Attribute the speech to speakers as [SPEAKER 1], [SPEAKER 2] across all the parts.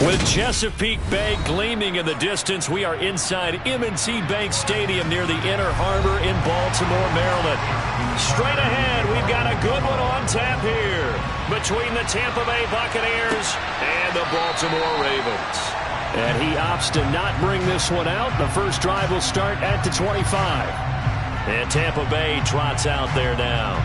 [SPEAKER 1] With Chesapeake Bay gleaming in the distance, we are inside M&T Bank Stadium near the Inner Harbor in Baltimore, Maryland. Straight ahead, we've got a good one on tap here between the Tampa Bay Buccaneers and the Baltimore Ravens. And he opts to not bring this one out. The first drive will start at the 25. And Tampa Bay trots out there now.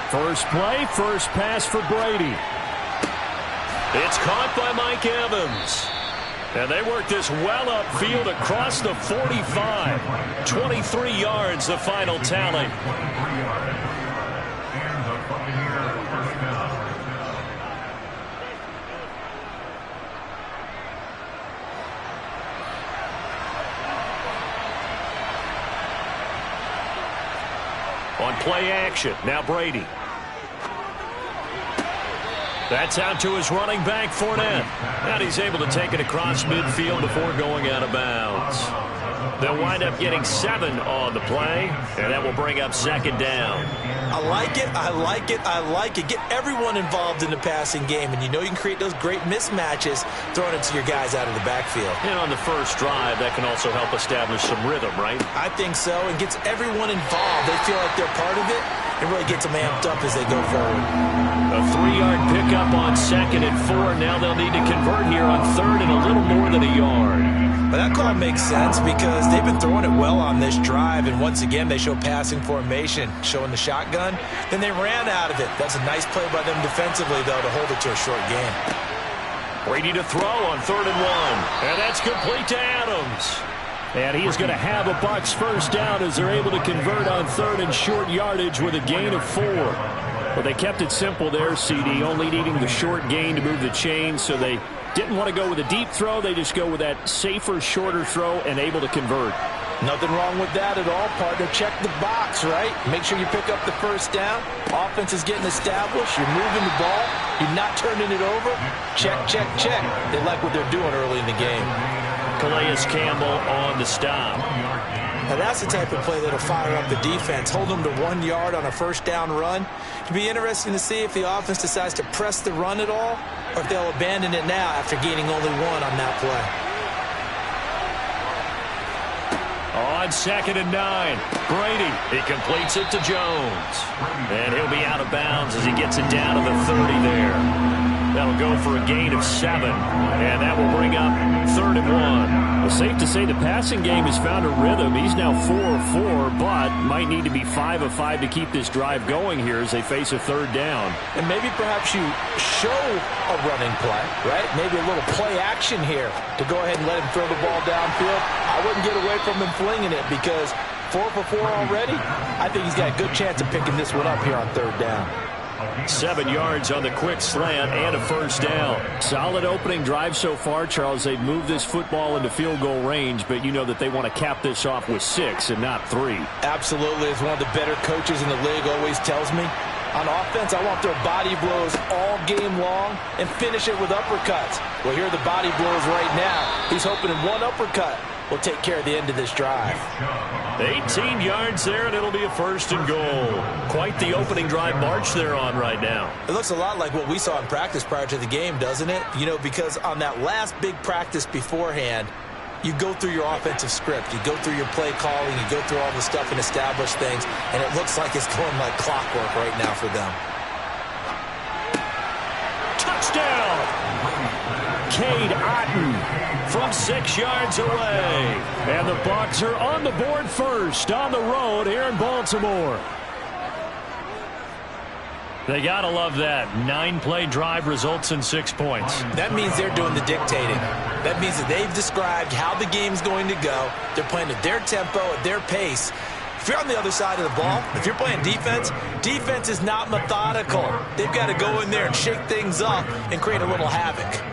[SPEAKER 1] First play, first pass for Brady. It's caught by Mike Evans. And they work this well upfield across the 45. 23 yards, the final tally. On play action, now Brady. That's out to his running back, Fournette. And he's able to take it across midfield before going out of bounds. They'll wind up getting 7 on the play, and that will bring up second down.
[SPEAKER 2] I like it, I like it, I like it. Get everyone involved in the passing game, and you know you can create those great mismatches throwing it to your guys out of the backfield.
[SPEAKER 1] And on the first drive, that can also help establish some rhythm, right?
[SPEAKER 2] I think so, and gets everyone involved. They feel like they're part of it, and really gets them amped up as they go forward.
[SPEAKER 1] A 3-yard pickup on 2nd and 4. Now they'll need to convert here on 3rd and a little more than a yard.
[SPEAKER 2] But that call makes sense because they've been throwing it well on this drive, and once again they show passing formation, showing the shotgun. Then they ran out of it. That's a nice play by them defensively, though, to hold it to a short game.
[SPEAKER 1] Brady to throw on 3rd and 1. And that's complete to Adams. And he's going to have a Bucs first down as they're able to convert on 3rd and short yardage with a gain of 4. Well, they kept it simple there, CD, only needing the short gain to move the chain, so they didn't want to go with a deep throw. They just go with that safer, shorter throw and able to convert.
[SPEAKER 2] Nothing wrong with that at all, partner. Check the box, right? Make sure you pick up the first down. Offense is getting established. You're moving the ball. You're not turning it over. Check, check, check. They like what they're doing early in the game.
[SPEAKER 1] Calais Campbell on the stop.
[SPEAKER 2] Now that's the type of play that'll fire up the defense. Hold them to 1 yard on a first down run. It'll be interesting to see if the offense decides to press the run at all, or if they'll abandon it now after gaining only 1 on that play.
[SPEAKER 1] On 2nd and 9, Brady. He completes it to Jones. And he'll be out of bounds as he gets it down to the 30 there. That'll go for a gain of 7, and that will bring up 3rd and 1. Well, safe to say the passing game has found a rhythm. He's now 4 of 4, but might need to be 5 of 5 to keep this drive going here as they face a 3rd down.
[SPEAKER 2] And maybe perhaps you show a running play, right? Maybe a little play action here to go ahead and let him throw the ball downfield. I wouldn't get away from him flinging it because 4 for 4 already. I think he's got a good chance of picking this one up here on 3rd down.
[SPEAKER 1] 7 yards on the quick slant and a first down. Solid opening drive so far, Charles. They've moved this football into field goal range, but you know that they want to cap this off with 6 and not 3.
[SPEAKER 2] Absolutely. As one of the better coaches in the league always tells me, on offense, I want their body blows all game long and finish it with uppercuts. Well, here are the body blows right now. He's hoping in one uppercut will take care of the end of this drive.
[SPEAKER 1] 18 yards there, and it'll be a 1st and goal. Quite the opening drive march they're on right now.
[SPEAKER 2] It looks a lot like what we saw in practice prior to the game, doesn't it? You know, because on that last big practice beforehand, you go through your offensive script. You go through your play calling. You go through all the stuff and establish things, and it looks like it's going like clockwork right now for them.
[SPEAKER 1] Touchdown! Cade Otton from 6 yards away. And the Bucs are on the board first on the road here in Baltimore. They got to love that. 9-play drive results in 6 points.
[SPEAKER 2] That means they're doing the dictating. That means that they've described how the game's going to go. They're playing at their tempo, at their pace. If you're on the other side of the ball, if you're playing defense, defense is not methodical. They've got to go in there and shake things up and create a little havoc.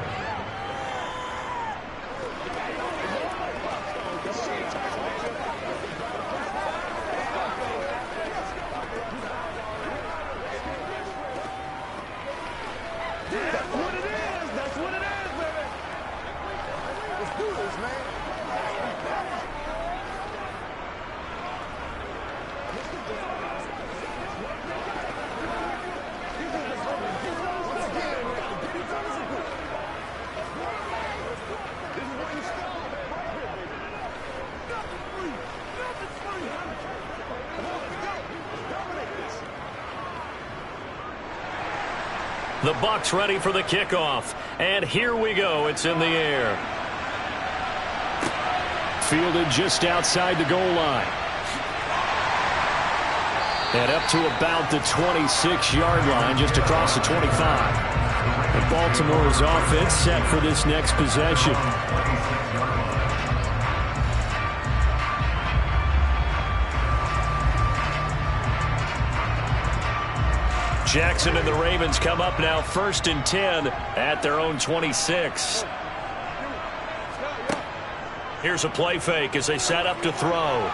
[SPEAKER 3] That's what it is, baby. Let's do this, man.
[SPEAKER 1] The Bucs ready for the kickoff. And here we go. It's in the air. Fielded just outside the goal line. And up to about the 26-yard line, just across the 25. And Baltimore's offense set for this next possession. Jackson and the Ravens come up now 1st and 10 at their own 26. Here's a play fake as they set up to throw.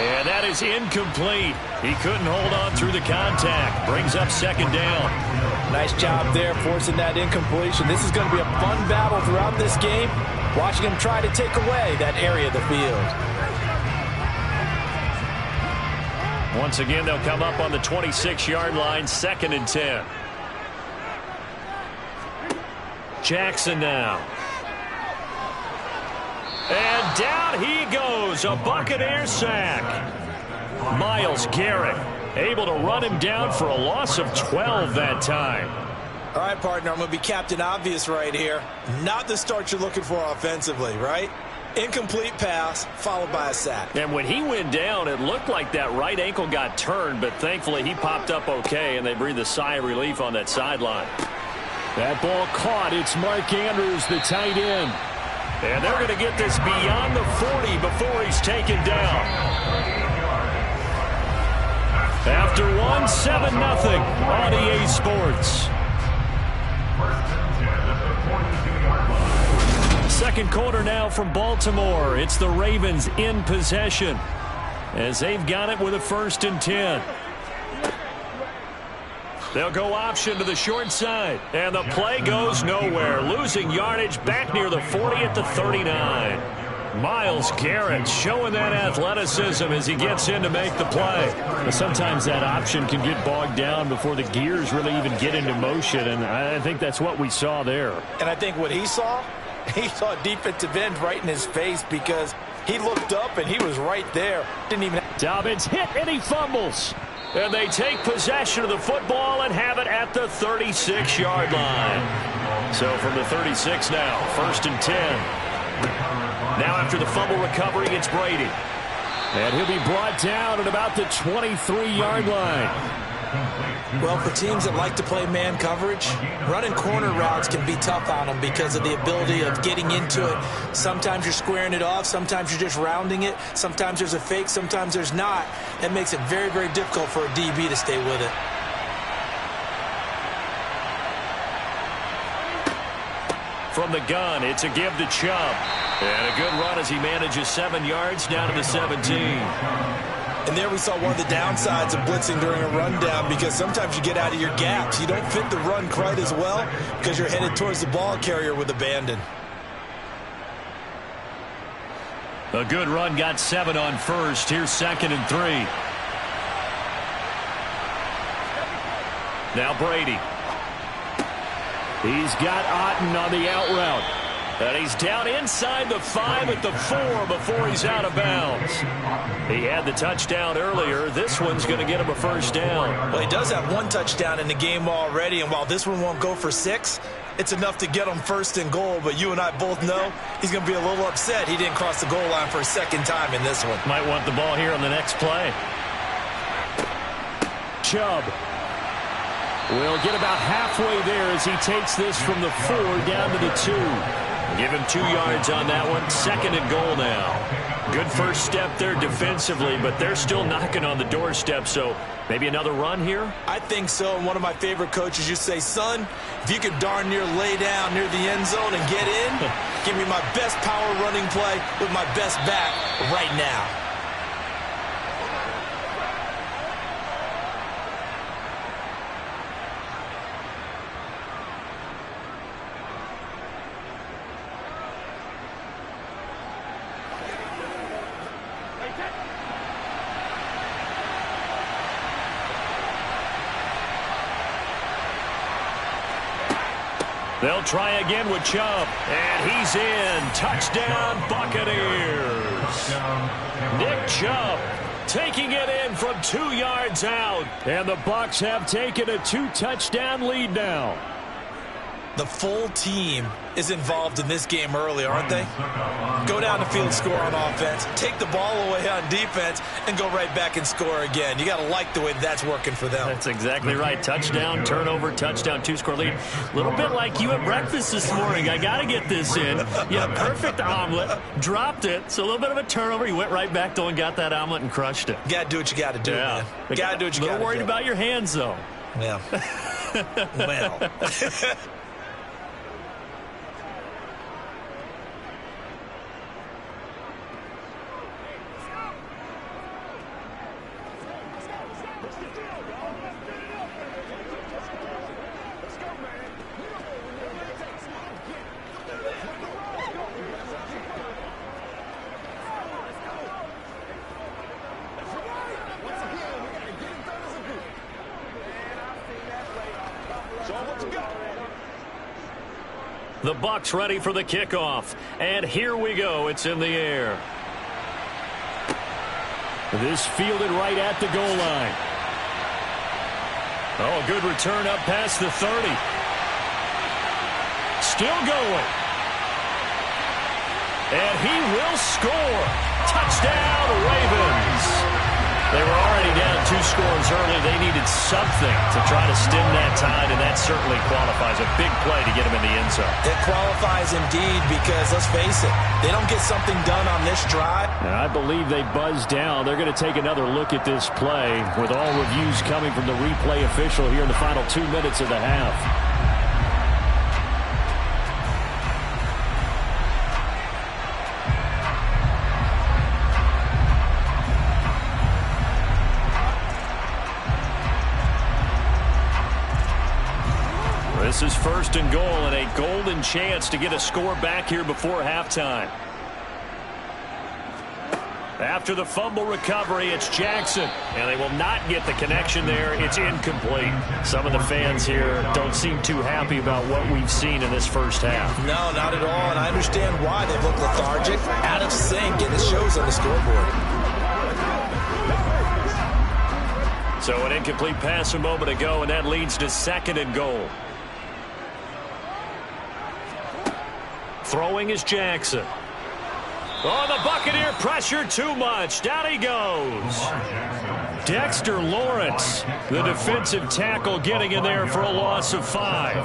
[SPEAKER 1] And that is incomplete. He couldn't hold on through the contact. Brings up 2nd down.
[SPEAKER 2] Nice job there forcing that incompletion. This is going to be a fun battle throughout this game. Watching him try to take away that area of the field.
[SPEAKER 1] Once again, they'll come up on the 26-yard line, 2nd and 10. Jackson now. And down he goes, a Buccaneer sack. Myles Garrett able to run him down for a loss of 12 that time.
[SPEAKER 2] All right, partner, I'm going to be Captain Obvious right here. Not the start you're looking for offensively, right? Incomplete pass, followed by a sack.
[SPEAKER 1] And when he went down, it looked like that right ankle got turned, but thankfully he popped up okay, and they breathed a sigh of relief on that sideline. That ball caught. It's Mark Andrews, the tight end. And they're going to get this beyond the 40 before he's taken down. After one, 7-0 on EA Sports. Second quarter now from Baltimore. It's the Ravens in possession as they've got it with a 1st and 10. They'll go option to the short side, and the play goes nowhere. Losing yardage back near the 40 at the 39. Myles Garrett showing that athleticism as he gets in to make the play. But sometimes that option can get bogged down before the gears really even get into motion, and I think that's what we saw there.
[SPEAKER 2] And I think what he saw a defensive end right in his face because he looked up and he was right there. Didn't even.
[SPEAKER 1] Dobbins hit and he fumbles. And they take possession of the football and have it at the 36-yard line. So from the 36 now, 1st and 10. Now after the fumble recovery, it's Brady. And he'll be brought down at about the 23-yard line.
[SPEAKER 2] Well, for teams that like to play man coverage, running corner routes can be tough on them because of the ability of getting into it. Sometimes you're squaring it off. Sometimes you're just rounding it. Sometimes there's a fake. Sometimes there's not. That makes it very, very difficult for a DB to stay with it.
[SPEAKER 1] From the gun, it's a give to Chubb. And a good run as he manages 7 yards down to the 17.
[SPEAKER 2] And there we saw one of the downsides of blitzing during a rundown because sometimes you get out of your gaps. You don't fit the run quite as well because you're headed towards the ball carrier with abandon.
[SPEAKER 1] A good run got 7 on 1st. Here's 2nd and 3. Now Brady. He's got Otten on the out route. And he's down inside the 5 at the 4 before he's out of bounds. He had the touchdown earlier. This one's going to get him a 1st down.
[SPEAKER 2] Well, he does have 1 touchdown in the game already, and while this one won't go for 6, it's enough to get him 1st and goal. But you and I both know he's going to be a little upset he didn't cross the goal line for a 2nd time in this one.
[SPEAKER 1] Might want the ball here on the next play. Chubb will get about halfway there as he takes this from the 4 down to the 2. Give him 2 yards on that one. 2nd and goal now. Good first step there defensively, but they're still knocking on the doorstep, so maybe another run here?
[SPEAKER 2] I think so, and one of my favorite coaches used to say, son, if you could darn near lay down near the end zone and get in, give me my best power running play with my best back right now.
[SPEAKER 1] They'll try again with Chubb, and he's in. Touchdown, Buccaneers. Nick Chubb taking it in from 2 yards out. And the Bucs have taken a 2-touchdown lead now.
[SPEAKER 2] The full team is involved in this game early, aren't they? Go down the field, score on offense, take the ball away on defense, and go right back and score again. You got to like the way that's working for them.
[SPEAKER 1] That's exactly right. Touchdown, turnover, touchdown, 2-score lead. A little bit like you at breakfast this morning. I got to get this in. You had a perfect omelet, dropped it, so a little bit of a turnover. You went right back, though, and got that omelet and crushed it.
[SPEAKER 2] You got to do what you got to do, man. You got to do what you got to do.
[SPEAKER 1] A little worried about your hands, though.
[SPEAKER 2] Yeah. Well.
[SPEAKER 1] The Bucs ready for the kickoff. And here we go. It's in the air. This fielded right at the goal line. Oh, good return up past the 30. Still going. And he will score. Touchdown, Ravens. They were already down 2 scores early. They needed something to try to stem that tide, and that certainly qualifies. A big play to get them in the end zone.
[SPEAKER 2] It qualifies indeed because, let's face it, they don't get something done on this drive.
[SPEAKER 1] And I believe they buzzed down. They're going to take another look at this play with all reviews coming from the replay official here in the final 2 minutes of the half. This is 1st and goal and a golden chance to get a score back here before halftime. After the fumble recovery, it's Jackson. And they will not get the connection there. It's incomplete. Some of the fans here don't seem too happy about what we've seen in this first half.
[SPEAKER 2] No, not at all. And I understand why. They look lethargic, out of sync, and it shows on the scoreboard.
[SPEAKER 1] So an incomplete pass a moment ago, and that leads to 2nd and goal. Throwing is Jackson. Oh, the Buccaneer pressure too much. Down he goes. Dexter Lawrence, the defensive tackle, getting in there for a loss of 5.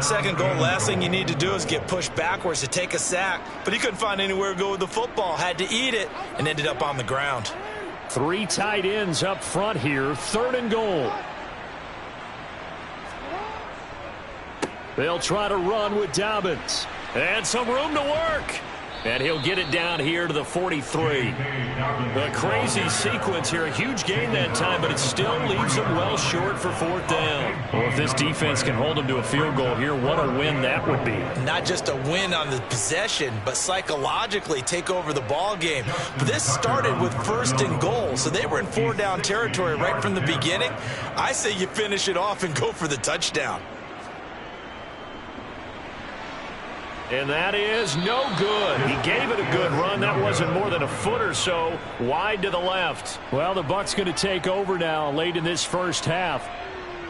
[SPEAKER 2] 2nd goal, last thing you need to do is get pushed backwards to take a sack. But he couldn't find anywhere to go with the football. Had to eat it and ended up on the ground.
[SPEAKER 1] 3 tight ends up front here. 3rd and goal. They'll try to run with Dobbins. And some room to work. And he'll get it down here to the 43. A crazy sequence here. A huge gain that time, but it still leaves them well short for 4th down. Well, if this defense can hold them to a field goal here, what a win that would be.
[SPEAKER 2] Not just a win on the possession, but psychologically take over the ball game. But this started with 1st and goal, so they were in 4-down territory right from the beginning. I say you finish it off and go for the touchdown.
[SPEAKER 1] And that is no good. He gave it a good run. That wasn't more than a foot or so wide to the left. Well, the Bucs going to take over now late in this first half.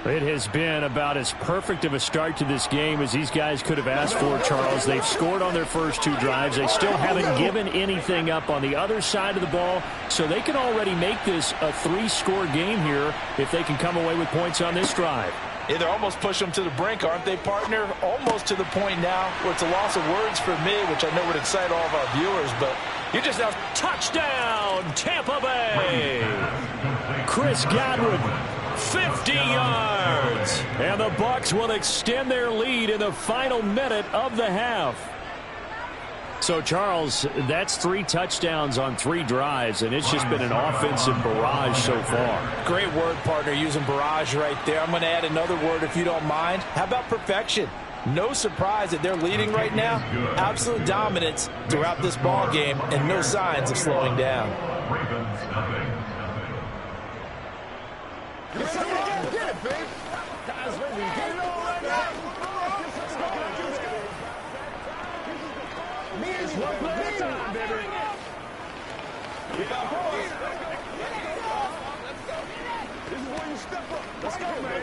[SPEAKER 1] It has been about as perfect of a start to this game as these guys could have asked for, Charles. They've scored on their first 2 drives. They still haven't given anything up on the other side of the ball, so they can already make this a 3-score game here if they can come away with points on this drive.
[SPEAKER 2] Yeah, they're almost pushing them to the brink, aren't they, partner? Almost to the point now where it's a loss of words for me, which I know would excite all of our viewers, but you just now...
[SPEAKER 1] Touchdown, Tampa Bay! Chris Godwin, 50 yards. And the Bucs will extend their lead in the final minute of the half. So, Charles, that's 3 touchdowns on 3 drives, and it's just been an offensive barrage so far.
[SPEAKER 2] Great word, partner, using barrage right there. I'm going to add another word if you don't mind. How about perfection? No surprise that they're leading right now. Absolute dominance throughout this ball game and no signs of slowing down.
[SPEAKER 3] This is where you step up. Let's go, man.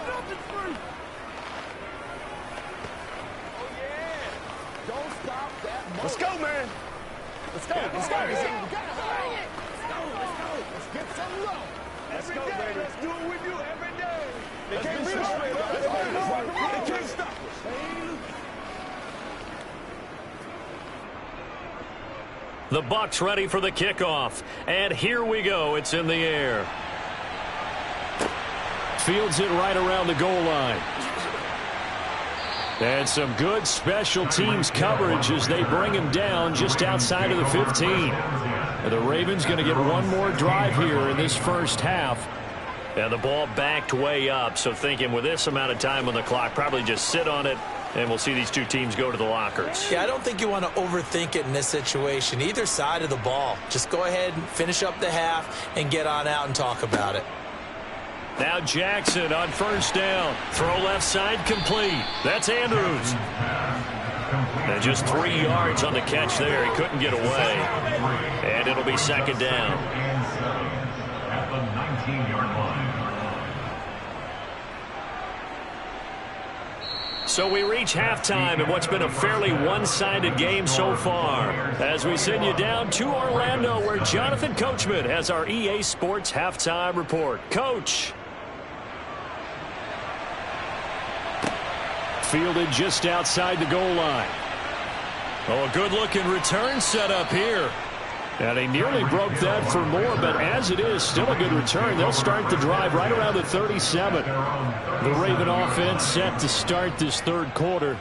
[SPEAKER 3] Nothing free. Oh, yeah. Don't stop that moment. Let's go, man. Let's go. Let's go. Let's get some love. Every day, baby. Let's do it with you every day. They can't beat us. They can't stop us.
[SPEAKER 1] The Bucs ready for the kickoff. And here we go. It's in the air. Fields it right around the goal line. And some good special teams coverage as they bring him down just outside of the 15. The Ravens going to get one more drive here in this first half. And the ball backed way up, so thinking with this amount of time on the clock, probably just sit on it, and we'll see these two teams go to the lockers.
[SPEAKER 2] Yeah, I don't think you want to overthink it in this situation. Either side of the ball. Just go ahead and finish up the half and get on out and talk about it.
[SPEAKER 1] Now Jackson on first down. Throw left side complete. That's Andrews. And just 3 yards on the catch there. He couldn't get away. And it'll be second down.
[SPEAKER 4] At the 19-yard line.
[SPEAKER 1] So we reach halftime in what's been a fairly one-sided game so far. As we send you down to Orlando, where Jonathan Coachman has our EA Sports halftime report. Coach. Fielded just outside the goal line. Oh, a good-looking return set up here. And he nearly broke that for more, but as it is, still a good return. They'll start the drive right around the 37. The Raven offense set to start this third quarter.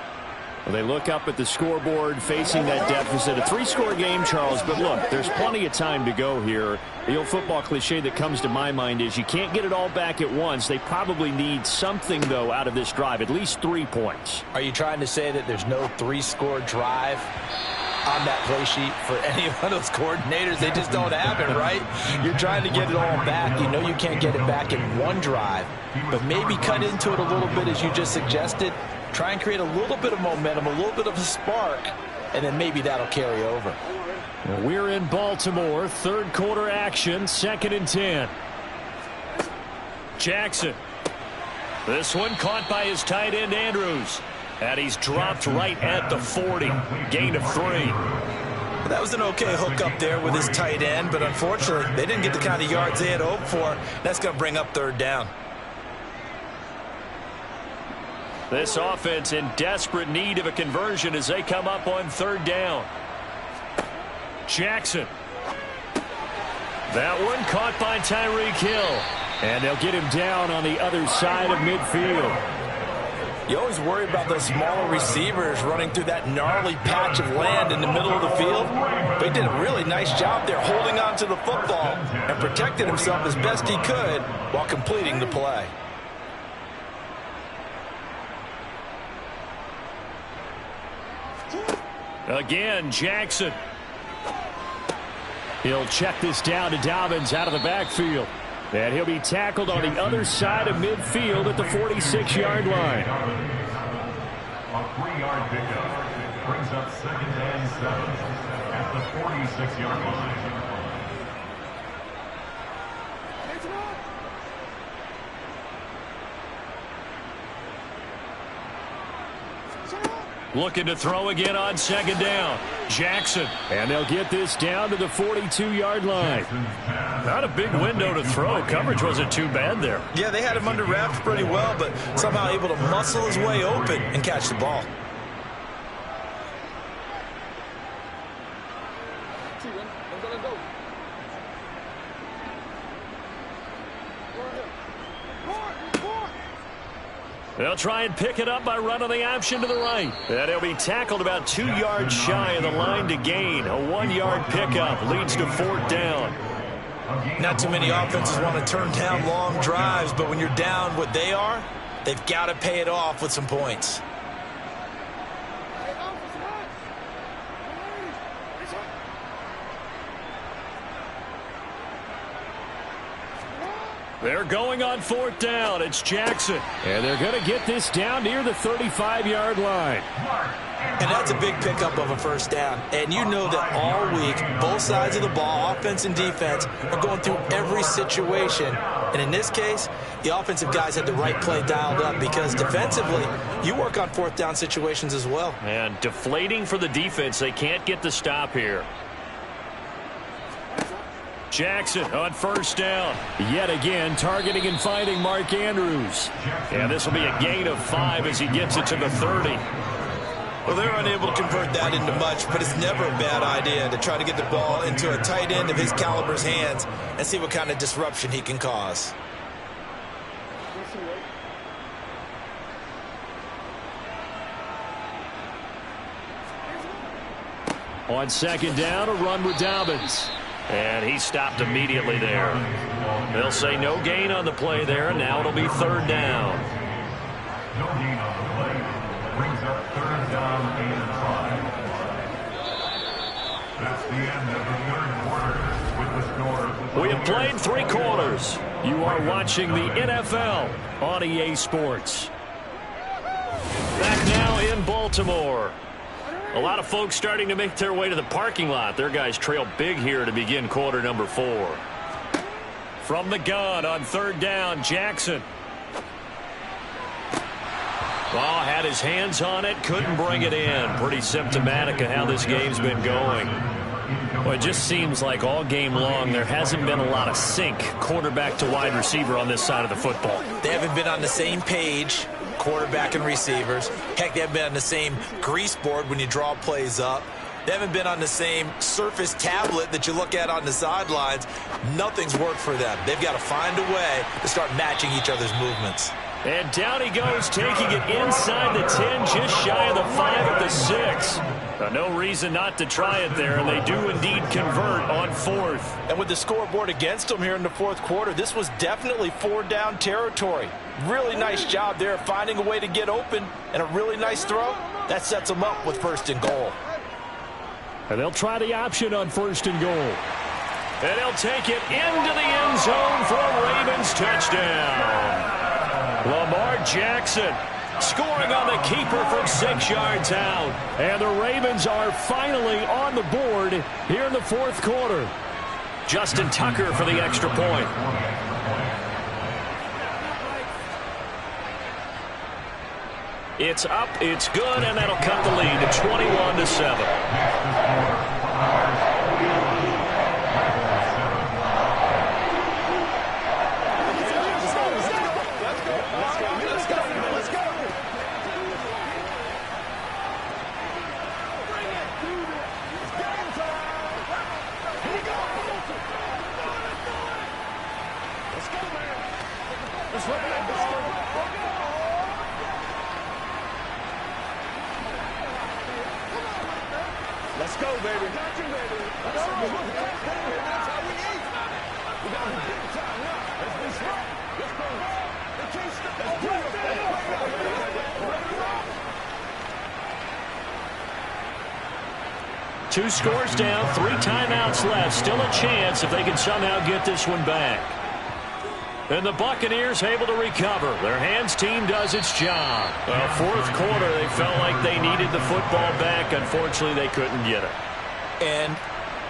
[SPEAKER 1] Well, they look up at the scoreboard facing that deficit. A 3-score game, Charles, but look, there's plenty of time to go here. The old football cliche that comes to my mind is you can't get it all back at once. They probably need something, though, out of this drive, at least 3 points.
[SPEAKER 2] Are you trying to say that there's no 3-score drive on that play sheet for any of those coordinators? They just don't have it, right? You're trying to get it all back. You know you can't get it back in one drive, but maybe cut into it a little bit as you just suggested. Try and create a little bit of momentum, a little bit of a spark, and then maybe that'll carry over.
[SPEAKER 1] We're in Baltimore, third quarter action, 2nd and 10. Jackson. This one caught by his tight end, Andrews. And he's dropped right at the 40. Gain of 3.
[SPEAKER 2] Well, that was an okay hook up there with his tight end, but unfortunately, they didn't get the kind of yards they had hoped for. That's going to bring up third down.
[SPEAKER 1] This offense in desperate need of a conversion as they come up on third down. Jackson. That one caught by Tyreek Hill. And they'll get him down on the other side of midfield.
[SPEAKER 2] You always worry about those smaller receivers running through that gnarly patch of land in the middle of the field. But he did a really nice job there holding on to the football and protected himself as best he could while completing the play.
[SPEAKER 1] Again, Jackson. He'll check this down to Dobbins out of the backfield. And he'll be tackled on the other side of midfield at the 46-yard line.
[SPEAKER 4] A 3-yard pickup brings up 2nd and 7 at the 46-yard line.
[SPEAKER 1] Looking to throw again on 2nd down. Jackson. And they'll get this down to the 42-yard line. Not a big window to throw. Coverage wasn't too bad there.
[SPEAKER 2] Yeah, they had him under wraps pretty well, but somehow able to muscle his way open and catch the ball.
[SPEAKER 1] They'll try and pick it up by running the option to the right. And he'll be tackled about 2 yards shy of the line to gain. A 1-yard pickup leads to 4th down.
[SPEAKER 2] Not too many offenses want to turn down long drives, but when you're down what they are, they've got to pay it off with some points.
[SPEAKER 1] They're going on 4th down. It's Jackson. And they're going to get this down near the 35-yard line.
[SPEAKER 2] And that's a big pickup of a first down. And you know that all week, both sides of the ball, offense and defense, are going through every situation. And in this case, the offensive guys had the right play dialed up because defensively, you work on fourth down situations as well.
[SPEAKER 1] And deflating for the defense. They can't get the stop here. Jackson on first down. Yet again, targeting and finding Mark Andrews. And this will be a gain of 5 as he gets it to the 30.
[SPEAKER 2] Well, they're unable to convert that into much, but it's never a bad idea to try to get the ball into a tight end of his caliber's hands and see what kind of disruption he can cause.
[SPEAKER 1] On second down, a run with Dobbins. And he stopped immediately there. They'll say no gain on the play there, and now it'll be third down.
[SPEAKER 4] No gain on the play. Brings up third down and 5. That's the end of the third quarter with the score.
[SPEAKER 1] We have played 3 quarters. You are watching the NFL on EA Sports. Back now in Baltimore. A lot of folks starting to make their way to the parking lot. Their guys trail big here to begin quarter number 4. From the gun on third down, Jackson. Well, had his hands on it, couldn't bring it in. Pretty symptomatic of how this game's been going. Well, it just seems like all game long there hasn't been a lot of sync quarterback to wide receiver on this side of the football.
[SPEAKER 2] They haven't been on the same page, quarterback and receivers. Heck, they haven't been on the same grease board when you draw plays up. They haven't been on the same surface tablet that you look at on the sidelines. Nothing's worked for them. They've got to find a way to start matching each other's movements.
[SPEAKER 1] And down he goes, taking it inside the 10, just shy of the 5 at the 6. No reason not to try it there, and they do indeed convert on fourth.
[SPEAKER 2] And with the scoreboard against them here in the fourth quarter, this was definitely 4-down territory. Really nice job there finding a way to get open, and a really nice throw. That sets them up with first and goal.
[SPEAKER 1] And they'll try the option on first and goal. And he'll take it into the end zone for a Ravens touchdown. Lamar Jackson scoring on the keeper from 6 yards out. And the Ravens are finally on the board here in the fourth quarter. Justin Tucker for the extra point. It's up, it's good, and that'll cut the lead to 21-7.
[SPEAKER 3] Let's go, baby. Let's go. That's how we eat. We got to big time now. Let's be smart. Let's go. They can't stop. Let's
[SPEAKER 1] 2 scores down, 3 timeouts left. Still a chance if they can somehow get this one back. And the Buccaneers able to recover. Their hands team does its job. Fourth quarter, they felt like they needed the football back. Unfortunately, they couldn't get it.
[SPEAKER 2] And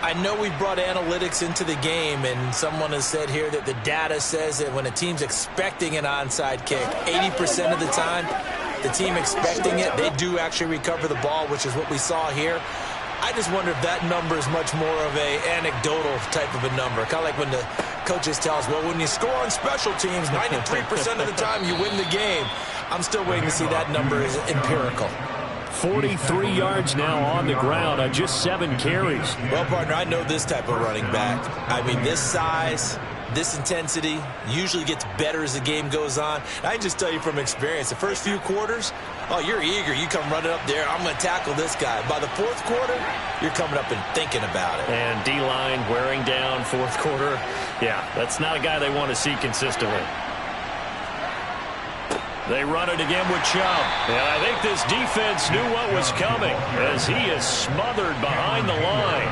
[SPEAKER 2] I know we brought analytics into the game, and someone has said here that the data says that when a team's expecting an onside kick, 80% of the time, the team expecting it, they do actually recover the ball, which is what we saw here. I just wonder if that number is much more of a anecdotal type of a number. Kind of like when the coaches tell us, well, when you score on special teams, 93% of the time you win the game. I'm still waiting to see that number is empirical.
[SPEAKER 1] 43 yards now on the ground on just 7 carries.
[SPEAKER 2] Well, partner, I know this type of running back. I mean, this size, this intensity usually gets better as the game goes on. I can just tell you from experience, the first few quarters, oh, you're eager. You come running up there, I'm going to tackle this guy. By the fourth quarter, you're coming up and thinking about it.
[SPEAKER 1] And D-line wearing down fourth quarter. Yeah, that's not a guy they want to see consistently. They run it again with Chubb. And I think this defense knew what was coming as he is smothered behind the line.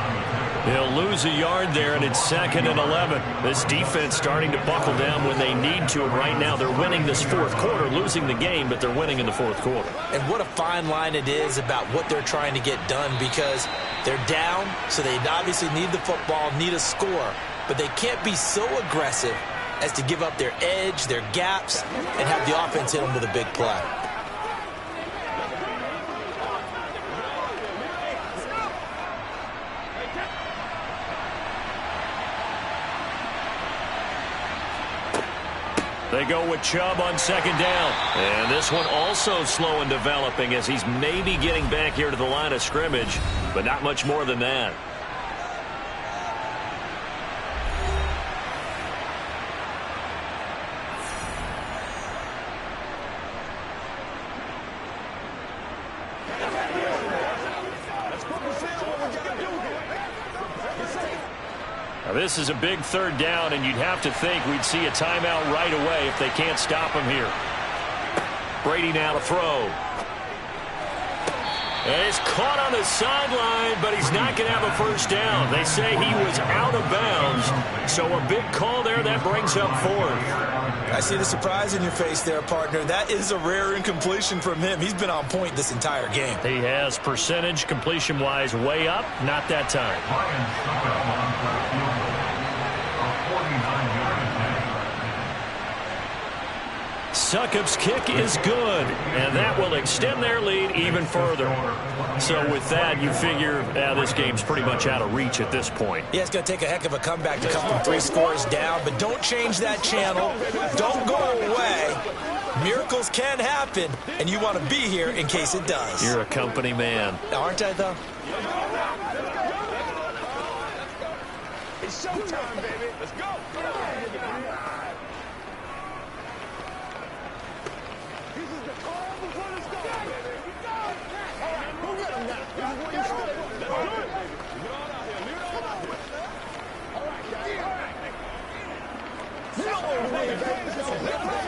[SPEAKER 1] He'll lose a yard there, and it's 2nd and 11. This defense starting to buckle down when they need to, and right now they're winning this fourth quarter, losing the game, but they're winning in the fourth quarter.
[SPEAKER 2] And what a fine line it is about what they're trying to get done, because they're down, so they obviously need the football, need a score, but they can't be so aggressive as to give up their edge, their gaps, and have the offense hit them with a big play.
[SPEAKER 1] They go with Chubb on 2nd down. And this one also slow in developing as he's maybe getting back here to the line of scrimmage, but not much more than that. Now, this is a big 3rd down, and you'd have to think we'd see a timeout right away if they can't stop him here. Brady now to throw. And he's caught on the sideline, but he's not going to have a first down. They say he was out of bounds, so a big call there that brings up 4th.
[SPEAKER 2] I see the surprise in your face there, partner. That is a rare incompletion from him. He's been on point this entire game.
[SPEAKER 1] He has percentage completion-wise way up, not that time.
[SPEAKER 4] Lions stuck up on for a field goal. A 49-yard attempt.
[SPEAKER 1] Succop's kick is good, and that will extend their lead even further. So with that, you figure this game's pretty much out of reach at this point.
[SPEAKER 2] Yeah, it's going to take a heck of a comeback to come from 3 scores down, but don't change that channel. Don't go away. Miracles can happen, and you want to be here in case it does.
[SPEAKER 1] You're a company man.
[SPEAKER 2] Aren't I, though?
[SPEAKER 3] It's showtime, baby. Let's go. This is the call before the start, baby. All right, go get him now. This is what you should do. Let's do it. Leave it all out here. Leave it all out here. All right, guys. All right. You know what we're doing, baby. Let's go. Let's go.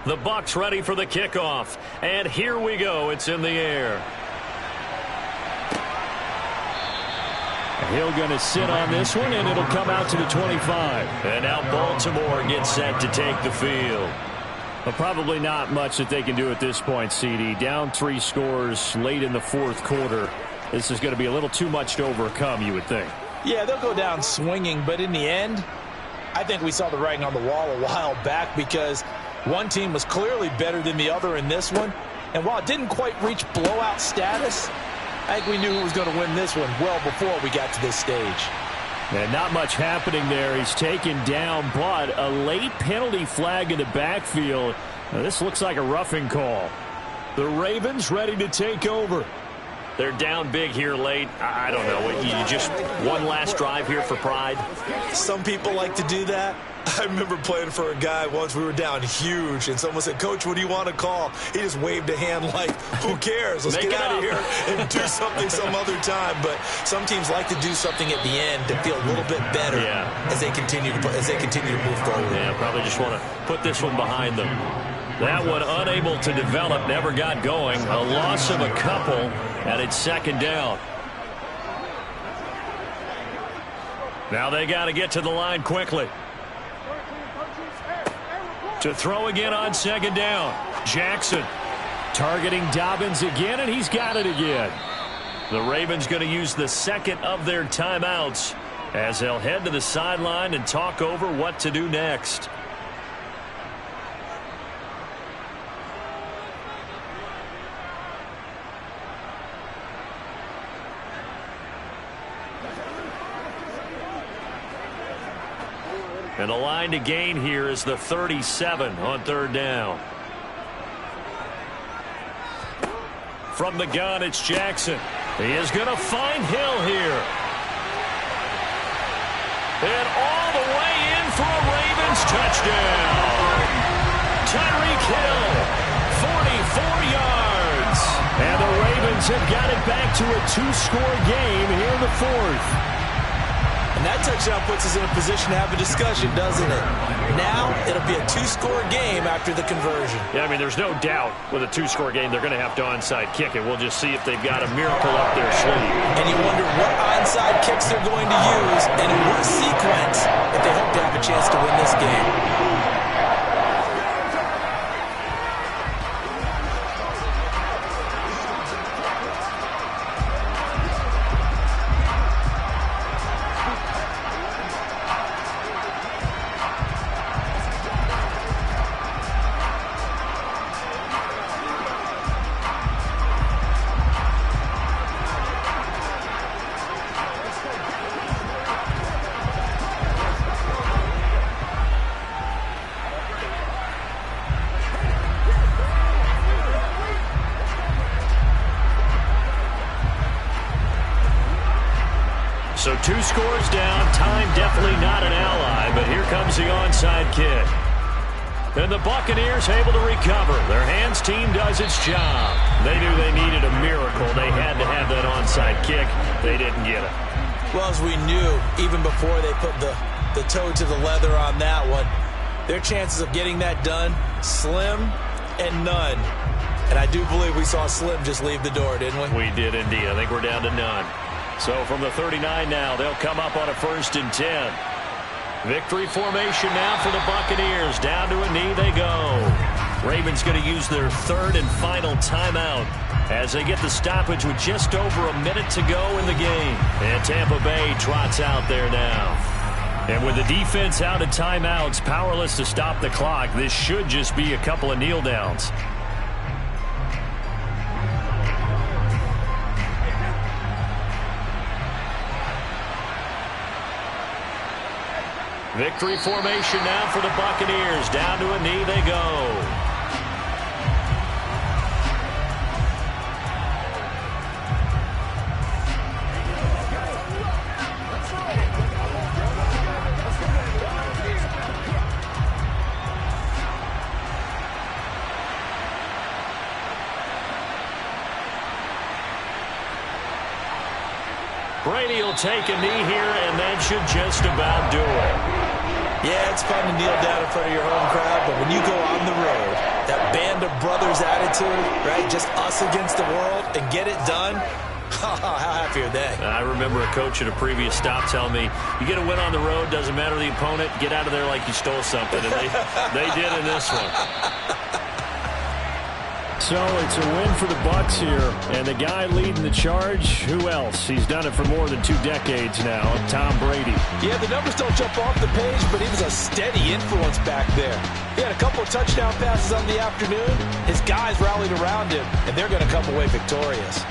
[SPEAKER 1] The Bucs ready for the kickoff. And here we go. It's in the air. Hill going to sit on this one, and it'll come out to the 25. And now Baltimore gets set to take the field. Well, probably not much that they can do at this point, CD. Down 3 scores late in the fourth quarter. This is going to be a little too much to overcome, you would think.
[SPEAKER 2] Yeah, they'll go down swinging, but in the end, I think we saw the writing on the wall a while back, because one team was clearly better than the other in this one. And while it didn't quite reach blowout status, I think we knew who was going to win this one well before we got to this stage.
[SPEAKER 1] And not much happening there. He's taken down, but a late penalty flag in the backfield. Now, this looks like a roughing call. The Ravens ready to take over. They're down big here late. I don't know. You just one last drive here for pride?
[SPEAKER 2] Some people like to do that. I remember playing for a guy once. We were down huge, and someone said, "Coach, what do you want to call?" He just waved a hand like, who cares? Let's get out of here and do something some other time. But some teams like to do something at the end to feel a little bit better as they continue to move forward.
[SPEAKER 1] Yeah, probably just want to put this one behind them. That one unable to develop, never got going. A loss of a couple, and it's 2nd down. Now they got to get to the line quickly. To throw again on 2nd down. Jackson targeting Dobbins again, and he's got it again. The Ravens going to use the 2nd of their timeouts as they'll head to the sideline and talk over what to do next. And the line to gain here is the 37 on 3rd down. From the gun, it's Jackson. He is going to find Hill here. And all the way in for a Ravens touchdown. Tyreek Hill, 44 yards. And the Ravens have got it back to a 2-score game here in the 4th.
[SPEAKER 2] And that touchdown puts us in a position to have a discussion, doesn't it? Now, it'll be a two-score game after the conversion.
[SPEAKER 1] Yeah, I mean, there's no doubt with a two-score game, they're going to have to onside kick it. We'll just see if they've got a miracle up their sleeve.
[SPEAKER 2] And you wonder what onside kicks they're going to use and in what sequence if they hope to have a chance to win this game.
[SPEAKER 1] So 2 scores down. Time definitely not an ally, but here comes the onside kick. And the Buccaneers able to recover. Their hands team does its job. They knew they needed a miracle. They had to have that onside kick. They didn't get it.
[SPEAKER 2] Well, as we knew, even before they put the toe to the leather on that one, their chances of getting that done, slim and none. And I do believe we saw Slim just leave the door, didn't we?
[SPEAKER 1] We did indeed. I think we're down to none. So from the 39 now, they'll come up on a 1st and 10. Victory formation now for the Buccaneers. Down to a knee they go. Ravens going to use their 3rd and final timeout as they get the stoppage with just over a minute to go in the game. And Tampa Bay trots out there now. And with the defense out of timeouts, powerless to stop the clock, this should just be a couple of kneel downs. Victory formation now for the Buccaneers. Down to a knee they go. Brady will take a knee here, and that should just about do it.
[SPEAKER 2] Yeah, it's fun to kneel down in front of your home crowd, but when you go on the road, that band of brothers attitude, right, just us against the world, and get it done, how happy are they?
[SPEAKER 1] I remember a coach at a previous stop telling me, you get a win on the road, doesn't matter the opponent, get out of there like you stole something, and they did in this one. So it's a win for the Bucs here, and the guy leading the charge, who else? He's done it for more than 2 decades now, Tom Brady.
[SPEAKER 2] Yeah, the numbers don't jump off the page, but he was a steady influence back there. He had a couple of touchdown passes on the afternoon. His guys rallied around him, and they're going to come away victorious.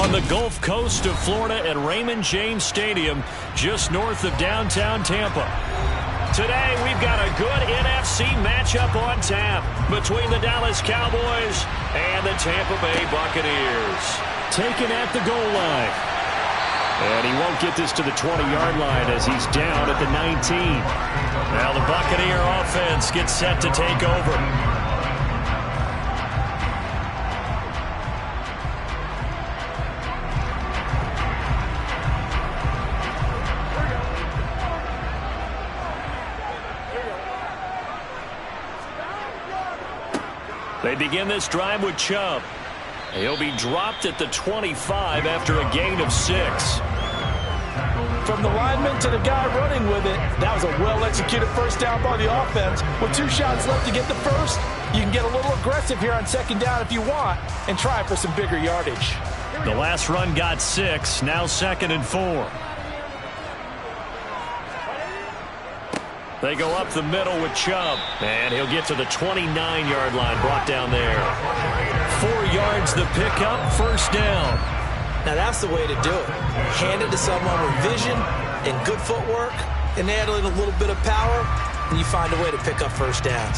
[SPEAKER 1] from the Gulf Coast of Florida at Raymond James Stadium, just north of downtown Tampa. Today, we've got a good NFC matchup on tap between the Dallas Cowboys and the Tampa Bay Buccaneers. Taken at the goal line. And he won't get this to the 20-yard line as he's down at the 19. Now the Buccaneer offense gets set to take over. They begin this drive with Chubb. He'll be dropped at the 25 after a gain of 6.
[SPEAKER 2] From the lineman to the guy running with it, that was a well-executed first down by the offense. With 2 shots left to get the first, you can get a little aggressive here on second down if you want and try for some bigger yardage.
[SPEAKER 1] The last run got 6, now 2nd and 4. They go up the middle with Chubb, and he'll get to the 29-yard line, brought down there. 4 yards the pickup, first down.
[SPEAKER 2] Now that's the way to do it. Hand it to someone with vision and good footwork, and add a little bit of power, and you find a way to pick up first downs.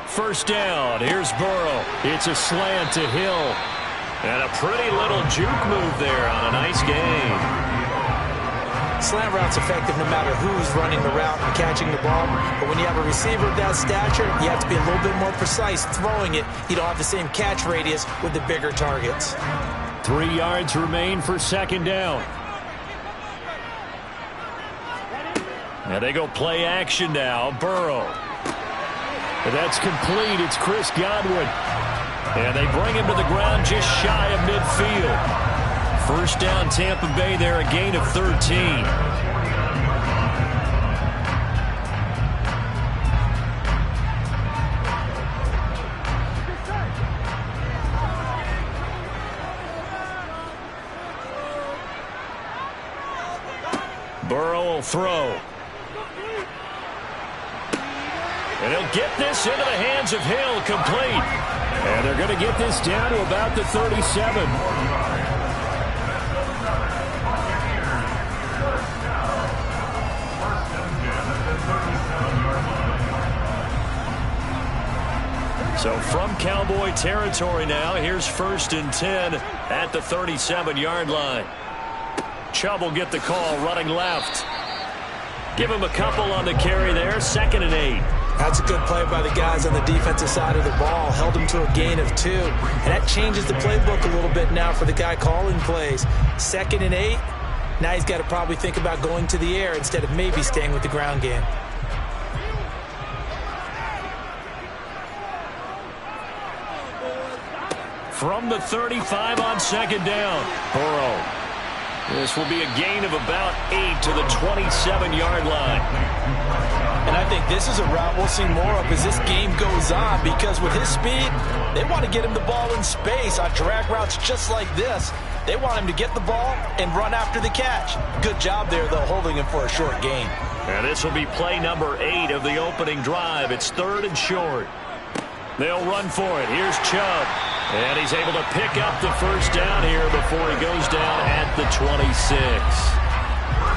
[SPEAKER 1] First down, here's Burrow. It's a slant to Hill. And a pretty little juke move there on a nice gain.
[SPEAKER 2] Slant route's effective no matter who's running the route and catching the ball. But when you have a receiver of that stature, you have to be a little bit more precise throwing it. You don't have the same catch radius with the bigger targets.
[SPEAKER 1] 3 yards remain for second down. And they go play action now. Burrow. And that's complete. It's Chris Godwin. And they bring him to the ground just shy of midfield. First down Tampa Bay there, a gain of 13. Burrow will throw. And he'll get this into the hands of Hill, complete. And they're going to get this down to about the 37. So from Cowboy territory now, here's 1st and 10 at the 37-yard line. Chubb will get the call running left. Give him a couple on the carry there, 2nd and 8.
[SPEAKER 2] That's a good play by the guys on the defensive side of the ball. Held him to a gain of 2. And that changes the playbook a little bit now for the guy calling plays. 2nd and 8. Now he's got to probably think about going to the air instead of maybe staying with the ground game.
[SPEAKER 1] From the 35 on second down, Burrow. This will be a gain of about 8 to the 27-yard line.
[SPEAKER 2] And I think this is a route we'll see more of as this game goes on, because with his speed, they want to get him the ball in space on drag routes just like this. They want him to get the ball and run after the catch. Good job there, though, holding him for a short gain.
[SPEAKER 1] And this will be play number 8 of the opening drive. It's 3rd and short. They'll run for it. Here's Chubb. And he's able to pick up the first down here before he goes down at the 26.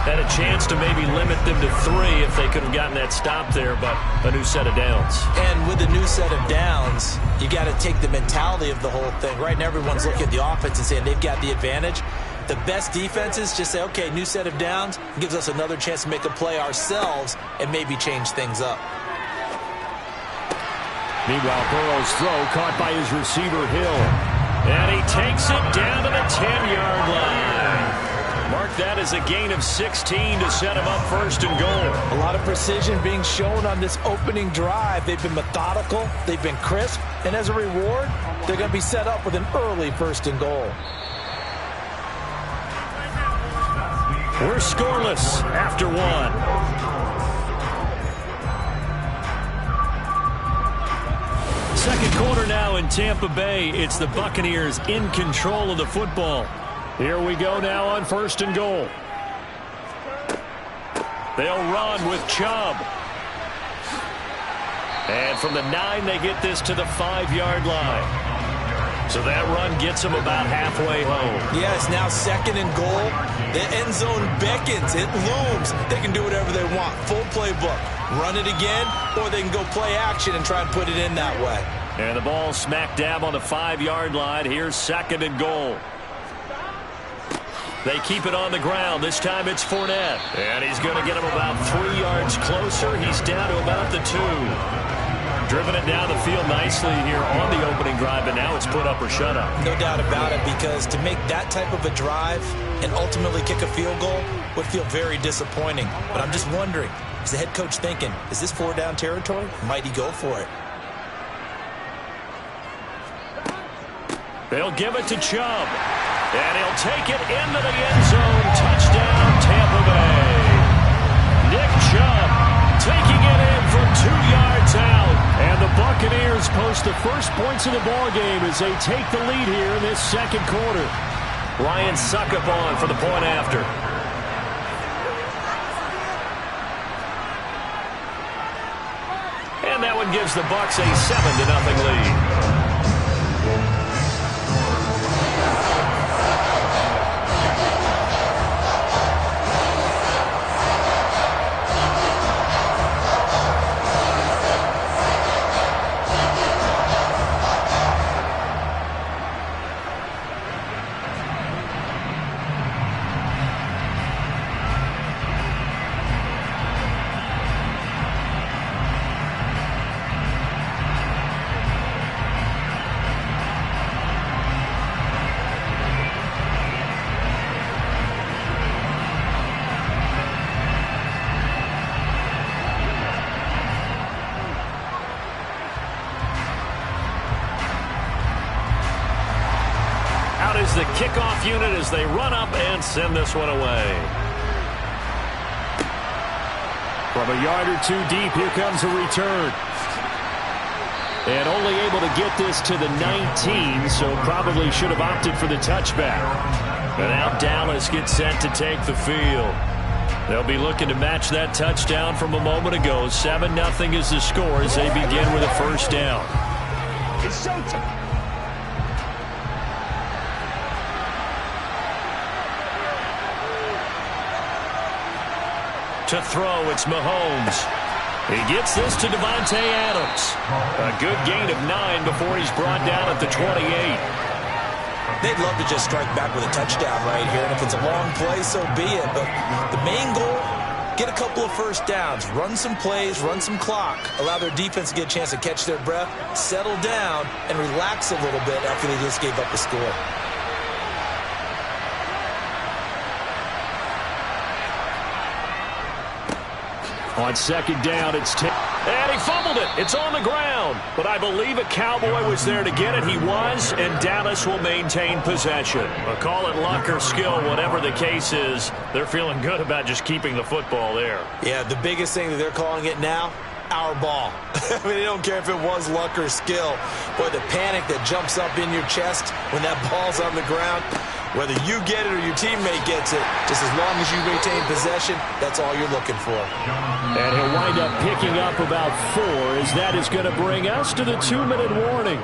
[SPEAKER 1] Had a chance to maybe limit them to 3 if they could have gotten that stop there, but a new set of downs.
[SPEAKER 2] And with a new set of downs, you got to take the mentality of the whole thing. Right now, everyone's looking at the offense and saying they've got the advantage. The best defenses just say, okay, new set of downs, gives us another chance to make a play ourselves and maybe change things up.
[SPEAKER 1] Meanwhile, Burrow's throw caught by his receiver, Hill. And he takes it down to the 10-yard line. Mark that as a gain of 16 to set him up 1st and goal.
[SPEAKER 2] A lot of precision being shown on this opening drive. They've been methodical, they've been crisp, and as a reward, they're going to be set up with an early 1st and goal.
[SPEAKER 1] We're scoreless after 1. Second quarter now in Tampa Bay. It's the Buccaneers in control of the football. Here we go now on 1st and goal. They'll run with Chubb. And from the 9, they get this to the 5-yard line. So that run gets them about halfway home.
[SPEAKER 2] Yeah, it's now 2nd and goal. The end zone beckons. It looms. They can do whatever they want. Full playbook. Run it again, or they can go play action and try and put it in that way.
[SPEAKER 1] And the ball smack dab on the 5-yard line. Here's 2nd and goal. They keep it on the ground. This time it's Fournette. And he's going to get him about 3 yards closer. He's down to about the 2. Driven it down the field nicely here on the opening drive, and now it's put up or shut up.
[SPEAKER 2] No doubt about it, because to make that type of a drive and ultimately kick a field goal would feel very disappointing. But I'm just wondering, is the head coach thinking, is this 4-down territory? Might he go for it?
[SPEAKER 1] They'll give it to Chubb, and he'll take it into the end zone. Touchdown, Tampa Bay. Nick Chubb taking it in from 2 yards out. And the Buccaneers post the first points of the ball game as they take the lead here in this second quarter. Ryan Succop on for the point after. And that one gives the Bucs a 7-0 lead. Is the kickoff unit as they run up and send this one away. From a yard or 2 deep, here comes a return. And only able to get this to the 19, so probably should have opted for the touchback. And now Dallas gets set to take the field. They'll be looking to match that touchdown from a moment ago. 7-0 is the score as they begin with a first down.
[SPEAKER 3] It's showtime.
[SPEAKER 1] To throw, it's Mahomes. He gets this to Davante Adams. A good gain of 9 before he's brought down at the 28.
[SPEAKER 2] They'd love to just strike back with a touchdown right here, and if it's a long play, so be it. But the main goal, get a couple of first downs, run some plays, run some clock, allow their defense to get a chance to catch their breath, settle down, and relax a little bit after they just gave up a score.
[SPEAKER 1] On second down, it's and he fumbled it. It's on the ground. But I believe a Cowboy was there to get it. He was, and Dallas will maintain possession. But call it luck or skill, whatever the case is, they're feeling good about just keeping the football there.
[SPEAKER 2] Yeah, the biggest thing that they're calling it now, our ball. I mean, they don't care if it was luck or skill. Boy, the panic that jumps up in your chest when that ball's on the ground, whether you get it or your teammate gets it, just as long as you retain possession, that's all you're looking for.
[SPEAKER 1] And he'll wind up picking up about 4, as that is going to bring us to the 2-minute warning.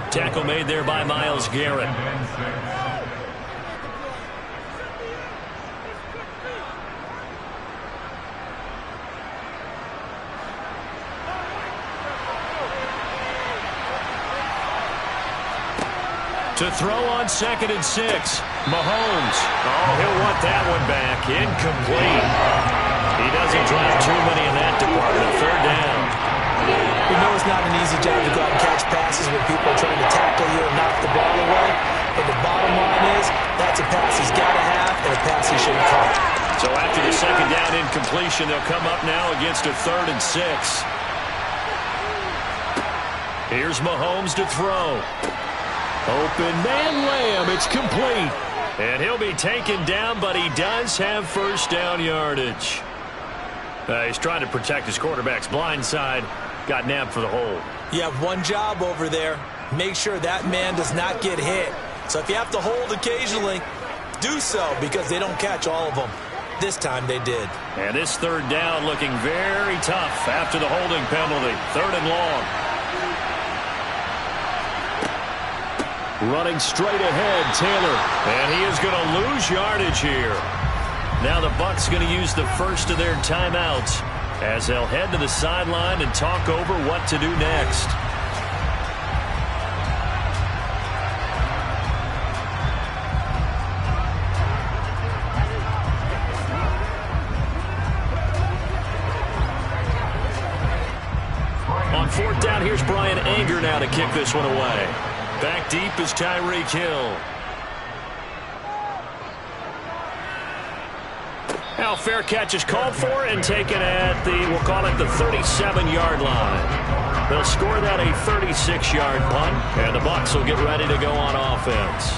[SPEAKER 1] Tackle made there by Myles Garrett. To throw on 2nd and 6. Mahomes. Oh, he'll want that one back. Incomplete. He doesn't drive too many in that department. 3rd down.
[SPEAKER 2] We know it's not an easy job to go out and catch passes when people are trying to tackle you and knock the ball away. But the bottom line is, that's a pass he's got to have and a pass he should have caught.
[SPEAKER 1] So after the 2nd down incompletion, they'll come up now against a 3rd and 6. Here's Mahomes to throw. Open man Lamb. It's complete. And he'll be taken down, but he does have first down yardage. He's trying to protect his quarterback's blind side. Got nabbed for the hold.
[SPEAKER 2] You have one job over there. Make sure that man does not get hit. So if you have to hold occasionally, do so, because they don't catch all of them. This time they did.
[SPEAKER 1] And this third down looking very tough after the holding penalty. 3rd and long. Running straight ahead, Taylor. And he is going to lose yardage here. Now the Bucs going to use the first of their timeouts as they'll head to the sideline and talk over what to do next. On 4th down, here's Brian Anger now to kick this one away. Back deep is Tyreek Hill. Now fair catch is called for and taken at the, we'll call it the 37-yard line. They'll score that a 36-yard punt, and the Bucs will get ready to go on offense.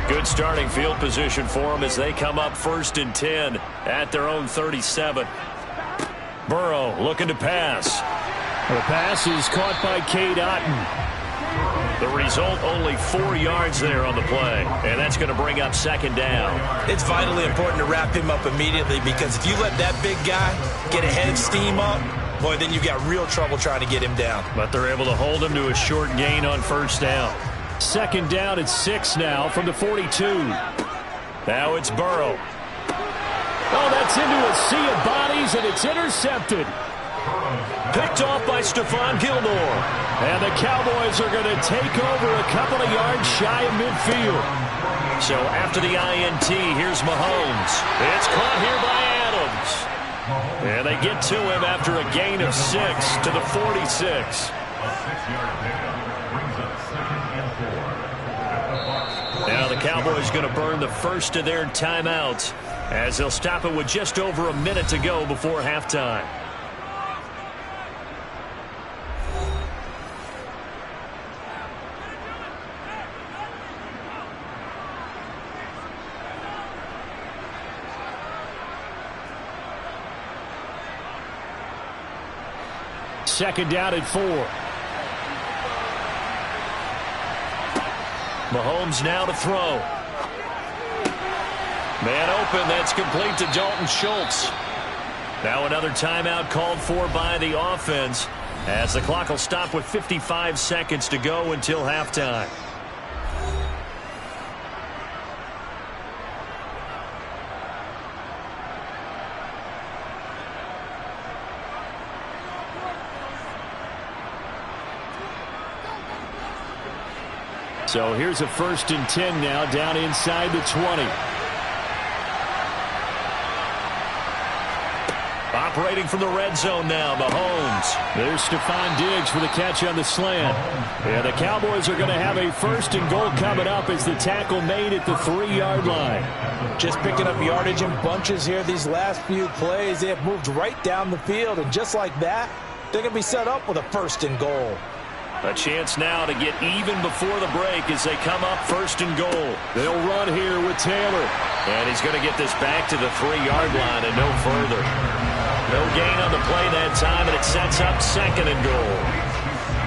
[SPEAKER 1] Good starting field position for them as they come up 1st and 10 at their own 37. Burrow looking to pass. The pass is caught by Cade Otton. The result, only 4 yards there on the play, and that's going to bring up 2nd down.
[SPEAKER 2] It's vitally important to wrap him up immediately because if you let that big guy get ahead of steam up, boy, then you've got real trouble trying to get him down.
[SPEAKER 1] But they're able to hold him to a short gain on 1st down. 2nd down at 6 now from the 42. Now it's Burrow. Oh, that's into a sea of bodies, and it's intercepted. Picked off by Stephon Gilmore. And the Cowboys are going to take over a couple of yards shy of midfield. So after the INT, here's Mahomes. It's caught here by Adams. And they get to him after a gain of 6 to the 46.
[SPEAKER 4] A 6-yard pickup brings up 2nd and 4.
[SPEAKER 1] Now the Cowboys going to burn the first of their timeouts as they'll stop it with just over a minute to go before halftime. Second down at 4. Mahomes now to throw. Man open, that's complete to Dalton Schultz. Now another timeout called for by the offense as the clock will stop with 55 seconds to go until halftime. So here's a 1st and 10 now down inside the 20. Operating from the red zone now, Mahomes. There's Stephon Diggs for the catch on the slant. And the Cowboys are going to have a 1st and goal coming up as the tackle made at the 3-yard line.
[SPEAKER 2] Just picking up yardage in bunches here these last few plays. They have moved right down the field, and just like that, they're going to be set up with a 1st and goal.
[SPEAKER 1] A chance now to get even before the break as they come up 1st and goal. They'll run here with Taylor. And he's going to get this back to the 3-yard line and no further. No gain on the play that time, and it sets up 2nd and goal.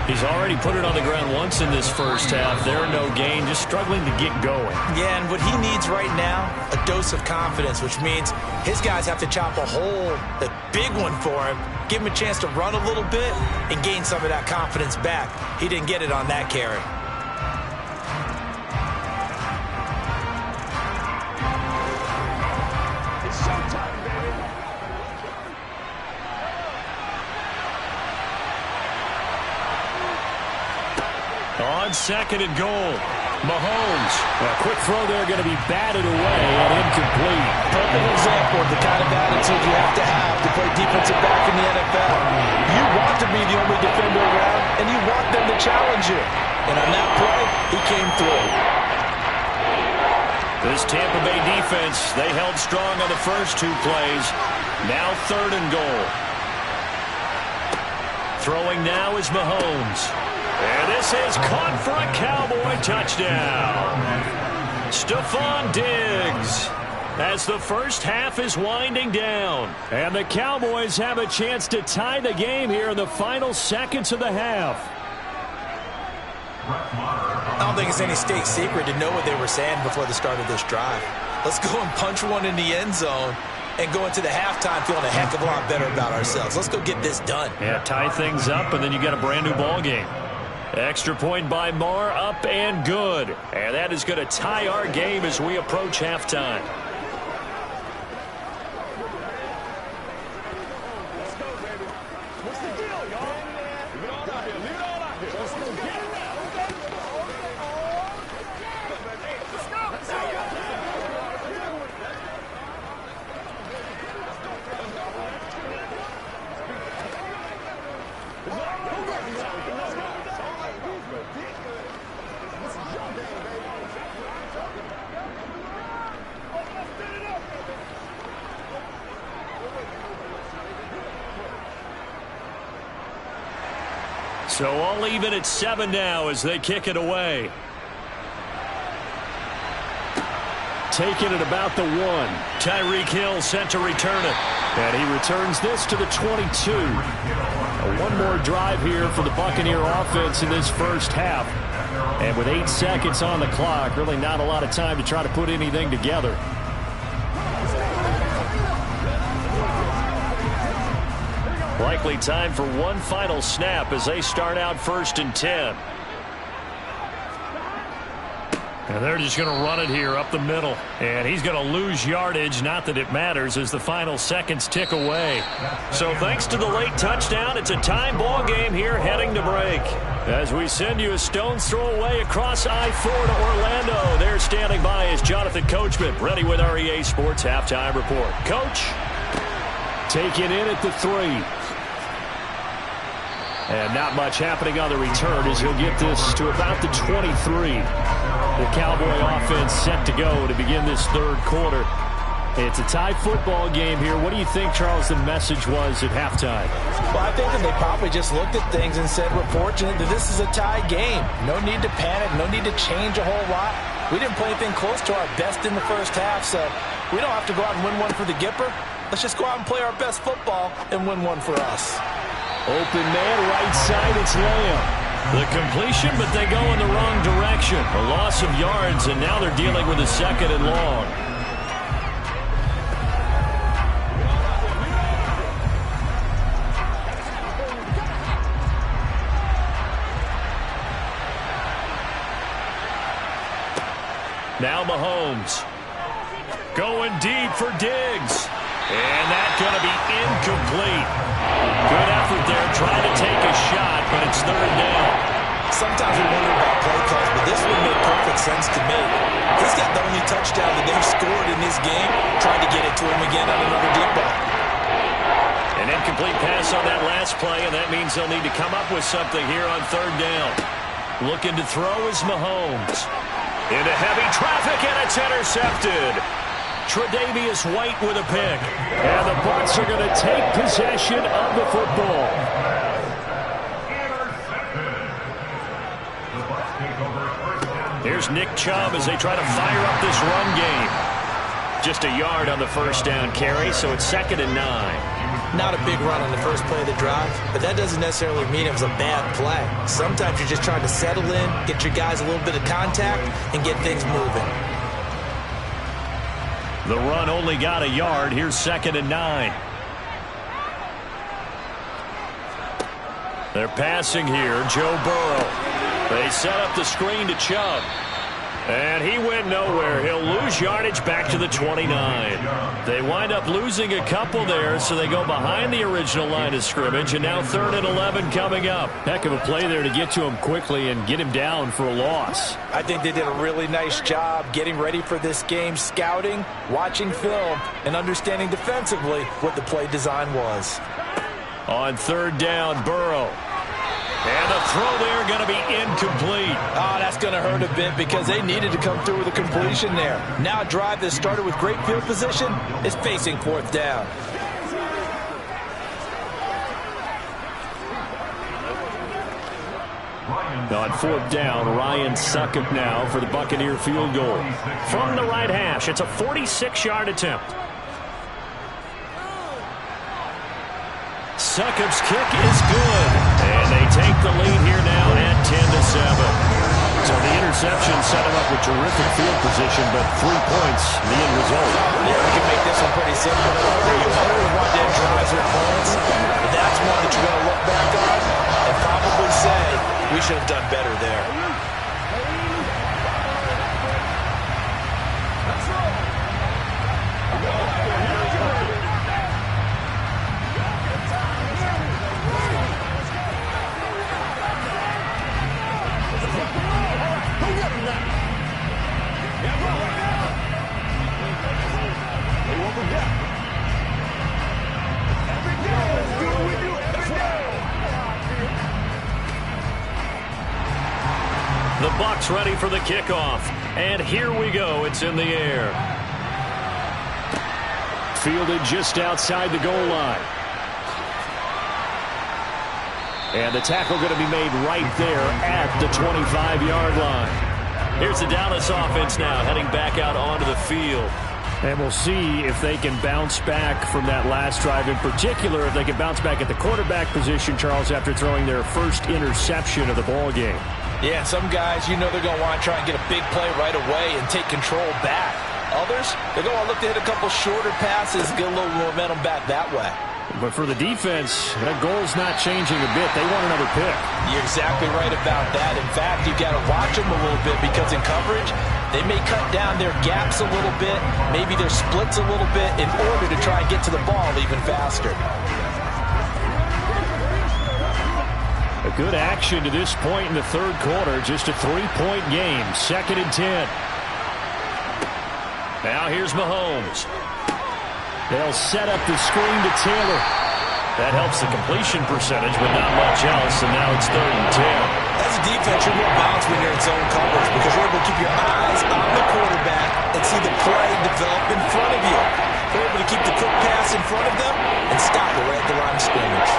[SPEAKER 1] He's already put it on the ground once in this first half. There, no gain, just struggling to get going.
[SPEAKER 2] Yeah, and what he needs right now, a dose of confidence, which means his guys have to chop a hole, a big one for him, give him a chance to run a little bit and gain some of that confidence back. He didn't get it on that carry.
[SPEAKER 3] It's showtime, baby.
[SPEAKER 1] On 2nd and goal, Mahomes. A quick throw there going to be batted away and incomplete.
[SPEAKER 2] Perfect example of the kind of attitude you have to play defensive back in the NFL. You want to be the only defender around, and you want them to challenge you. And on that play, he came through.
[SPEAKER 1] This Tampa Bay defense, they held strong on the first 2 plays. Now 3rd and goal. Throwing now is Mahomes. And this is caught for a Cowboy touchdown. Stephon Diggs as the first half is winding down. And the Cowboys have a chance to tie the game here in the final seconds of the half.
[SPEAKER 4] Brett Maher
[SPEAKER 2] think it's any state secret to know what they were saying before the start of this drive. Let's go and punch one in the end zone and go into the halftime feeling a heck of a lot better about ourselves. Let's go get this done.
[SPEAKER 1] Yeah, tie things up, and then you got a brand new ball game. Extra point by Marr, up and good. And that is going to tie our game as we approach halftime.
[SPEAKER 3] Let's go, baby. What's the deal, y'all? Leave it all out here. Leave it all out here. Let's go get it now. Let's go. Let's go.
[SPEAKER 1] So all even at 7 now as they kick it away. Taking it about the 1. Tyreek Hill set to return it. And he returns this to the 22. One more drive here for the Buccaneer offense in this first half. And with 8 seconds on the clock, really not a lot of time to try to put anything together. Likely time for one final snap as they start out 1st and 10. And they're just going to run it here up the middle. And he's going to lose yardage. Not that it matters as the final seconds tick away. So thanks to the late touchdown, it's a tie ball game here heading to break. As we send you a stone's throw away across I-4 to Orlando. There standing by is Jonathan Coachman, ready with our EA Sports Halftime Report. Coach, take it in at the 3. And not much happening on the return as he'll get this to about the 23. The Cowboy offense set to go to begin this third quarter. It's a tie football game here. What do you think, Charles, the message was at halftime?
[SPEAKER 2] Well, I think that they probably just looked at things and said, we're fortunate that this is a tie game. No need to panic. No need to change a whole lot. We didn't play anything close to our best in the first half, so we don't have to go out and win one for the Gipper. Let's just go out and play our best football and win one for us.
[SPEAKER 1] Open man, right side, it's Lamb. The completion, but they go in the wrong direction. A loss of yards, and now they're dealing with a 2nd and long. Now Mahomes. Going deep for Diggs. And that's going to be incomplete. Good effort there, trying to take a shot, but it's 3rd down.
[SPEAKER 2] Sometimes we wonder about play calls, but this one made perfect sense to me. He's got the only touchdown that they've scored in this game, trying to get it to him again on another deep ball.
[SPEAKER 1] An incomplete pass on that last play, and that means they'll need to come up with something here on 3rd down. Looking to throw is Mahomes. Into heavy traffic, and it's intercepted. Tre'Davious White with a pick. And the Bucs are going to take possession of the football. Here's Nick Chubb as they try to fire up this run game. Just a yard on the 1st down carry, so it's 2nd and 9.
[SPEAKER 2] Not a big run on the first play of the drive, but that doesn't necessarily mean it was a bad play. Sometimes you're just trying to settle in, get your guys a little bit of contact, and get things moving.
[SPEAKER 1] The run only got a yard. Here's 2nd and 9. They're passing here. Joe Burrow. They set up the screen to Chubb. And he went nowhere. He'll lose yardage back to the 29. They wind up losing a couple there, so they go behind the original line of scrimmage. And now 3rd and 11 coming up. Heck of a play there to get to him quickly and get him down for a loss.
[SPEAKER 2] I think they did a really nice job getting ready for this game, scouting, watching film, and understanding defensively what the play design was.
[SPEAKER 1] On 3rd down, Burrow. And the throw there going to be incomplete.
[SPEAKER 2] Oh, that's going to hurt a bit because they needed to come through with a completion there. Now a drive that started with great field position is facing 4th down.
[SPEAKER 1] On 4th down, Ryan Succop now for the Buccaneer field goal. From the right hash, it's a 46-yard attempt. Succop's kick is good. And they take the lead here now at 10-7. So the interception set him up with terrific field position, but 3 points, the end result.
[SPEAKER 2] Yeah, we can make this one pretty simple. You always want to end drives with points, but that's one that you're going to look back on and probably say, we should have done better there.
[SPEAKER 1] The Bucs ready for the kickoff. And here we go. It's in the air. Fielded just outside the goal line. And the tackle going to be made right there at the 25-yard line. Here's the Dallas offense now heading back out onto the field. And we'll see if they can bounce back from that last drive. In particular, if they can bounce back at the quarterback position, Charles, after throwing their first interception of the ball game.
[SPEAKER 2] Yeah, some guys, you know they're going to want to try and get a big play right away and take control back. Others, they're going to look to hit a couple shorter passes, get a little momentum back that way.
[SPEAKER 1] But for the defense, that goal's not changing a bit. They want another pick.
[SPEAKER 2] You're exactly right about that. In fact, you've got to watch them a little bit because in coverage, they may cut down their gaps a little bit, maybe their splits a little bit in order to try and get to the ball even faster.
[SPEAKER 1] A good action to this point in the third quarter. Just a 3-point game. 2nd and 10. Now here's Mahomes. They'll set up the screen to Taylor. That helps the completion percentage, but not much else, and now it's 3rd and 10.
[SPEAKER 2] As a defense, you're more balanced when you're in zone coverage because you're able to keep your eyes on the quarterback and see the play develop in front of you. You're able to keep the quick pass in front of them and stop it right at the line of scrimmage.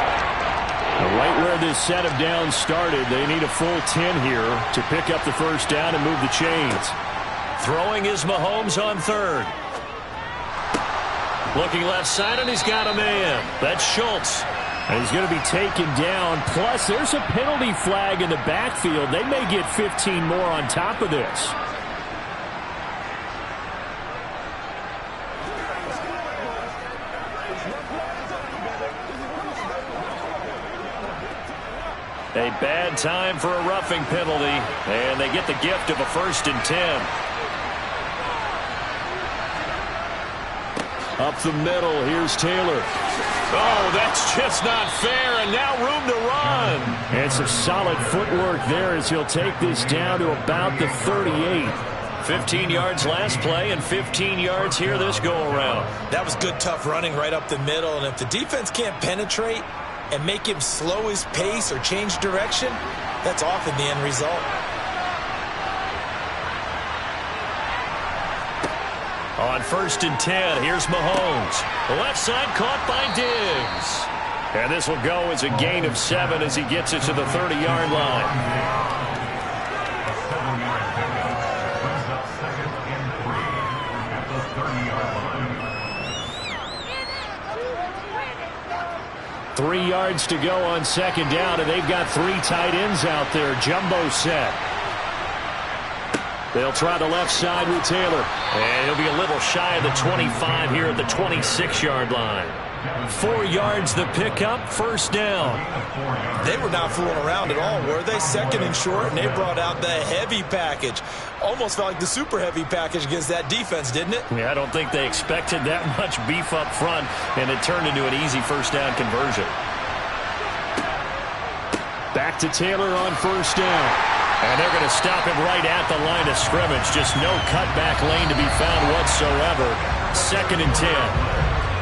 [SPEAKER 1] Right where this set of downs started, they need a full 10 here to pick up the first down and move the chains. Throwing is Mahomes on 3rd. Looking left side, and he's got a man. That's Schultz. And he's going to be taken down. Plus, there's a penalty flag in the backfield. They may get 15 more on top of this. A bad time for a roughing penalty, and they get the gift of a 1st and 10. Up the middle, here's Taylor. Oh, that's just not fair, and now room to run. And some solid footwork there as he'll take this down to about the 38. 15 yards last play and 15 yards here this go-around.
[SPEAKER 2] That was good, tough running right up the middle, and if the defense can't penetrate and make him slow his pace or change direction, that's often the end result.
[SPEAKER 1] On 1st and 10, here's Mahomes. The left side caught by Diggs. And this will go as a gain of 7 as he gets it to the 30-yard line.
[SPEAKER 4] A 7-yard pickup brings up 2nd and 3 at the 30-yard line.
[SPEAKER 1] 3 yards to go on 2nd down, and they've got 3 tight ends out there. Jumbo set. They'll try the left side with Taylor. And he'll be a little shy of the 25 here at the 26-yard line. 4 yards the pickup, 1st down.
[SPEAKER 2] They were not fooling around at all, were they? 2nd and short, and they brought out the heavy package. Almost felt like the super heavy package against that defense, didn't it?
[SPEAKER 1] Yeah, I don't think they expected that much beef up front, and it turned into an easy 1st down conversion. Back to Taylor on 1st down. And they're going to stop him right at the line of scrimmage. Just no cutback lane to be found whatsoever. 2nd and 10.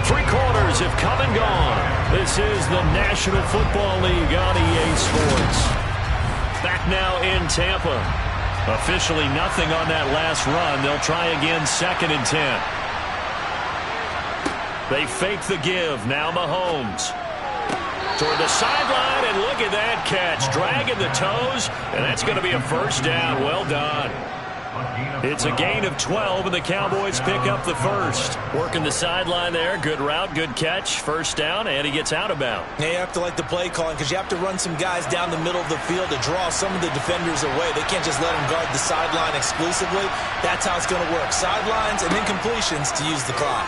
[SPEAKER 1] 3 quarters have come and gone. This is the National Football League on EA Sports. Back now in Tampa. Officially nothing on that last run. They'll try again 2nd and 10. They fake the give. Now Mahomes. Toward the sideline, and look at that catch. Dragging the toes, and that's going to be a 1st down. Well done. It's a gain of 12, and the Cowboys pick up the first. Working the sideline there. Good route, good catch. First down, and he gets out of bounds.
[SPEAKER 2] Yeah, you have to like the play calling because you have to run some guys down the middle of the field to draw some of the defenders away. They can't just let them guard the sideline exclusively. That's how it's going to work. Sidelines and then completions to use the clock.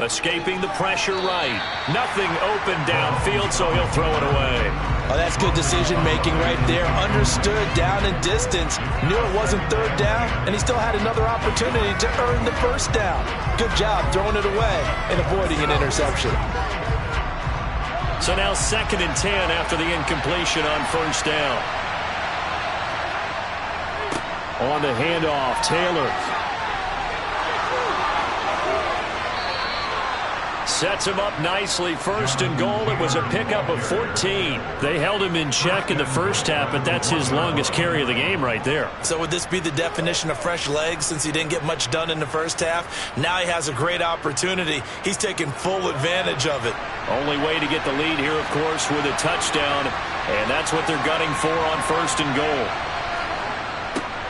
[SPEAKER 1] Escaping the pressure right. Nothing open downfield, so he'll throw it away.
[SPEAKER 2] Oh, that's good decision-making right there. Understood down and distance. Knew it wasn't third down, and he still had another opportunity to earn the first down. Good job throwing it away and avoiding an interception.
[SPEAKER 1] So now 2nd and 10 after the incompletion on first down. On the handoff, Taylor. Sets him up nicely. 1st and goal. It was a pickup of 14. They held him in check in the first half, but that's his longest carry of the game right there.
[SPEAKER 2] So would this be the definition of fresh legs since he didn't get much done in the first half? Now he has a great opportunity. He's taking full advantage of it.
[SPEAKER 1] Only way to get the lead here, of course, with a touchdown, and that's what they're gunning for on 1st and goal.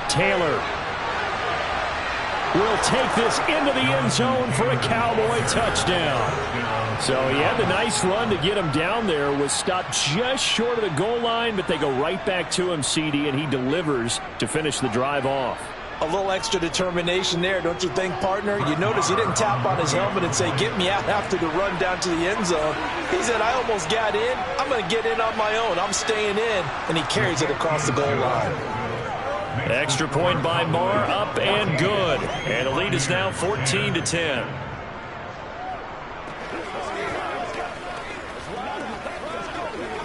[SPEAKER 1] Taylor will take this into the end zone for a Cowboy touchdown. So he had the nice run to get him down there, was stopped just short of the goal line, but they go right back to him, CD, and he delivers to finish the drive off.
[SPEAKER 2] A little extra determination there, don't you think, partner? You notice he didn't tap on his helmet and say, get me out after the run down to the end zone. He said, I almost got in. I'm going to get in on my own. I'm staying in. And he carries it across the goal line.
[SPEAKER 1] Extra point by Marr, up and good. And the lead is now 14-10.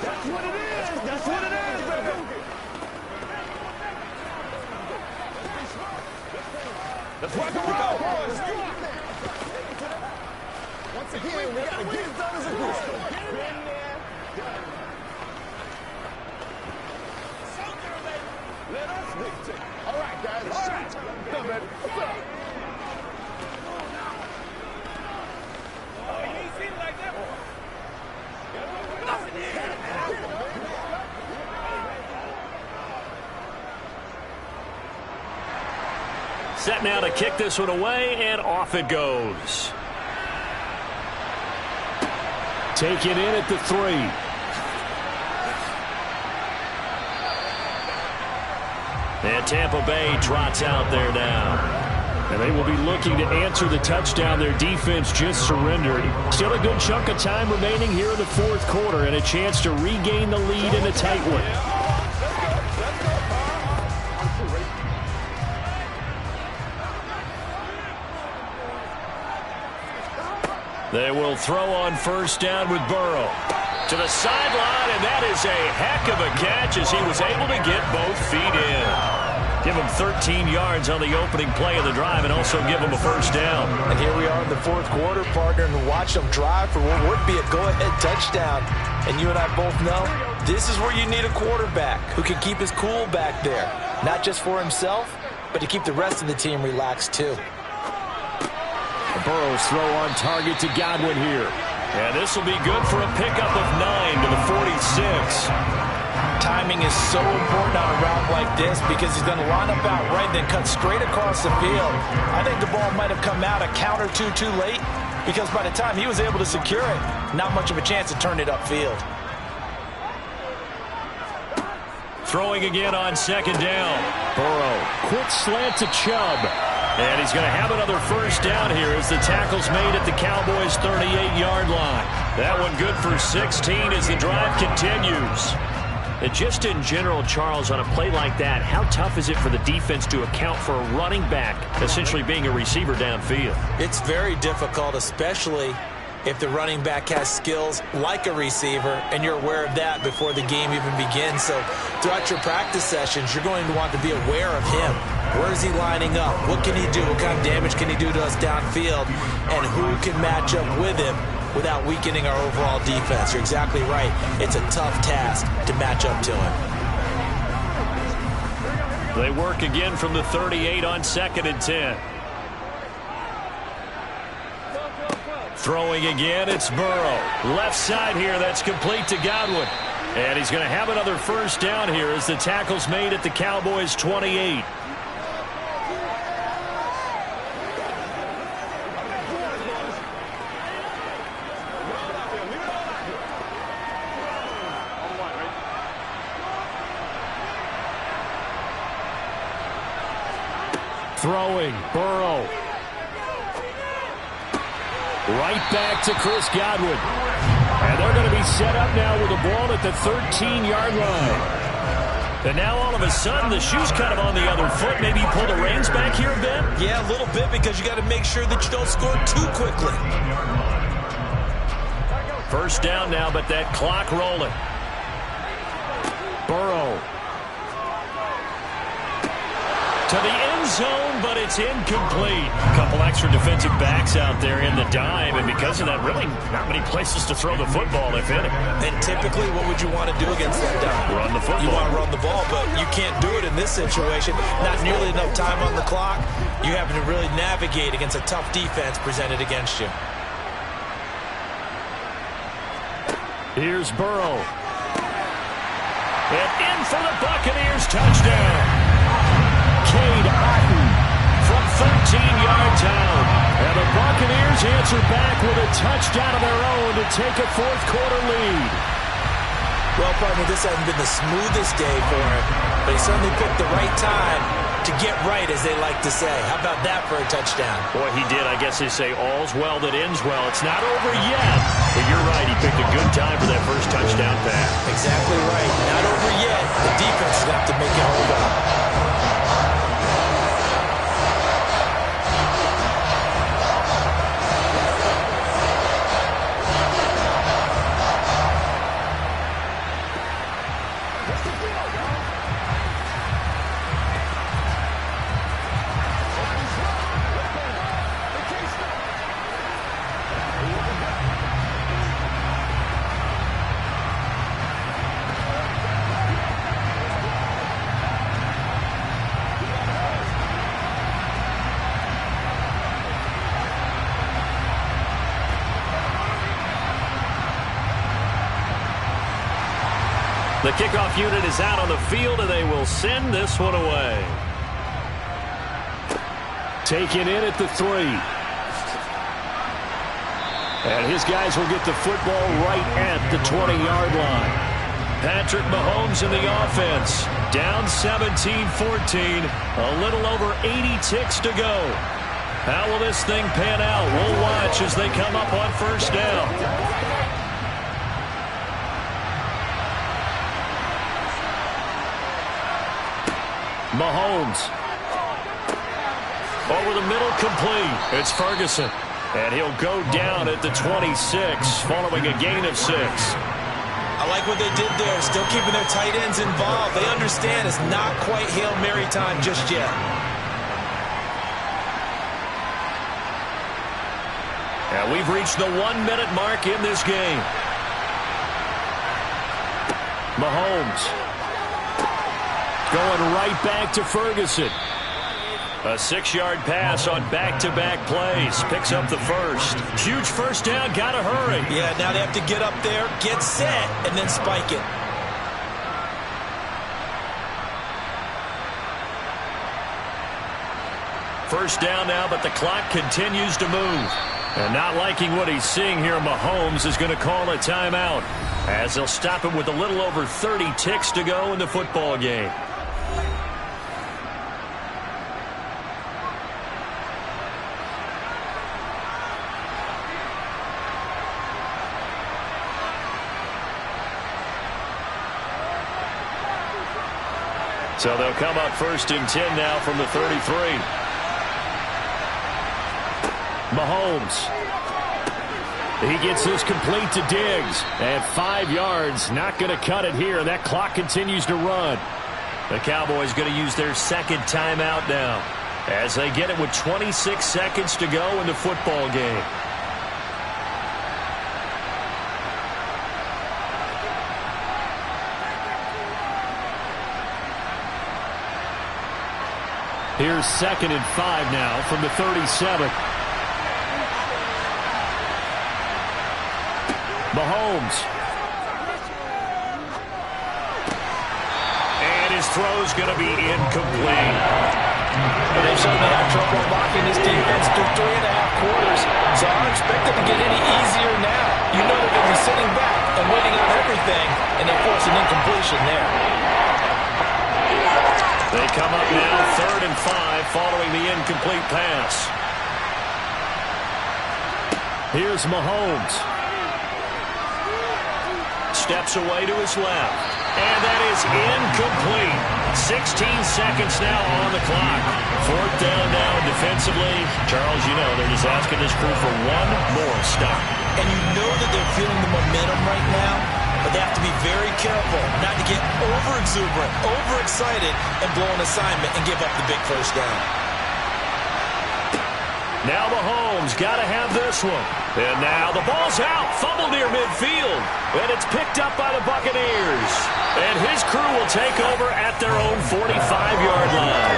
[SPEAKER 3] That's what it is. That's what it is, baby. Let's rock and roll, boys. Once again, we got to get it done as a group. Let us dictate. All right, guys. All right. What's up, baby? What's up? Oh, you ain't seen it like that before.
[SPEAKER 1] Set now to kick this one away, and off it goes. Take it in at the 3. And Tampa Bay trots out there now. And they will be looking to answer the touchdown their defense just surrendered. Still a good chunk of time remaining here in the 4th quarter and a chance to regain the lead in a tight one. They will throw on first down with Burrow. To the sideline, and that is a heck of a catch as he was able to get both feet in. Give him 13 yards on the opening play of the drive and also give him a first down.
[SPEAKER 2] And here we are in the 4th quarter, partner, and watch them drive for what would be a go-ahead touchdown. And you and I both know this is where you need a quarterback who can keep his cool back there. Not just for himself, but to keep the rest of the team relaxed too.
[SPEAKER 1] Burrow's throw on target to Godwin here. And this will be good for a pickup of 9 to the 46.
[SPEAKER 2] Timing is so important on a route like this because he's going to line up out right, then cut straight across the field. I think the ball might have come out a count or two too late because by the time he was able to secure it, not much of a chance to turn it upfield.
[SPEAKER 1] Throwing again on 2nd down. Burrow, quick slant to Chubb. And he's going to have another first down here as the tackle's made at the Cowboys' 38-yard line. That one good for 16 as the drive continues. And just in general, Charles, on a play like that, how tough is it for the defense to account for a running back essentially being a receiver downfield?
[SPEAKER 2] It's very difficult, especially if the running back has skills like a receiver, and you're aware of that before the game even begins. So throughout your practice sessions, you're going to want to be aware of him. Where is he lining up? What can he do? What kind of damage can he do to us downfield? And who can match up with him without weakening our overall defense? You're exactly right. It's a tough task to match up to him.
[SPEAKER 1] They work again from the 38 on 2nd and 10. Throwing again, it's Burrow. Left side here, that's complete to Godwin. And he's going to have another first down here as the tackle's made at the Cowboys' 28. Throwing, Burrow. Right back to Chris Godwin. And they're going to be set up now with the ball at the 13-yard line. And now all of a sudden the shoe's kind of on the other foot. Maybe you pull the reins back here a bit?
[SPEAKER 2] Yeah, a little bit because you got to make sure that you don't score too quickly.
[SPEAKER 1] First down now, but that clock rolling. Burrow. To the end zone, but it's incomplete. A couple extra defensive backs out there in the dime, and because of that, really not many places to throw the football, if any.
[SPEAKER 2] And typically, what would you want to do against that dime?
[SPEAKER 1] Run the football.
[SPEAKER 2] You want to run the ball, but you can't do it in this situation. Not nearly enough time on the clock. You have to really navigate against a tough defense presented against you.
[SPEAKER 1] Here's Burrow. And in for the Buccaneers, touchdown. Cade Otton from 13 yards out. And the Buccaneers answer back with a touchdown of their own to take a fourth-quarter lead.
[SPEAKER 2] Well, partner, this hasn't been the smoothest day for him, but he certainly picked the right time to get right, as they like to say. How about that for a touchdown?
[SPEAKER 1] Boy, he did. I guess they say all's well that ends well. It's not over yet, but you're right. He picked a good time for that first touchdown pass.
[SPEAKER 2] Exactly right. Not over yet. The defense is going to have to make it hold up.
[SPEAKER 1] The kickoff unit is out on the field, and they will send this one away. Taken in at the 3. And his guys will get the football right at the 20-yard line. Patrick Mahomes in the offense. Down 17-14. A little over 80 ticks to go. How will this thing pan out? We'll watch as they come up on first down. Mahomes. Over the middle, complete. It's Ferguson. And he'll go down at the 26, following a gain of 6.
[SPEAKER 2] I like what they did there, still keeping their tight ends involved. They understand it's not quite Hail Mary time just yet.
[SPEAKER 1] And we've reached the 1-minute mark in this game. Mahomes. Going right back to Ferguson. A 6-yard pass on back-to-back plays. Picks up the first. Huge first down. Got to hurry.
[SPEAKER 2] Yeah, now they have to get up there, get set, and then spike it.
[SPEAKER 1] First down now, but the clock continues to move. And not liking what he's seeing here, Mahomes is going to call a timeout, as they'll stop him with a little over 30 ticks to go in the football game. So they'll come up first and 10 now from the 33. Mahomes. He gets this complete to Diggs. At 5 yards, not going to cut it here. That clock continues to run. The Cowboys going to use their second timeout now, as they get it with 26 seconds to go in the football game. Here's 2nd and 5 now from the 37. Mahomes. throw's going to be incomplete.
[SPEAKER 2] Well, they've certainly had trouble blocking this defense through 3.5 quarters, so I don't expect it to get any easier now. You know they're going to be sitting back and waiting on everything, and they force an incompletion there.
[SPEAKER 1] They come up now 3rd and 5 following the incomplete pass. Here's Mahomes. Steps away to his left. And that is incomplete. 16 seconds now on the clock. 4th down now defensively. Charles, you know, they're just asking this crew for one more stop.
[SPEAKER 2] And you know that they're feeling the momentum right now, but they have to be very careful not to get over-exuberant, over-excited, and blow an assignment and give up the big first down.
[SPEAKER 1] Now Mahomes got to have this one. And now the ball's out. Fumble near midfield. And it's picked up by the Buccaneers. And his crew will take over at their own 45-yard line.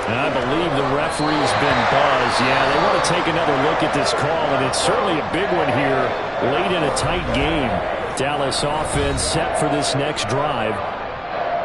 [SPEAKER 1] And I believe the referee's been buzzed. Yeah, they want to take another look at this call, and it's certainly a big one here late in a tight game. Dallas offense set for this next drive.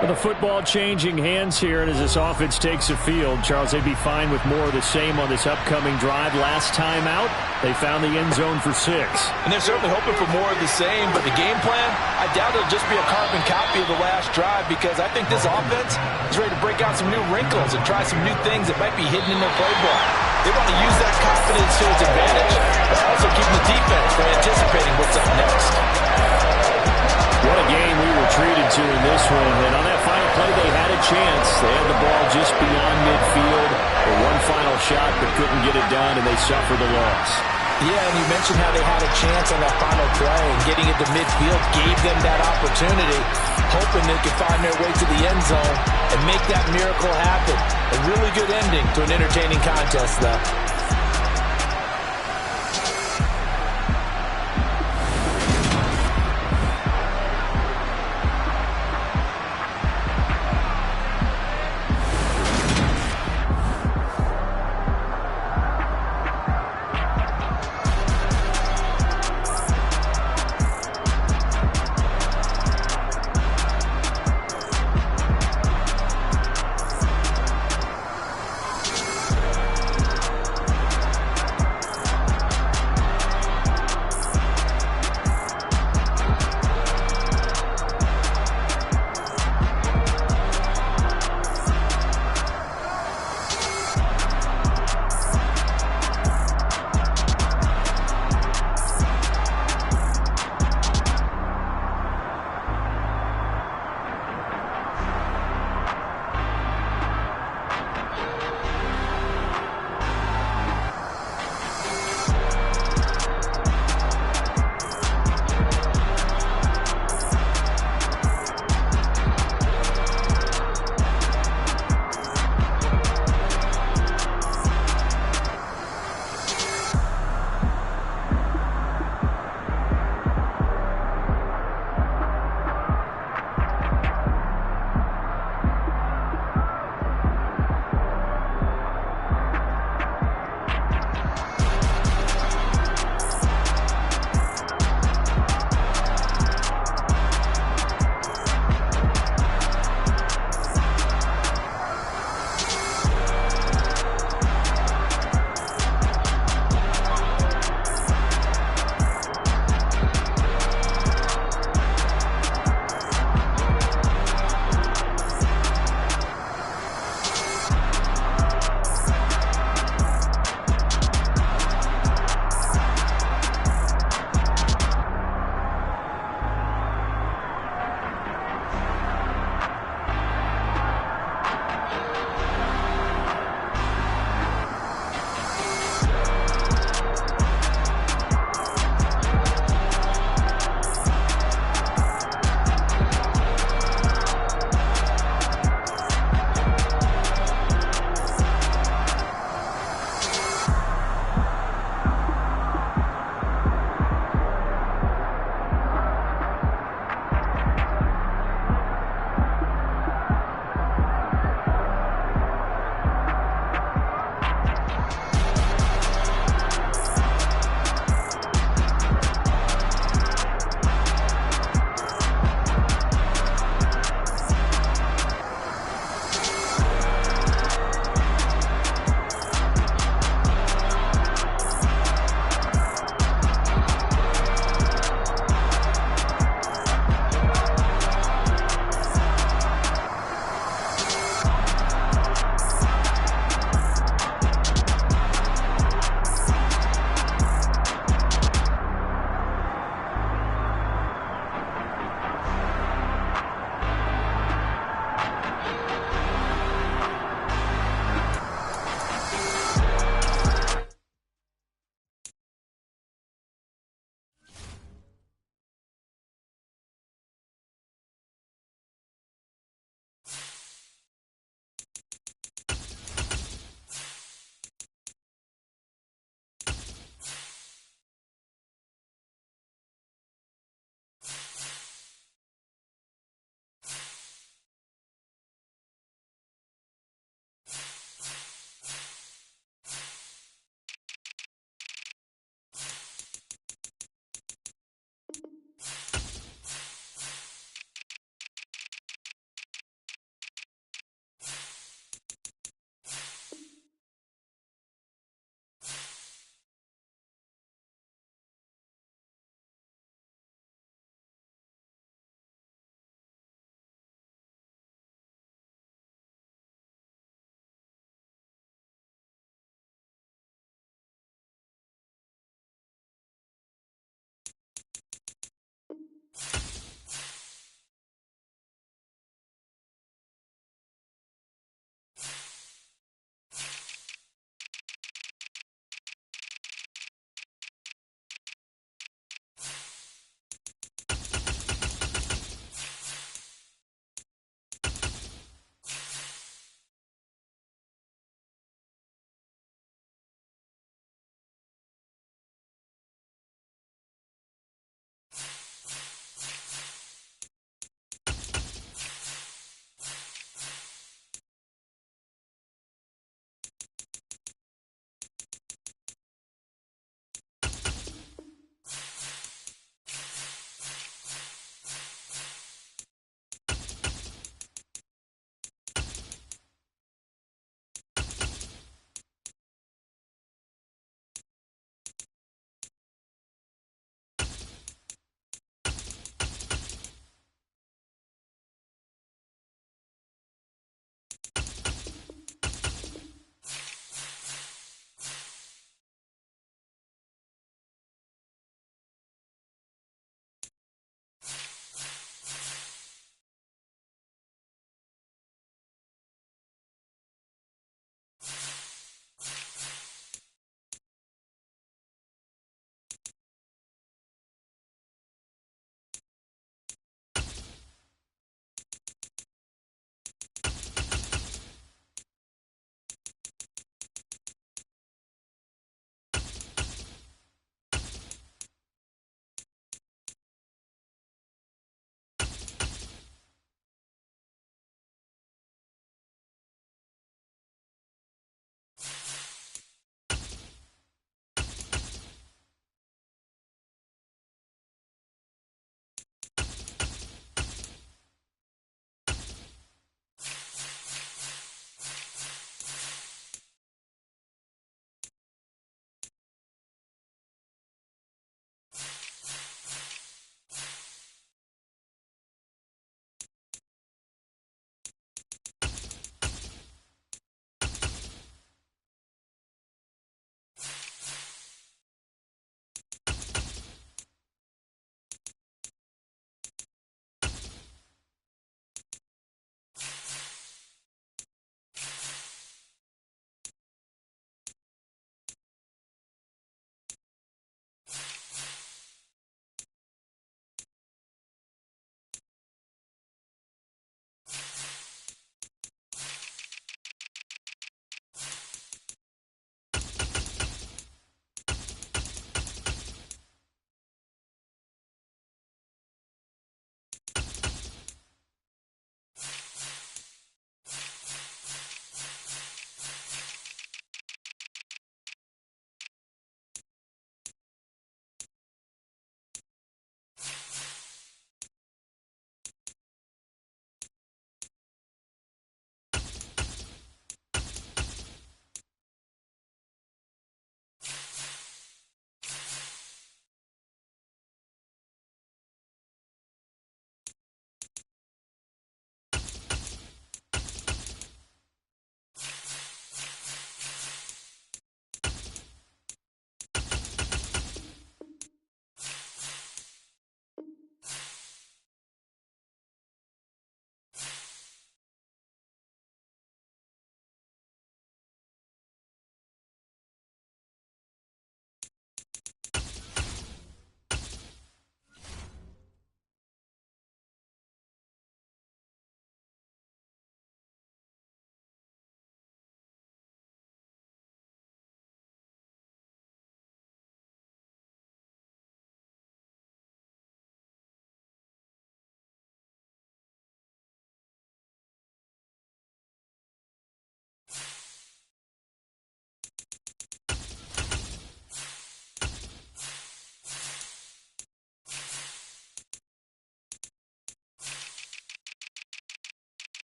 [SPEAKER 1] With the football changing hands here, and as this offense takes the field, Charles, they'd be fine with more of the same on this upcoming drive. Last time out, they found the end zone for 6.
[SPEAKER 2] And they're certainly hoping for more of the same, but the game plan, I doubt it'll just be a carbon copy of the last drive, because I think this offense is ready to break out some new wrinkles and try some new things that might be hidden in their playbook. They want to use that confidence to its advantage, but also keeping the defense from anticipating what's up next.
[SPEAKER 1] What a game we were treated to in this one. And on that final play, they had a chance. They had the ball just beyond midfield for one final shot, but couldn't get it done, and they suffered the loss.
[SPEAKER 2] Yeah, and you mentioned how they had a chance on that final play, and getting it to midfield gave them that opportunity, hoping they could find their way to the end zone and make that miracle happen. A really good ending to an entertaining contest, though.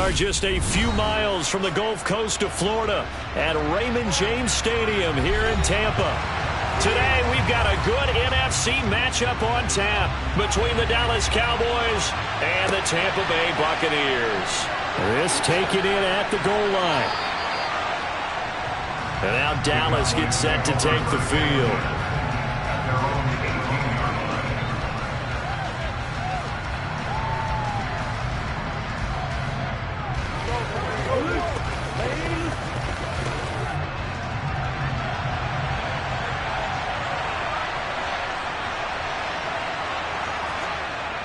[SPEAKER 1] are just a few miles from the Gulf Coast of Florida at Raymond James Stadium here in Tampa. Today, we've got a good NFC matchup on tap between the Dallas Cowboys and the Tampa Bay Buccaneers. This taken in at the goal line. And now Dallas gets set to take the field.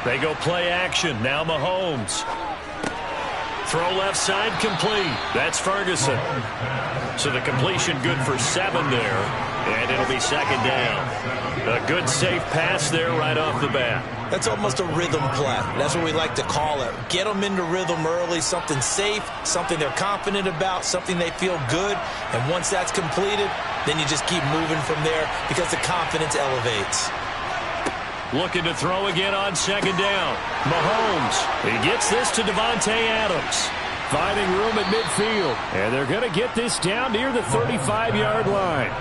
[SPEAKER 1] They go play action. Now Mahomes. Throw left side complete. That's Ferguson. So the completion good for 7 there. And it'll be second down. A good safe pass there right off the bat.
[SPEAKER 2] That's almost a rhythm play. That's what we like to call it. Get them into rhythm early, something safe, something they're confident about, something they feel good. And once that's completed, then you just keep moving from there because the confidence elevates.
[SPEAKER 1] Looking to throw again on second down. Mahomes. He gets this to Davante Adams. Finding room at midfield. And they're going to get this down near the 35-yard line.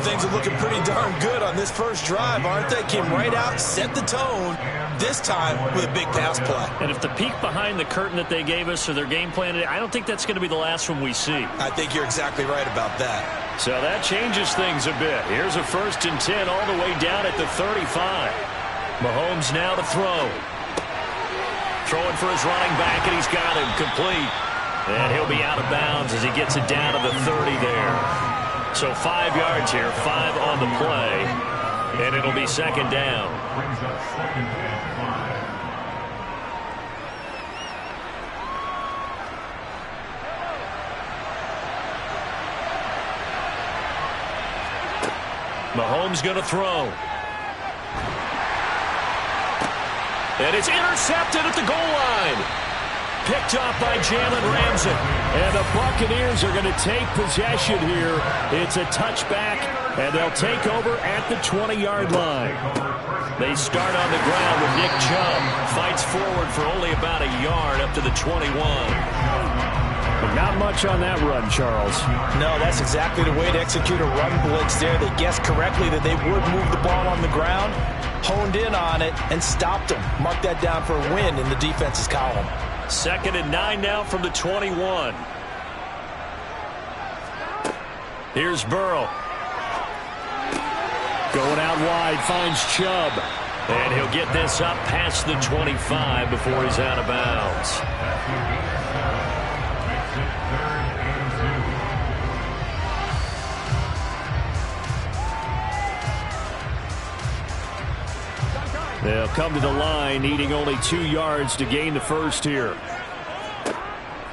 [SPEAKER 2] Things are looking pretty darn good on this first drive, aren't they? Came right out, set the tone, this time with a big pass play.
[SPEAKER 1] And if the peek behind the curtain that they gave us or their game plan, I don't think that's going to be the last one we see.
[SPEAKER 2] I think you're exactly right about that.
[SPEAKER 1] So that changes things a bit. Here's a 1st and 10 all the way down at the 35. Mahomes now to throw. Throwing for his running back, and he's got him complete. And he'll be out of bounds as he gets it down to the 30 there. So 5 yards here, 5 on the play. And it'll be second down.
[SPEAKER 4] Brings up second and 5.
[SPEAKER 1] Mahomes going to throw. And it's intercepted at the goal line. Picked off by Jalen Ramsey. And the Buccaneers are going to take possession here. It's a touchback, and they'll take over at the 20-yard line. They start on the ground with Nick Chubb. Fights forward for only about a yard up to the 21.
[SPEAKER 5] But not much on that run, Charles.
[SPEAKER 2] No, that's exactly the way to execute a run blitz there. They guessed correctly that they would move the ball on the ground, honed in on it, and stopped them. Mark that down for a win in the defense's column.
[SPEAKER 1] 2nd and 9 now from the 21. Here's Burrow. Going out wide, finds Chubb. And he'll get this up past the 25 before he's out of bounds. They'll come to the line, needing only 2 yards to gain the first here.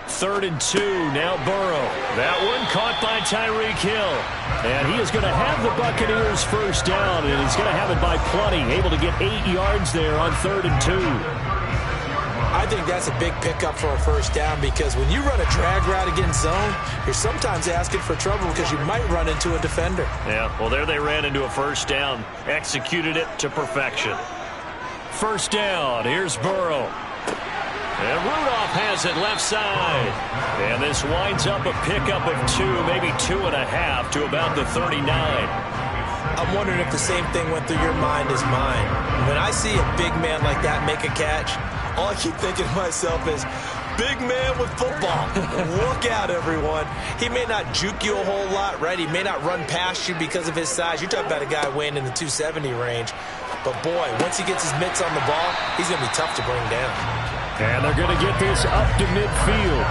[SPEAKER 1] 3rd and 2, now Burrow. That one caught by Tyreek Hill. And he is going to have the Buccaneers first down, and he's going to have it by plenty. Able to get 8 yards there on 3rd and 2.
[SPEAKER 2] I think that's a big pickup for a first down because when you run a drag route against zone, you're sometimes asking for trouble because you might run into a defender.
[SPEAKER 1] Yeah, well, there they ran into a first down. Executed it to perfection. First down, here's Burrow. And Rudolph has it left side. And this winds up a pickup of 2, maybe 2.5 to about the 39.
[SPEAKER 2] I'm wondering if the same thing went through your mind as mine. When I see a big man like that make a catch, all I keep thinking to myself is, big man with football. Look out, everyone. He may not juke you a whole lot, right? He may not run past you because of his size. You're talking about a guy weighing in the 270 range. But, boy, once he gets his mitts on the ball, he's going to be tough to bring down.
[SPEAKER 5] And they're going to get this up to midfield.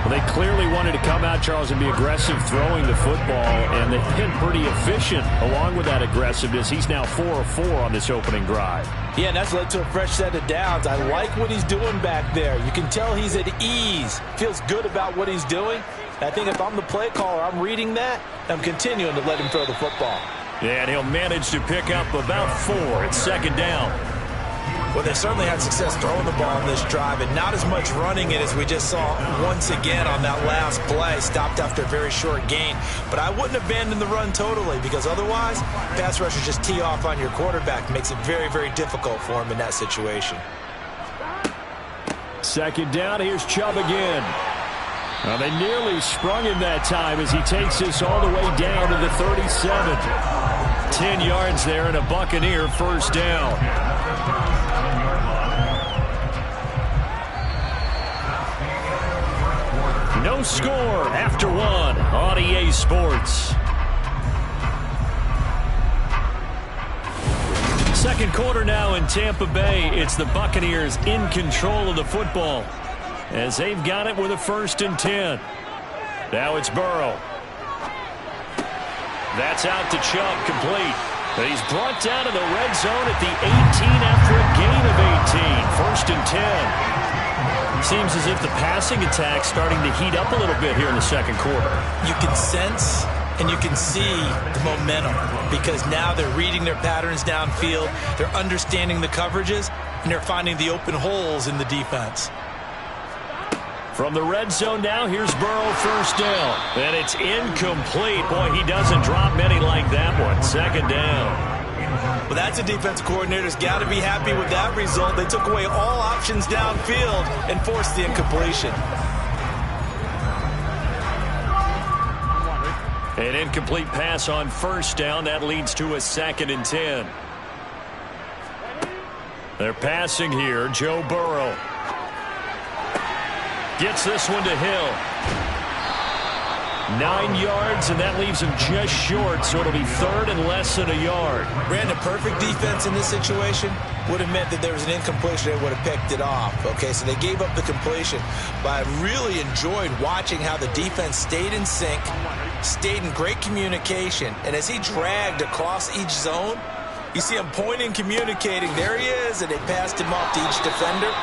[SPEAKER 5] Well, they clearly wanted to come out, Charles, and be aggressive throwing the football, and they've been pretty efficient along with that aggressiveness. He's now 4 of 4 on this opening drive.
[SPEAKER 2] Yeah, and that's led to a fresh set of downs. I like what he's doing back there. You can tell he's at ease, feels good about what he's doing. I think if I'm the play caller, I'm reading that, and I'm continuing to let him throw the football.
[SPEAKER 1] Yeah, and he'll manage to pick up about 4 at second down.
[SPEAKER 2] Well, they certainly had success throwing the ball on this drive, and not as much running it as we just saw once again on that last play. Stopped after a very short gain. But I wouldn't abandon the run totally, because otherwise, pass rushers just tee off on your quarterback. Makes it very, very difficult for him in that situation.
[SPEAKER 5] second down. Here's Chubb again. Well, they nearly sprung him that time as he takes this all the way down to the 37. 10 yards there and a Buccaneer first down. No score after one on EA Sports. Second quarter now in Tampa Bay. It's the Buccaneers in control of the football as they've got it with a 1st and 10. Now it's Burrow. That's out to Chubb, complete. But he's brought down to the red zone at the 18 after a gain of 18. 1st and 10. Seems as if the passing attack's starting to heat up a little bit here in the second quarter.
[SPEAKER 2] You can sense and you can see the momentum because now they're reading their patterns downfield, they're understanding the coverages, and they're finding the open holes in the defense.
[SPEAKER 5] From the red zone now, here's Burrow, 1st down. And it's incomplete. Boy, he doesn't drop many like that one. 2nd down.
[SPEAKER 2] Well, that's a defensive coordinator's got to be happy with that result. They took away all options downfield and forced the incompletion.
[SPEAKER 5] An incomplete pass on 1st down. That leads to a 2nd and 10. They're passing here. Joe Burrow gets this one to Hill. 9 yards, and that leaves him just short, so it'll be 3rd and less than a yard.
[SPEAKER 2] Brandon, perfect defense in this situation would have meant that there was an incompletion. They would have picked it off. Okay, so they gave up the completion. But I really enjoyed watching how the defense stayed in sync, stayed in great communication, and as he dragged across each zone, you see him pointing, communicating. There he is, and they passed him off to each defender.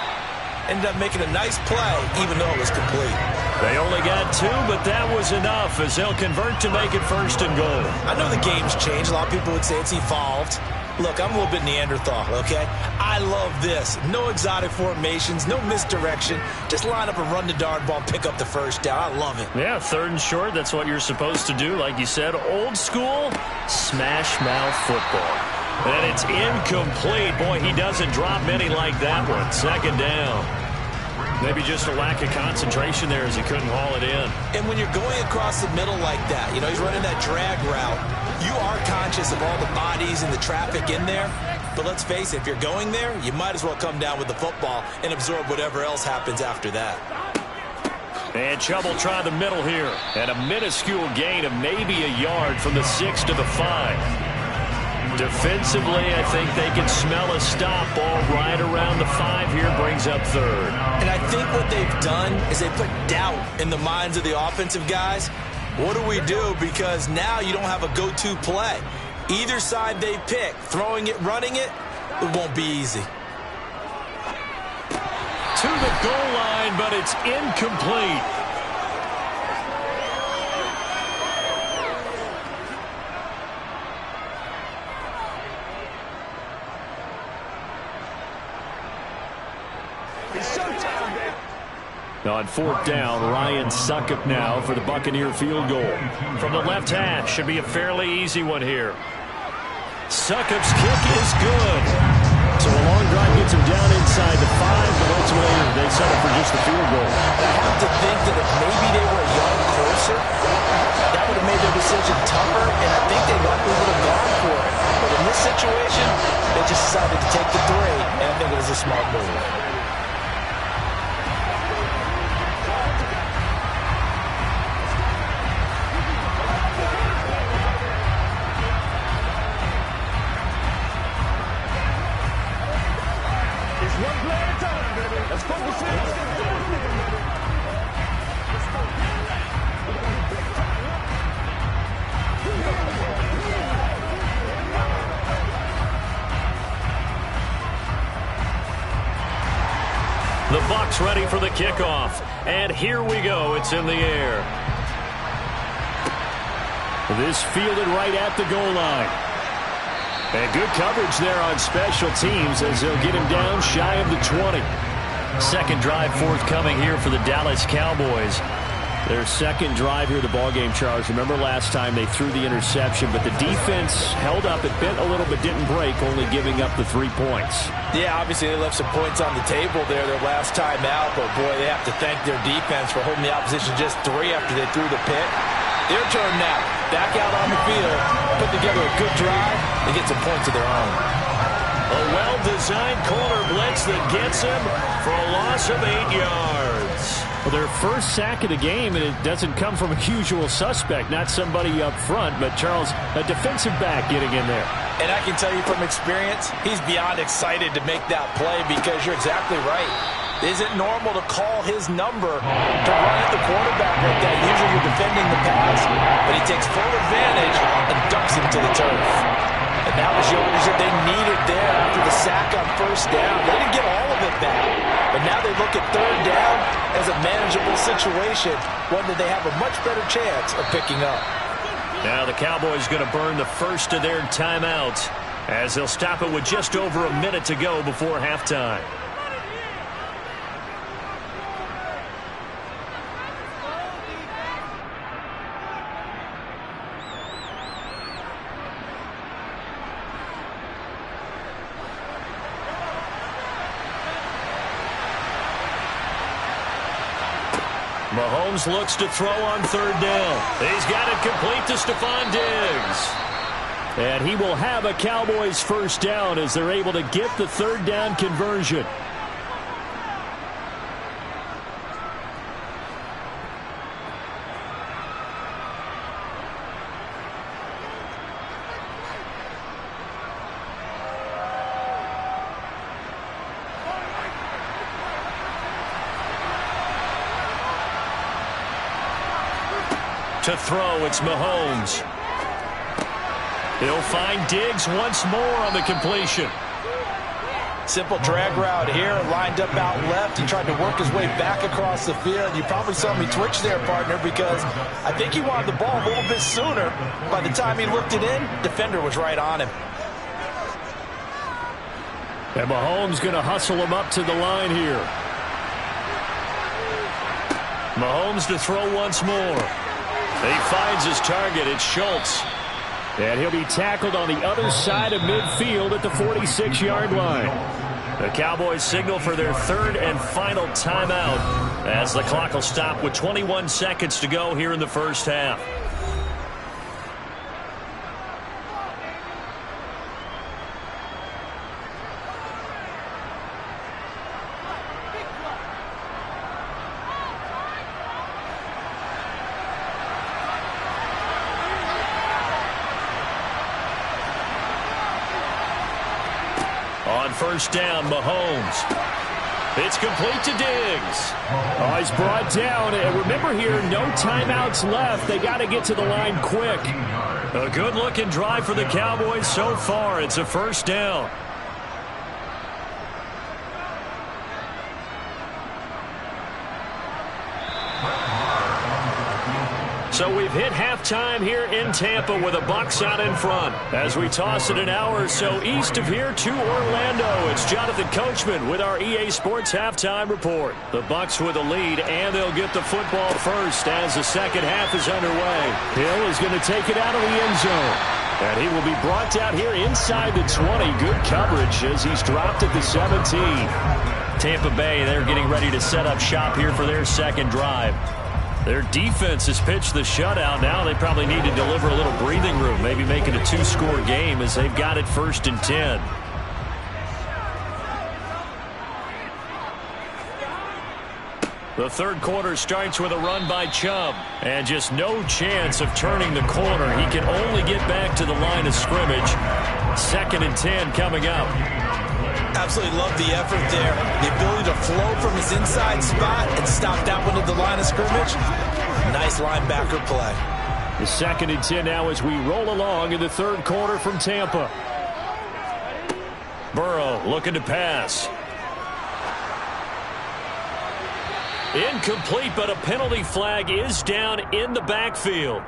[SPEAKER 2] Ended up making a nice play, even though it was complete.
[SPEAKER 5] They only got 2, but that was enough as they'll convert to make it 1st and goal.
[SPEAKER 2] I know the game's changed. A lot of people would say it's evolved. Look, I'm a little bit Neanderthal, okay? I love this. No exotic formations, no misdirection. Just line up and run the darn ball, pick up the 1st down. I love it.
[SPEAKER 5] Yeah, 3rd and short, that's what you're supposed to do. Like you said, old school, smash mouth football. And it's incomplete. Boy, he doesn't drop many like that one. 2nd down. Maybe just a lack of concentration there as he couldn't haul it in.
[SPEAKER 2] And when you're going across the middle like that, you know, he's running that drag route, you are conscious of all the bodies and the traffic in there. But let's face it, if you're going there, you might as well come down with the football and absorb whatever else happens after that.
[SPEAKER 5] And Chubb will try the middle here. And a minuscule gain of maybe a yard from the 6 to the 5. Defensively, I think they can smell a stop ball right around the 5 here, brings up 3rd.
[SPEAKER 2] And I think what they've done is they put doubt in the minds of the offensive guys. What do we do? Because now you don't have a go-to play. Either side they pick, throwing it, running it, it won't be easy.
[SPEAKER 5] To the goal line, but it's incomplete. On 4th down, Ryan Succop now for the Buccaneer field goal. From the left hash, should be a fairly easy one here. Succop's kick is good. So a long drive gets him down inside the 5, but ultimately they settle for just the field goal.
[SPEAKER 2] I have to think that if maybe they were a yard closer, that would have made their decision tougher, and I think they likely would have gone for it. But in this situation, they just decided to take the 3, and I think it was a smart move.
[SPEAKER 5] The Bucs ready for the kickoff. And here we go. It's in the air. This fielded right at the goal line. And good coverage there on special teams as they'll get him down shy of the 20. Second drive forthcoming here for the Dallas Cowboys. Their second drive here, the ballgame, Charles. Remember last time they threw the interception, but the defense held up. It bent a little but didn't break, only giving up the 3 points.
[SPEAKER 2] Yeah, obviously they left some points on the table there their last time out, but boy, they have to thank their defense for holding the opposition just 3 after they threw the pick. Their turn now. Back out on the field, put together a good drive, and get some points of their own.
[SPEAKER 1] A well-designed corner blitz that gets him for a loss of 8 yards.
[SPEAKER 5] Well, their first sack of the game, and it doesn't come from a usual suspect, not somebody up front, but Charles, a defensive back getting in there.
[SPEAKER 2] And I can tell you from experience, he's beyond excited to make that play because you're exactly right. It isn't normal to call his number to run at the quarterback like that. Usually you're defending the pass, but he takes full advantage and dumps him to the turf. And that was yardage that they needed there after the sack on first down. They didn't get all of it back, but now they look at third down as a manageable situation, one that they have a much better chance of picking up.
[SPEAKER 1] Now the Cowboys going to burn the first of their timeouts as they'll stop it with just over a minute to go before halftime. Mahomes looks to throw on third down. He's got it complete to Stephon Diggs.
[SPEAKER 5] And he will have a Cowboys first down as they're able to get the third down conversion.
[SPEAKER 1] To throw, it's Mahomes. He'll find Diggs once more on the completion.
[SPEAKER 2] Simple drag route here, lined up out left. He tried to work his way back across the field. You probably saw me twitch there, partner, because I think he wanted the ball a little bit sooner. By the time he looked it in, defender was right on him.
[SPEAKER 5] And Mahomes going to hustle him up to the line here.
[SPEAKER 1] Mahomes to throw once more. He finds his target. It's Schultz.
[SPEAKER 5] And he'll be tackled on the other side of midfield at the 46-yard line.
[SPEAKER 1] The Cowboys signal for their third and final timeout as the clock will stop with 21 seconds to go here in the first half. On first down, Mahomes. It's complete to Diggs.
[SPEAKER 5] Oh, he's brought down. And remember here, no timeouts left. They got to get to the line quick.
[SPEAKER 1] A good-looking drive for the Cowboys so far. It's a first down. So we've hit halftime here in Tampa with the Bucs out in front. As we toss it an hour or so east of here to Orlando, it's Jonathan Coachman with our EA Sports Halftime Report. The Bucs with a lead, and they'll get the football first as the second half is underway.
[SPEAKER 5] Hill is going to take it out of the end zone.
[SPEAKER 1] And he will be brought down here inside the 20. Good coverage as he's dropped at the 17. Tampa Bay, they're getting ready to set up shop here for their second drive. Their defense has pitched the shutout. Now they probably need to deliver a little breathing room, maybe make it a two-score game as they've got it first and 10. The third quarter starts with a run by Chubb, and just no chance of turning the corner. He can only get back to the line of scrimmage. Second and 10 coming up.
[SPEAKER 2] Absolutely love the effort there. The ability to flow from his inside spot and stop that one at the line of scrimmage. Nice linebacker play.
[SPEAKER 5] The second and 10 now as we roll along in the third quarter from Tampa.
[SPEAKER 1] Burrow looking to pass. Incomplete, but a penalty flag is down in the backfield.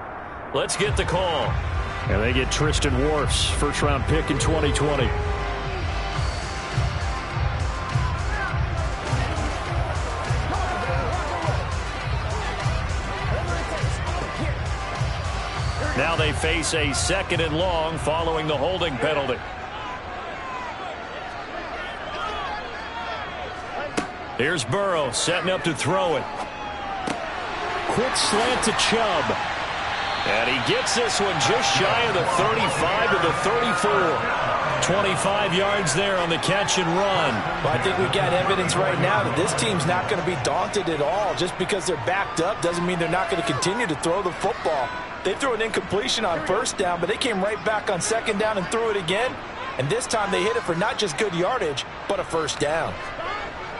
[SPEAKER 1] Let's get the call.
[SPEAKER 5] And they get Tristan Wirfs, first-round pick in 2020.
[SPEAKER 1] Now they face a 2nd and long following the holding penalty. Here's Burrow setting up to throw it. Quick slant to Chubb. And he gets this one just shy of the 35 to the 34. 25 yards there on the catch and run.
[SPEAKER 2] Well, I think we've got evidence right now that this team's not going to be daunted at all. Just because they're backed up doesn't mean they're not going to continue to throw the football. They threw an incompletion on 1st down, but they came right back on 2nd down and threw it again. And this time they hit it for not just good yardage, but a 1st down.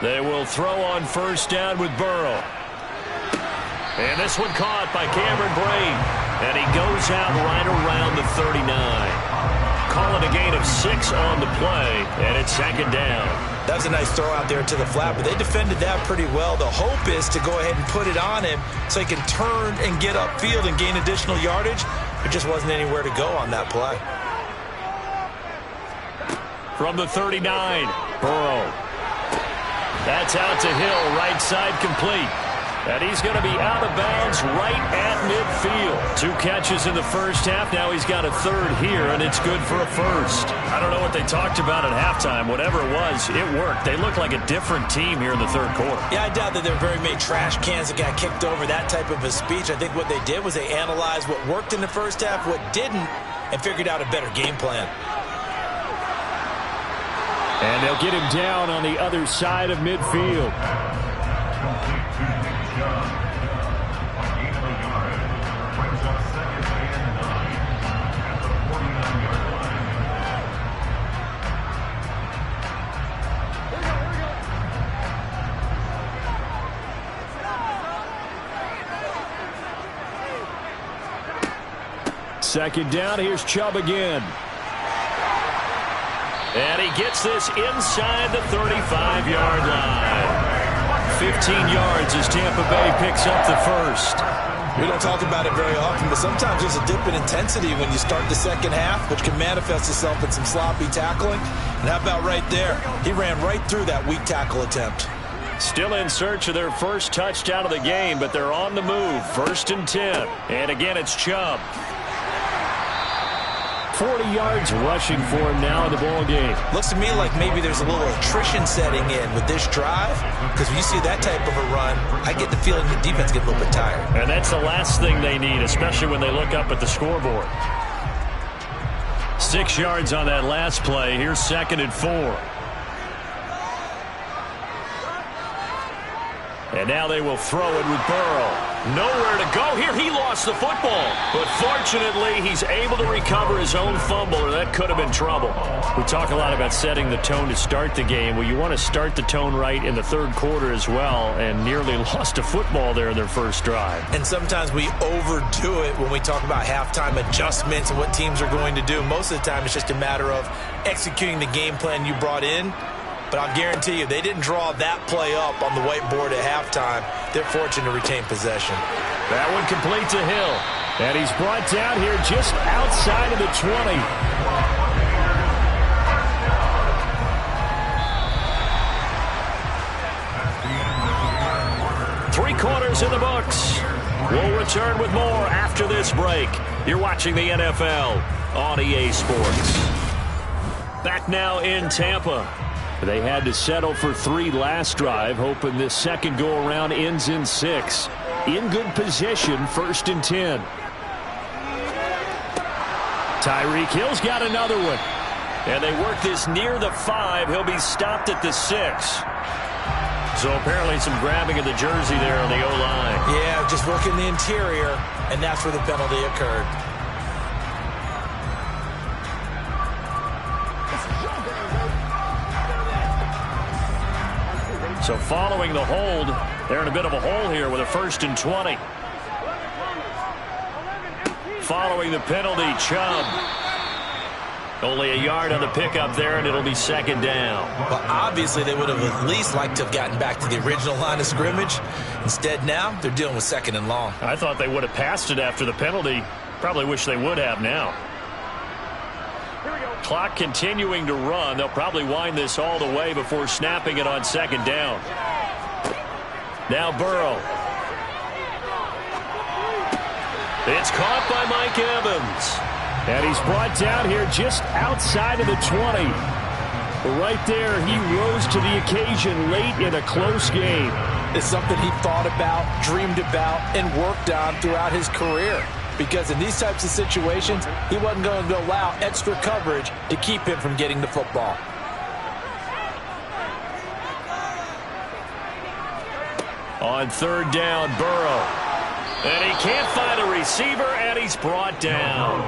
[SPEAKER 1] They will throw on 1st down with Burrow. And this one caught by Cameron Brate. And he goes out right around the 39. Call it a gain of 6 on the play, and it's 2nd down.
[SPEAKER 2] That was a nice throw out there to the flat, but they defended that pretty well. The hope is to go ahead and put it on him so he can turn and get upfield and gain additional yardage. There just wasn't anywhere to go on that play.
[SPEAKER 1] From the 39, Burrow. That's out to Hill, right side complete. And he's going to be out of bounds right at midfield. 2 catches in the 1st half. Now he's got a 3rd here, and it's good for a 1st. I don't know what they talked about at halftime. Whatever it was, it worked. They look like a different team here in the 3rd quarter.
[SPEAKER 2] Yeah, I doubt that there were very many trash cans that got kicked over, that type of a speech. I think what they did was they analyzed what worked in the 1st half, what didn't, and figured out a better game plan.
[SPEAKER 5] And they'll get him down on the other side of midfield. Second down, here's Chubb again.
[SPEAKER 1] And he gets this inside the 35-yard line. 15 yards as Tampa Bay picks up the 1st.
[SPEAKER 2] We don't talk about it very often, but sometimes there's a dip in intensity when you start the 2nd half, which can manifest itself in some sloppy tackling. And how about right there? He ran right through that weak tackle attempt.
[SPEAKER 1] Still in search of their 1st touchdown of the game, but they're on the move. 1st and 10. And again, it's Chubb.
[SPEAKER 5] 40 yards rushing for him now in the ball game.
[SPEAKER 2] Looks to me like maybe there's a little attrition setting in with this drive, because when you see that type of a run, I get the feeling the defense gets a little bit tired.
[SPEAKER 1] And that's the last thing they need, especially when they look up at the scoreboard. 6 yards on that last play. Here's 2nd and 4. And now they will throw it with Burrow. Nowhere to go here. He lost the football. But fortunately, he's able to recover his own fumble, or that could have been trouble. We talk a lot about setting the tone to start the game. Well, you want to start the tone right in the 3rd quarter as well, and nearly lost a football there in their 1st drive.
[SPEAKER 2] And sometimes we overdo it when we talk about halftime adjustments and what teams are going to do. Most of the time, it's just a matter of executing the game plan you brought in. But I'll guarantee you, they didn't draw that play up on the whiteboard at halftime. They're fortunate to retain possession.
[SPEAKER 1] That one complete to Hill.
[SPEAKER 5] And he's brought down here just outside of the 20.
[SPEAKER 1] 3 quarters in the books. We'll return with more after this break. You're watching the NFL on EA Sports. Back now in Tampa.
[SPEAKER 5] They had to settle for 3 last drive, hoping this second go-around ends in 6. In good position, 1st and 10. Tyreek Hill's got another one.
[SPEAKER 1] And they work this near the 5. He'll be stopped at the 6. So apparently some grabbing of the jersey there on the O-line.
[SPEAKER 2] Yeah, just working the interior, and that's where the penalty occurred.
[SPEAKER 1] So following the hold, they're in a bit of a hole here with a 1st and 20. Following the penalty, Chubb. Only a yard on the pickup there, and it'll be 2nd down.
[SPEAKER 2] Well, obviously they would have at least liked to have gotten back to the original line of scrimmage. Instead now, they're dealing with 2nd and long.
[SPEAKER 1] I thought they would have passed it after the penalty. Probably wish they would have now. Clock continuing to run. They'll probably wind this all the way before snapping it on 2nd down. Now Burrow. It's caught by Mike Evans.
[SPEAKER 5] And he's brought down here just outside of the 20. Right there, he rose to the occasion late in a close game.
[SPEAKER 2] It's something he thought about, dreamed about, and worked on throughout his career. Because in these types of situations, he wasn't going to allow extra coverage to keep him from getting the football.
[SPEAKER 1] On third down, Burrow. And he can't find a receiver, and he's brought down.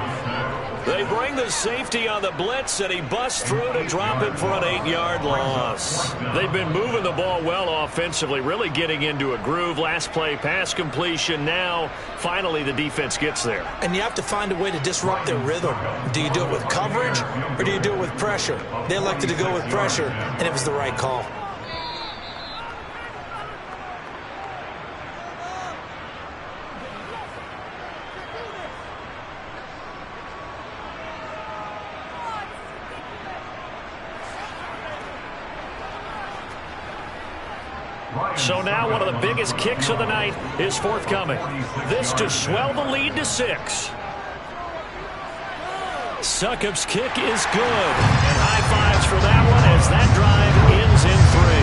[SPEAKER 1] They bring the safety on the blitz, and he busts through to drop it for an 8-yard loss. They've been moving the ball well offensively, really getting into a groove. Last play, pass completion. Now, finally, the defense gets there.
[SPEAKER 2] And you have to find a way to disrupt their rhythm. Do you do it with coverage, or do you do it with pressure? They elected to go with pressure, and it was the right call.
[SPEAKER 1] So now one of the biggest kicks of the night is forthcoming. This to swell the lead to 6. Succop's kick is good. And high fives for that one as that drive ends in 3.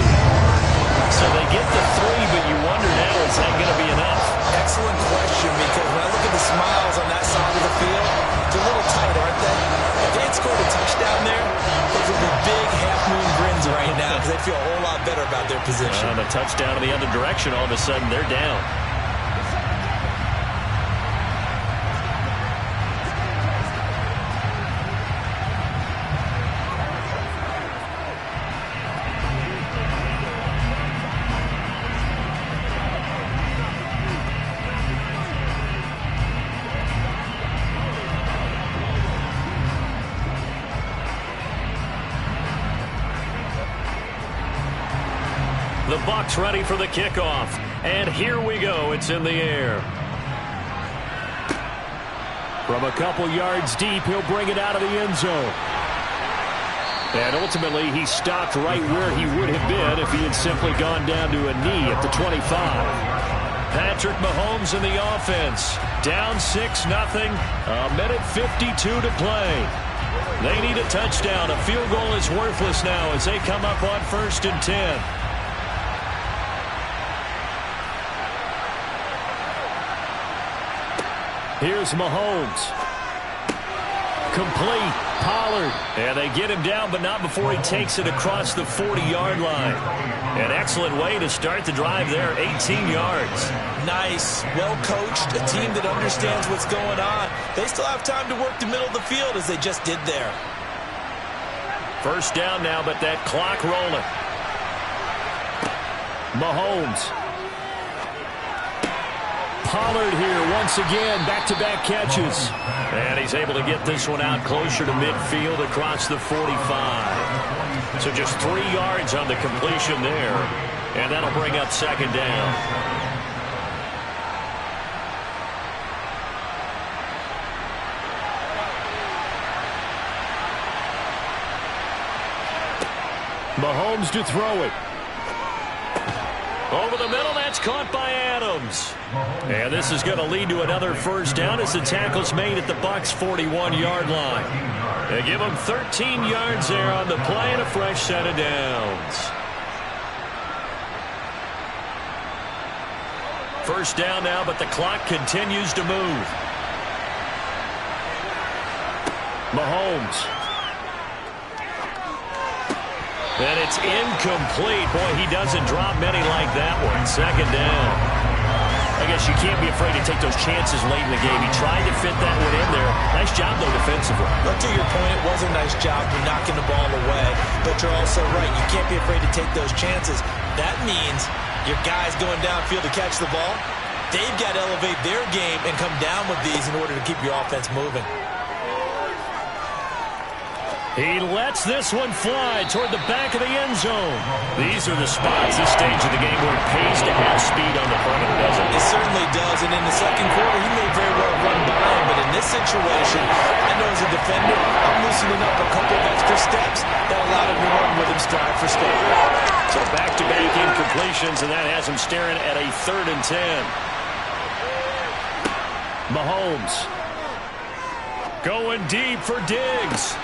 [SPEAKER 1] So they get the 3, but you wonder now, is that going to be enough?
[SPEAKER 2] Excellent question, because when I look at the smiles on that side of the field, they're a little tight, aren't they? If they had scored a touchdown there, those would be big half-moon grins right now because they feel a whole lot better about their position.
[SPEAKER 1] The touchdown in the other direction, all of a sudden they're down. The Bucs ready for the kickoff. And here we go. It's in the air. From a couple yards deep, he'll bring it out of the end zone. And ultimately, he stopped right where he would have been if he had simply gone down to a knee at the 25. Patrick Mahomes in the offense. Down 6-0. A minute 52 to play. They need a touchdown. A field goal is worthless now as they come up on 1st and 10. Here's Mahomes. Complete. Pollard. And they get him down, but not before he takes it across the 40-yard line. An excellent way to start the drive there. 18 yards.
[SPEAKER 2] Nice. Well coached. A team that understands what's going on. They still have time to work the middle of the field as they just did there.
[SPEAKER 1] First down now, but that clock rolling. Mahomes. Pollard here once again, back-to-back catches. And he's able to get this one out closer to midfield across the 45. So just 3 yards on the completion there. And that'll bring up 2nd down. Mahomes to throw it. Over the middle, that's caught by Adams. And this is going to lead to another first down as the tackle's made at the Bucs' 41-yard line. They give them 13 yards there on the play and a fresh set of downs. First down now, but the clock continues to move. Mahomes. And it's incomplete. Boy, he doesn't drop many like that one. 2nd down. I guess you can't be afraid to take those chances late in the game. He tried to fit that one in there. Nice job, though, defensively.
[SPEAKER 2] But to your point, it was a nice job for knocking the ball away. But you're also right. You can't be afraid to take those chances. That means your guys going downfield to catch the ball, they've got to elevate their game and come down with these in order to keep your offense moving.
[SPEAKER 1] He lets this one fly toward the back of the end zone. These are the spots, this stage of the game, where it pays to have speed on the perimeter, doesn't it?
[SPEAKER 2] It certainly does, and in the second quarter, he may very well run by him, but in this situation, I know as a defender, I'm loosening up a couple of extra steps that allowed him to run with him stride for stride.
[SPEAKER 1] So back-to-back incompletions, and that has him staring at a 3rd and 10. Mahomes. Going deep for Diggs.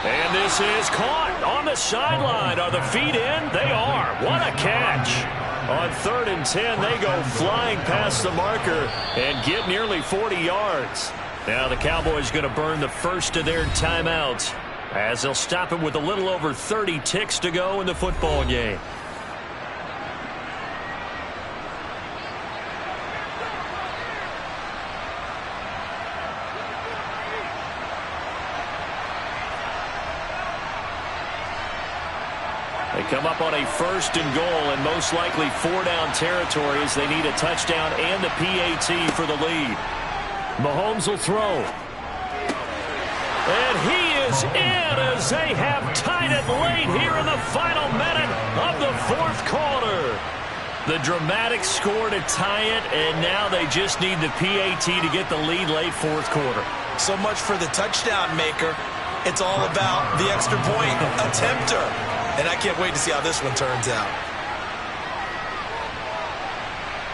[SPEAKER 1] And this is caught on the sideline. Are the feet in? They are. What a catch. On 3rd and 10, they go flying past the marker and get nearly 40 yards. Now the Cowboys going to burn the first of their timeouts as they'll stop it with a little over 30 ticks to go in the football game. They come up on a 1st and goal and most likely 4-down territory as they need a touchdown and the PAT for the lead. Mahomes will throw. And he is in as they have tied it late here in the final minute of the 4th quarter. The dramatic score to tie it, and now they just need the PAT to get the lead late 4th quarter.
[SPEAKER 2] So much for the touchdown maker. It's all about the extra point attempter. And I can't wait to see how this one turns out.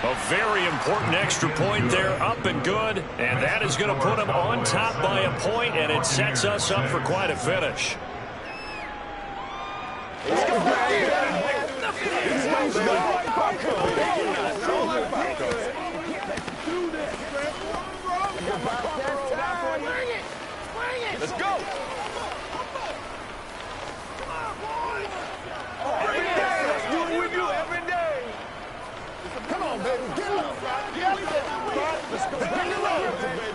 [SPEAKER 1] A very important extra point there, up and good. And that is going to put them on top by a point, and it sets us up for quite a finish.
[SPEAKER 3] Let's go. Come on, baby. Get up, right? Get up. Let's go. Bring it up, baby.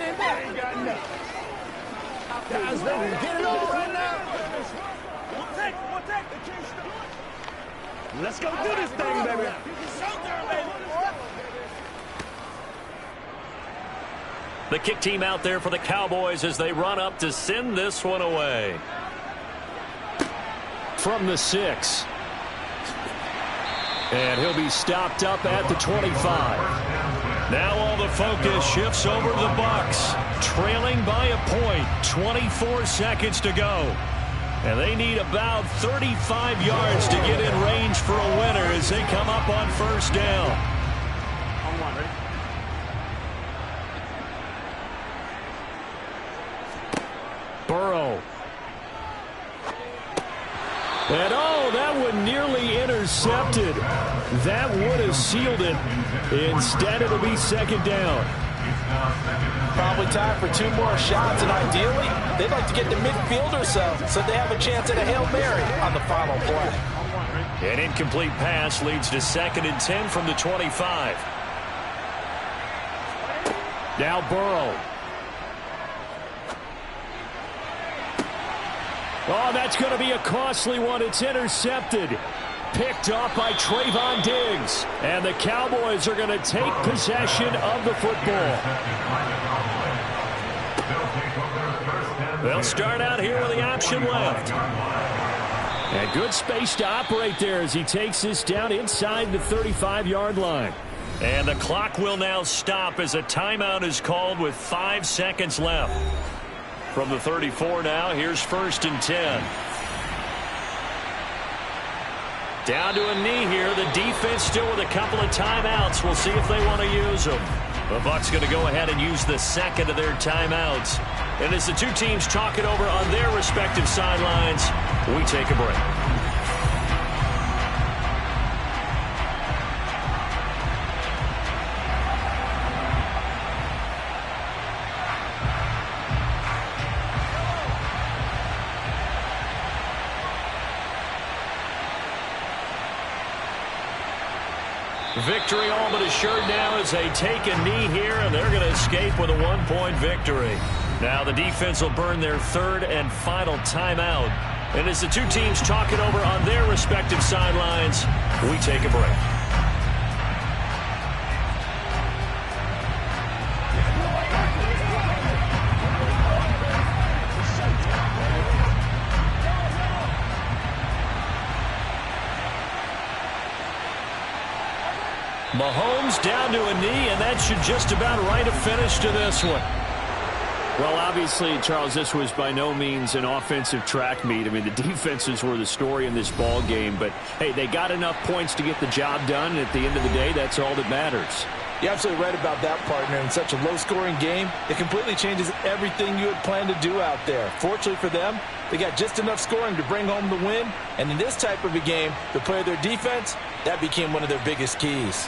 [SPEAKER 3] Ain't got enough. Guys, baby, get it on right now. We'll take. Let's go do this thing, baby.
[SPEAKER 1] The kick team out there for the Cowboys as they run up to send this one away. From the 6. And he'll be stopped up at the 25. Now all the focus shifts over to the Bucs, trailing by a point, 24 seconds to go. And they need about 35 yards to get in range for a winner as they come up on 1st down. Burrow. And oh, that one nearly intercepted. That would have sealed it. Instead, it'll be 2nd down.
[SPEAKER 2] Probably time for 2 more shots, and ideally, they'd like to get to midfield or so they have a chance at a Hail Mary on the final play.
[SPEAKER 1] An incomplete pass leads to 2nd and 10 from the 25. Now Burrow. Oh, that's going to be a costly one. It's intercepted. Picked off by Trayvon Diggs. And the Cowboys are going to take possession of the football. They'll start out here with the option left. And good space to operate there as he takes this down inside the 35-yard line. And the clock will now stop as a timeout is called with 5 seconds left. From the 34 now, here's 1st and 10. Down to a knee here. The defense still with a couple of timeouts. We'll see if they want to use them. The Bucs going to go ahead and use the 2nd of their timeouts. And as the 2 teams talk it over on their respective sidelines, we take a break. Victory all but assured now as they take a knee here, and they're going to escape with a 1-point victory. Now the defense will burn their 3rd and final timeout. And as the 2 teams talk it over on their respective sidelines, we take a break. Mahomes down to a knee, and that should just about write a finish to this one.
[SPEAKER 5] Well, obviously, Charles, this was by no means an offensive track meet. I mean, the defenses were the story in this ball game. But, hey, they got enough points to get the job done, and at the end of the day, that's all that matters.
[SPEAKER 2] You're absolutely right about that, partner. In such a low-scoring game, it completely changes everything you had planned to do out there. Fortunately for them, they got just enough scoring to bring home the win. And in this type of a game, to play their defense, that became one of their biggest keys.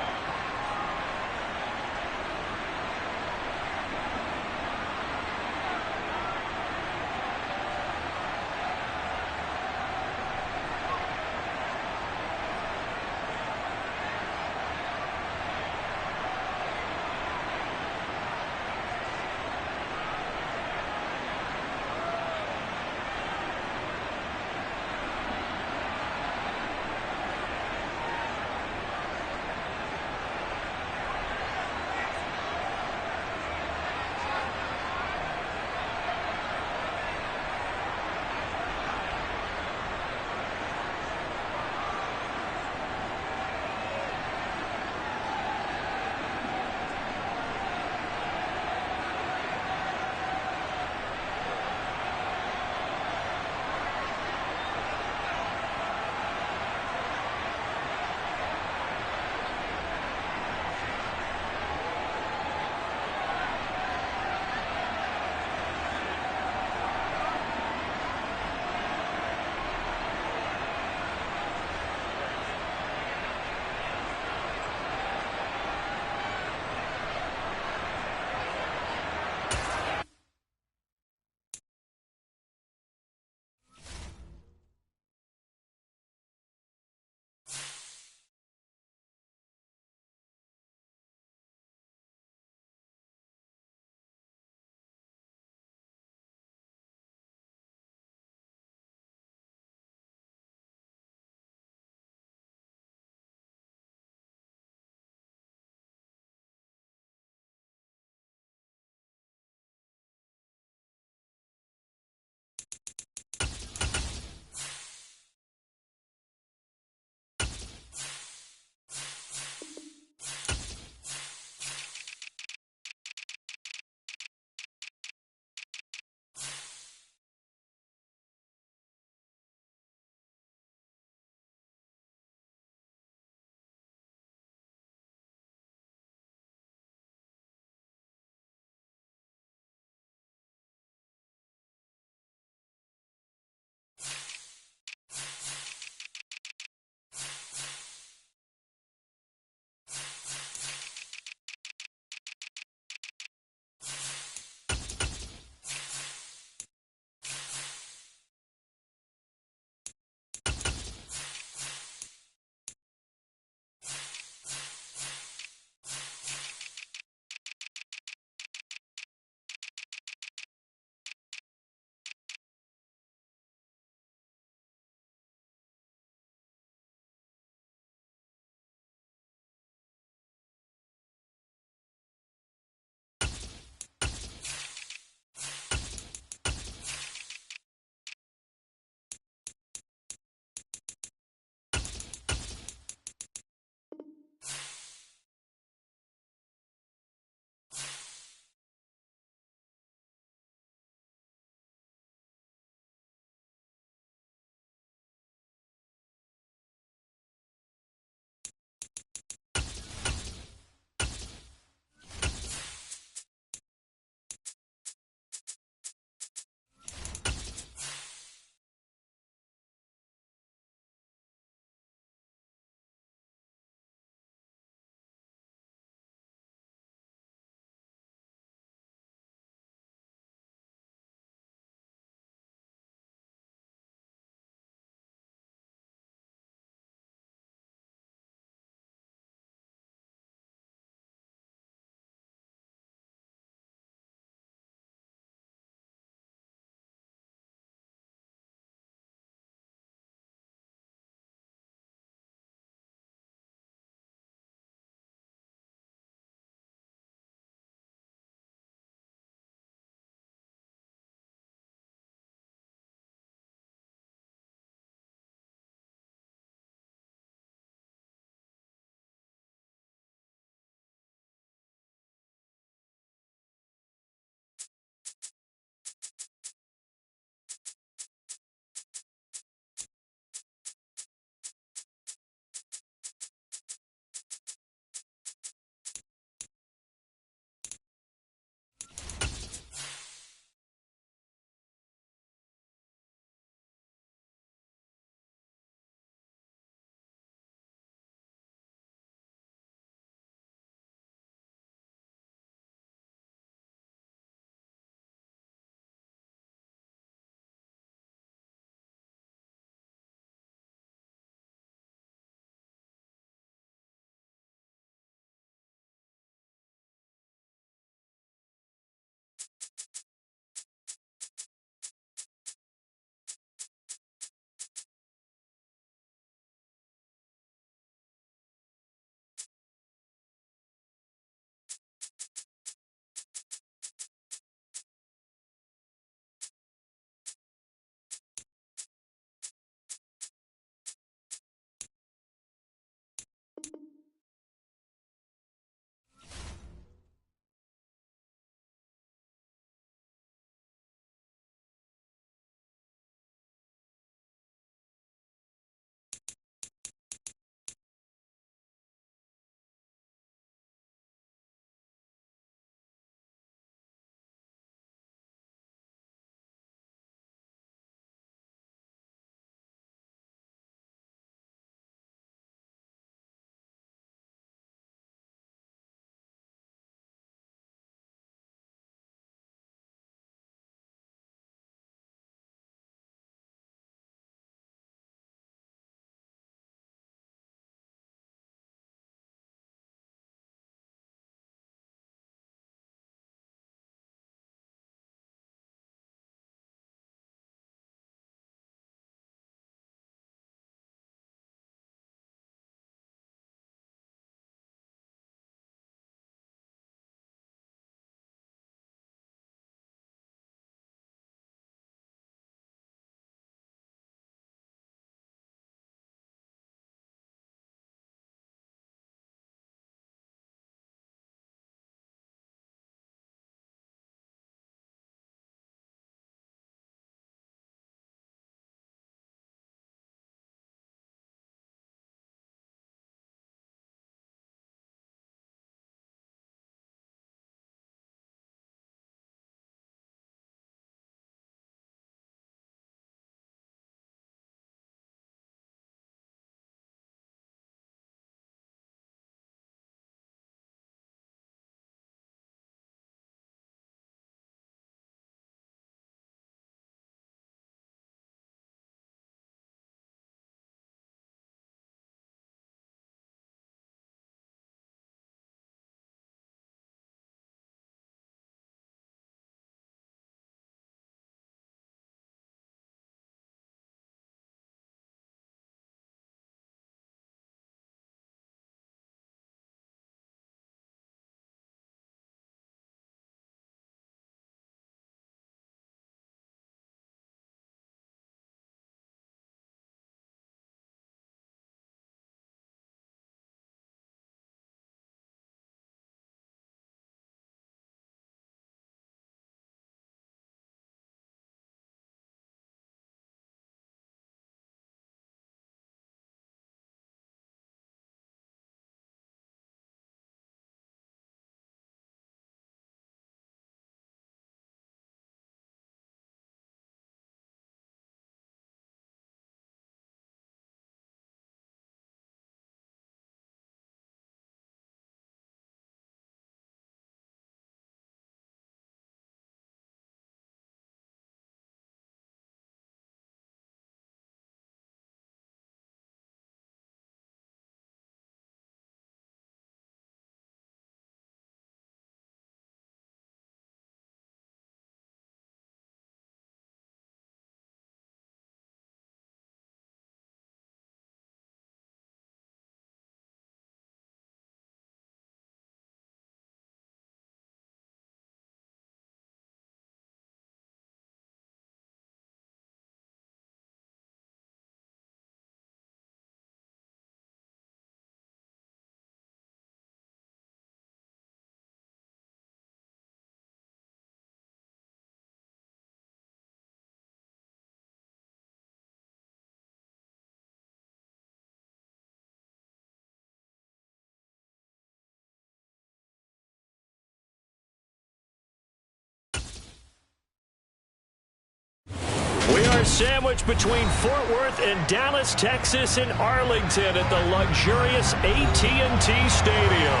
[SPEAKER 1] sandwich between Fort Worth and Dallas, Texas, and Arlington at the luxurious AT&T Stadium.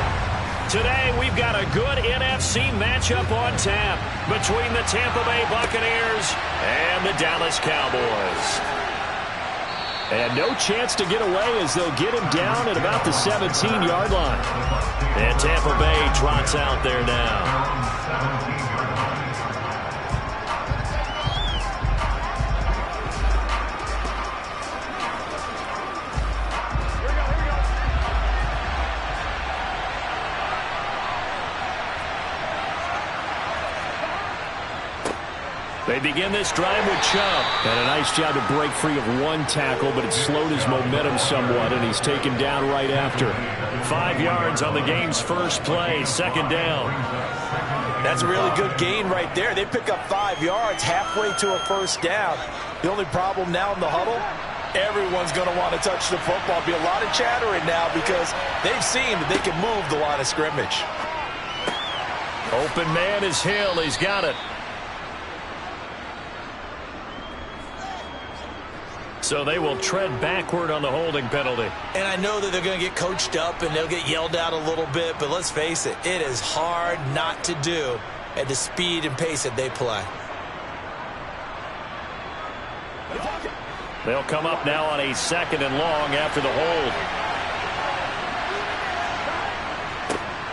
[SPEAKER 1] Today, we've got a good NFC matchup on tap between the Tampa Bay Buccaneers and the Dallas Cowboys. And no chance to get away as they'll get him down at about the 17-yard line. And Tampa Bay trots out there now. They begin this drive with Chubb. And a nice job to break free of one tackle, but it slowed his momentum somewhat, and he's taken down right after. 5 yards on the game's first play, second down.
[SPEAKER 2] That's a really good gain right there. They pick up 5 yards halfway to a first down. The only problem now in the huddle, everyone's going to want to touch the football. Be a lot of chattering now because they've seen that they can move the line of scrimmage.
[SPEAKER 1] Open man is Hill. He's got it. So they will tread backward on the holding penalty.
[SPEAKER 2] And I know that they're going to get coached up and they'll get yelled at a little bit, but let's face it, it is hard not to do at the speed and pace that they play.
[SPEAKER 1] They'll come up now on a second and long after the hold.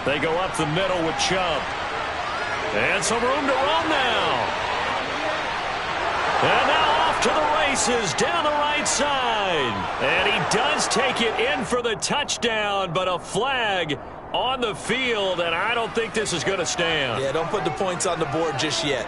[SPEAKER 1] They go up the middle with Chubb. And some room to run now. And now off to the races down the right side. And he does take it in for the touchdown, but a flag on the field, and I don't think this is going to stand.
[SPEAKER 2] Yeah, don't put the points on the board just yet.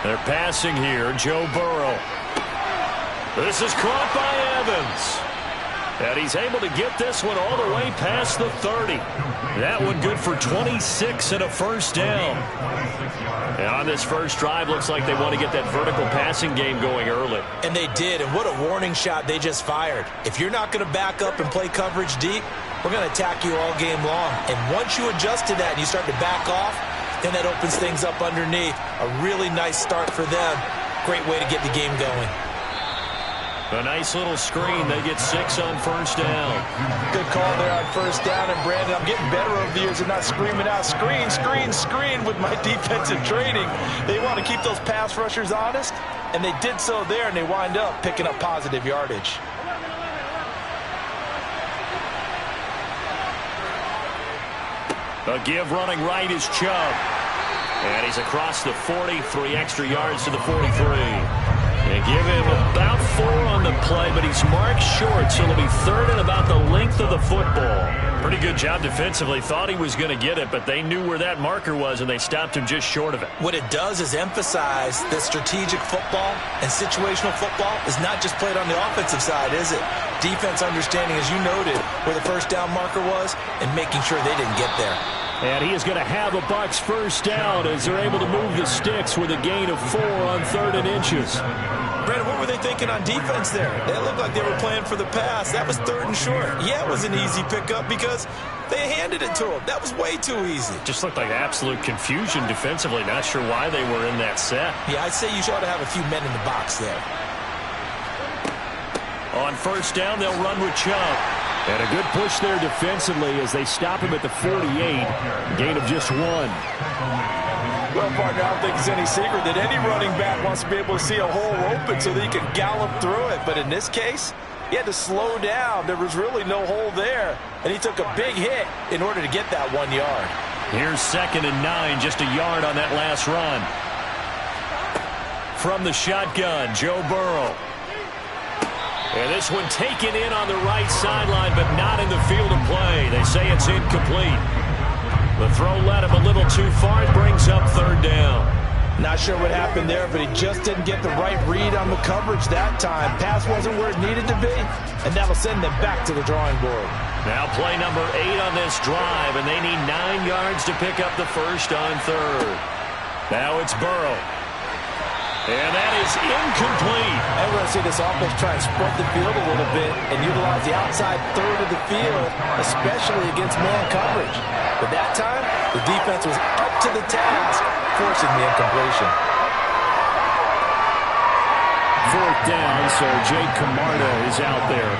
[SPEAKER 1] They're passing here, Joe Burrow. This is caught by Evans. And he's able to get this one all the way past the 30. That one good for 26 and a first down. And on this first drive, looks like they want to get that vertical passing game going early.
[SPEAKER 2] And they did, and what a warning shot they just fired. If you're not going to back up and play coverage deep, we're going to attack you all game long. And once you adjust to that and you start to back off, then that opens things up underneath. A really nice start for them. Great way to get the game going.
[SPEAKER 1] A nice little screen. They get 6 on first down.
[SPEAKER 2] Good call there on first down. And, Brandon, I'm getting better over the years of not screaming out, screen, screen, screen with my defensive training. They want to keep those pass rushers honest, and they did so there, and they wind up picking up positive yardage.
[SPEAKER 1] A give running right is Chubb. And he's across the 40, 3 extra yards to the 43. They give him about 4 on the play, but he's marked short, so it'll be third and about the length of the football. Pretty good job defensively. Thought he was going to get it, but they knew where that marker was, and they stopped him just short of it.
[SPEAKER 2] What it does is emphasize that strategic football and situational football is not just played on the offensive side, is it? Defense understanding, as you noted, where the first down marker was and making sure they didn't get there.
[SPEAKER 1] And he is going to have a Bucs first down as they're able to move the sticks with a gain of 4 on 3rd and inches.
[SPEAKER 2] Brandon, what were they thinking on defense there? They looked like they were playing for the pass. That was 3rd and short. Yeah, it was an easy pickup because they handed it to him. That was way too easy.
[SPEAKER 1] Just looked like absolute confusion defensively. Not sure why they were in that set.
[SPEAKER 2] Yeah, I'd say you ought to have a few men in the box there.
[SPEAKER 1] On first down, they'll run with Chubb. And a good push there defensively as they stop him at the 48. Gain of just 1.
[SPEAKER 2] Well, partner, I don't think it's any secret that any running back wants to be able to see a hole open so that he can gallop through it. But in this case, he had to slow down. There was really no hole there. And he took a big hit in order to get that 1 yard.
[SPEAKER 1] Here's 2nd and 9, just a yard on that last run. From the shotgun, Joe Burrow. And this one taken in on the right sideline, but not in the field of play. They say it's incomplete. The throw led him a little too far. It brings up 3rd down.
[SPEAKER 2] Not sure what happened there, but he just didn't get the right read on the coverage that time. Pass wasn't where it needed to be, and that'll send them back to the drawing board.
[SPEAKER 1] Now play number 8 on this drive, and they need 9 yards to pick up the first on 3rd. Now it's Burrow. And that is incomplete.
[SPEAKER 2] And we're going to see this offense try and spread the field a little bit and utilize the outside third of the field, especially against man coverage. But that time, the defense was up to the task, forcing the incompletion.
[SPEAKER 5] Fourth down, so Jake Camarda is out there.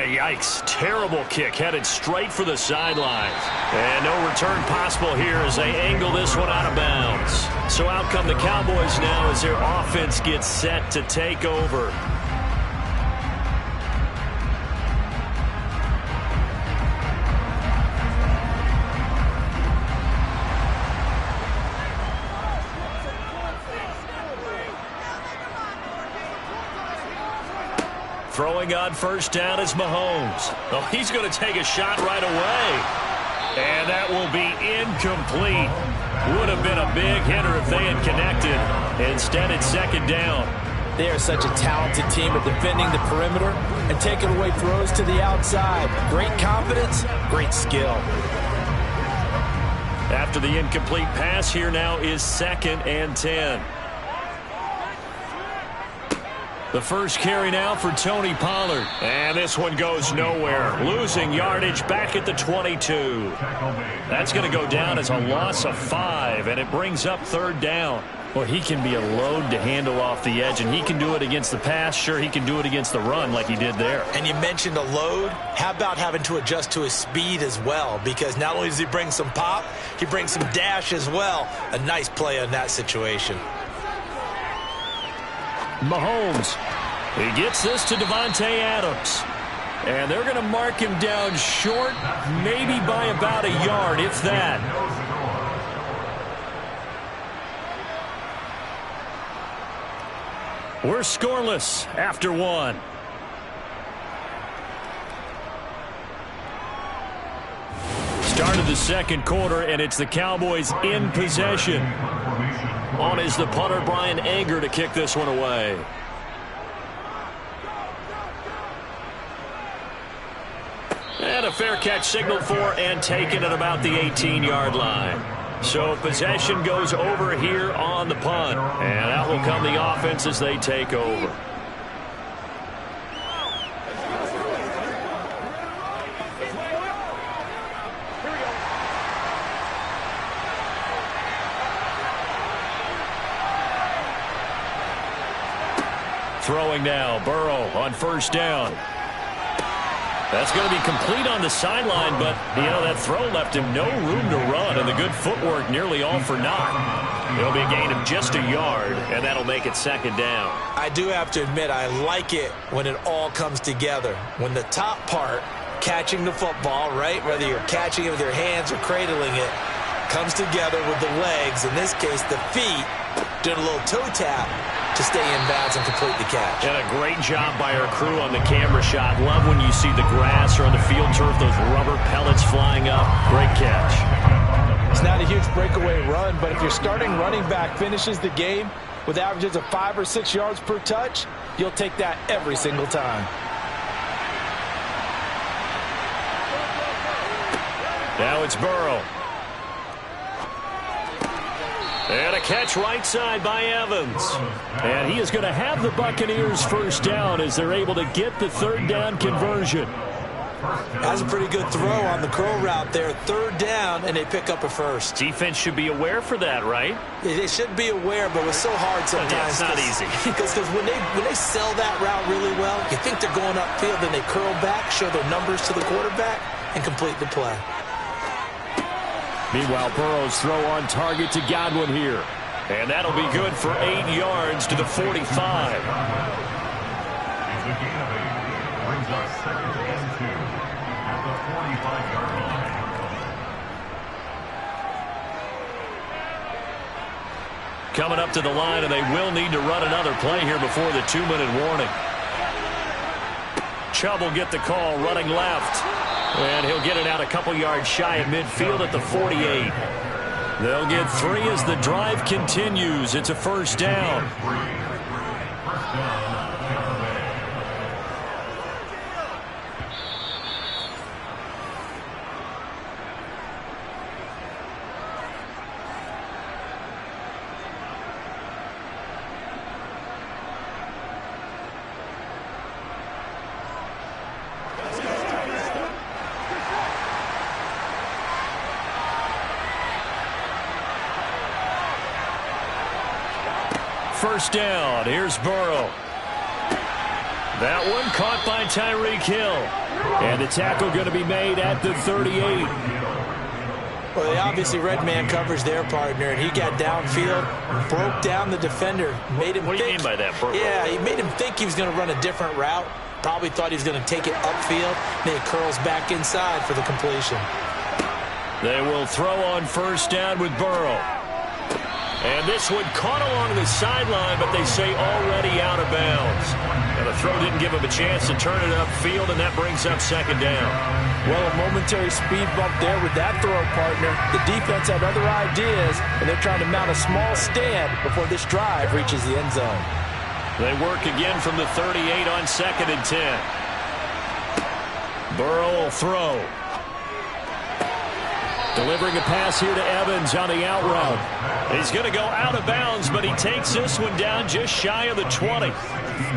[SPEAKER 1] Yikes. Terrible kick headed straight for the sidelines. And no return possible here as they angle this one out of bounds. So out come the Cowboys now as their offense gets set to take over. Throwing on first down is Mahomes. Oh, he's going to take a shot right away. And that will be incomplete. Would have been a big hitter if they had connected. Instead, it's second down.
[SPEAKER 2] They are such a talented team at defending the perimeter and taking away throws to the outside. Great confidence, great skill.
[SPEAKER 1] After the incomplete pass, here now is 2nd and 10. The first carry now for Tony Pollard. And this one goes nowhere. Losing yardage back at the 22. That's going to go down as a loss of 5, and it brings up 3rd down.
[SPEAKER 5] Well, he can be a load to handle off the edge, and he can do it against the pass. Sure, he can do it against the run like he did there.
[SPEAKER 2] And you mentioned a load. How about having to adjust to his speed as well? Because not only does he bring some pop, he brings some dash as well. A nice play on that situation.
[SPEAKER 5] Mahomes. He gets this to Davante Adams. And they're going to mark him down short, maybe by about a yard, if that. We're scoreless after 1. Start of the second quarter, and it's the Cowboys in possession. On is the punter, Brian Anger, to kick this one away. And a fair catch signaled for and taken at about the 18-yard line. So possession goes over here on the punt. And out will come the offense as they take over. Throwing now, Burrow on first down. That's going to be complete on the sideline, but, you know, that throw left him no room to run, and the good footwork nearly all for naught. It'll be a gain of just a yard, and that'll make it second down.
[SPEAKER 2] I do have to admit, I like it when it all comes together. When the top part, catching the football, right, whether you're catching it with your hands or cradling it, comes together with the legs, in this case the feet, doing a little toe tap to stay in bounds and complete the catch.
[SPEAKER 5] And a great job by our crew on the camera shot. Love when you see the grass or on the field turf, those rubber pellets flying up. Great catch.
[SPEAKER 2] It's not a huge breakaway run, but if your starting running back finishes the game with averages of 5 or 6 yards per touch, you'll take that every single time.
[SPEAKER 5] Now it's Burrow. And a catch right side by Evans. And he is going to have the Buccaneers first down as they're able to get the third down conversion.
[SPEAKER 2] That's a pretty good throw on the curl route there. Third down, and they pick up a first.
[SPEAKER 5] Defense should be aware for that, right?
[SPEAKER 2] They should be aware, but it's so hard sometimes.
[SPEAKER 5] Yeah, it's not easy.
[SPEAKER 2] Because when they sell that route really well, you think they're going upfield, then they curl back, show their numbers to the quarterback, and complete the play.
[SPEAKER 5] Meanwhile, Burrow's throw on target to Godwin here. And that'll be good for 8 yards to the 45.
[SPEAKER 4] It's a gain of 8. Brings us second and 2 at the 45-yard line.
[SPEAKER 1] Coming up to the line, and they will need to run another play here before the 2-minute warning. Chubb will get the call, running left. And he'll get it out a couple yards shy of midfield at the 48. They'll get 3 as the drive continues. It's a first down. first down. Here's Burrow. That one caught by Tyreek Hill. And the tackle going to be made at the 38.
[SPEAKER 2] Well, they obviously read man coverage their partner, and he got downfield, broke down the defender, made him
[SPEAKER 1] What do you mean by that, Burrow?
[SPEAKER 2] Yeah, he made him think he was going to run a different route. Probably thought he was going to take it upfield. Then it curls back inside for the completion.
[SPEAKER 1] They will throw on first down with Burrow. And this one caught along the sideline, but they say already out of bounds. And the throw didn't give him a chance to turn it upfield, and that brings up second down.
[SPEAKER 2] Well, a momentary speed bump there with that throw, partner. The defense had other ideas, and they're trying to mount a small stand before this drive reaches the end zone.
[SPEAKER 1] They work again from the 38 on 2nd and 10. Burrow will throw. Delivering a pass here to Evans on the out route. He's going to go out of bounds, but he takes this one down just shy of the 20.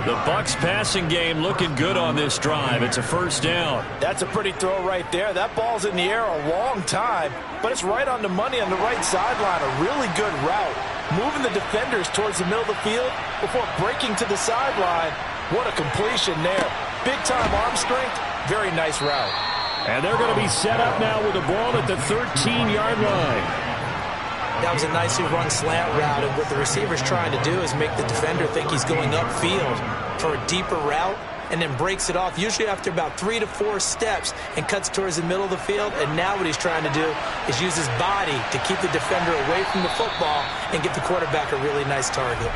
[SPEAKER 1] The Bucs passing game looking good on this drive. It's a first down.
[SPEAKER 2] That's a pretty throw right there. That ball's in the air a long time, but it's right on the money on the right sideline. A really good route. Moving the defenders towards the middle of the field before breaking to the sideline. What a completion there. Big-time arm strength. Very nice route.
[SPEAKER 1] And they're going to be set up now with the ball at the 13-yard line.
[SPEAKER 2] That was a nicely run slant route, and what the receiver's trying to do is make the defender think he's going upfield for a deeper route, and then breaks it off, usually after about 3 to 4 steps, and cuts towards the middle of the field. And now what he's trying to do is use his body to keep the defender away from the football and get the quarterback a really nice target.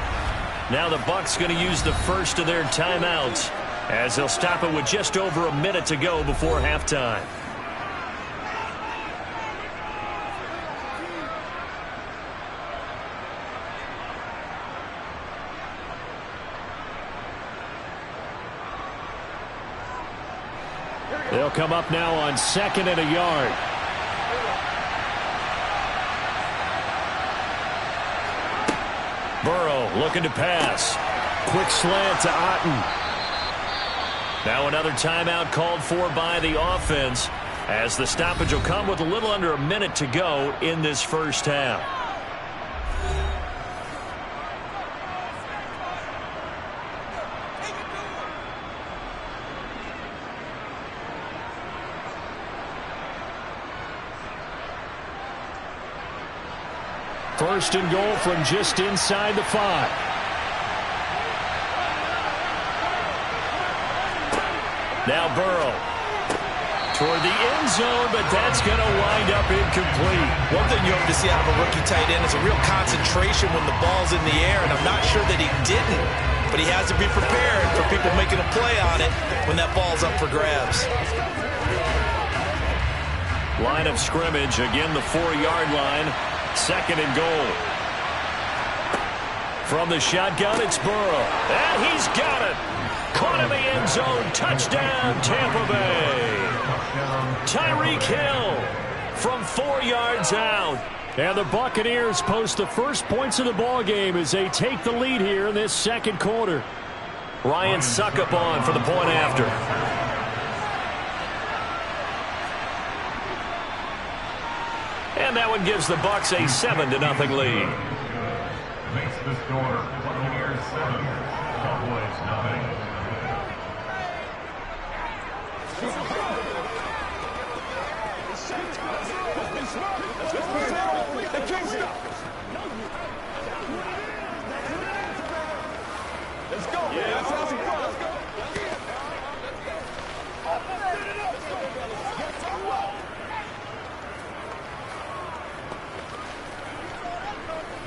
[SPEAKER 1] Now the Bucs going to use the first of their timeouts, as they'll stop it with just over a minute to go before halftime. They'll come up now on 2nd and a yard. Burrow looking to pass. Quick slant to Otton. Now another timeout called for by the offense, as the stoppage will come with a little under a minute to go in this first half. First and goal from just inside the 5. Now Burrow toward the end zone, but that's going to wind up incomplete.
[SPEAKER 2] One thing you hope to see out of a rookie tight end is a real concentration when the ball's in the air, and I'm not sure that he didn't, but he has to be prepared for people making a play on it when that ball's up for grabs.
[SPEAKER 1] Line of scrimmage, again the 4-yard line, 2nd and goal. From the shotgun, it's Burrow, and he's got it. Caught in the end zone. Touchdown, Tampa Bay. Tyreek Hill from 4 yards out. And the Buccaneers post the first points of the ball game as they take the lead here in this second quarter. Ryan Suckup on for the point after. And that one gives the Bucs a 7-0 lead.
[SPEAKER 4] Makes the score Buccaneers 7, Cowboys 9.
[SPEAKER 3] Let's go, man. Let's have some fun. Let's go.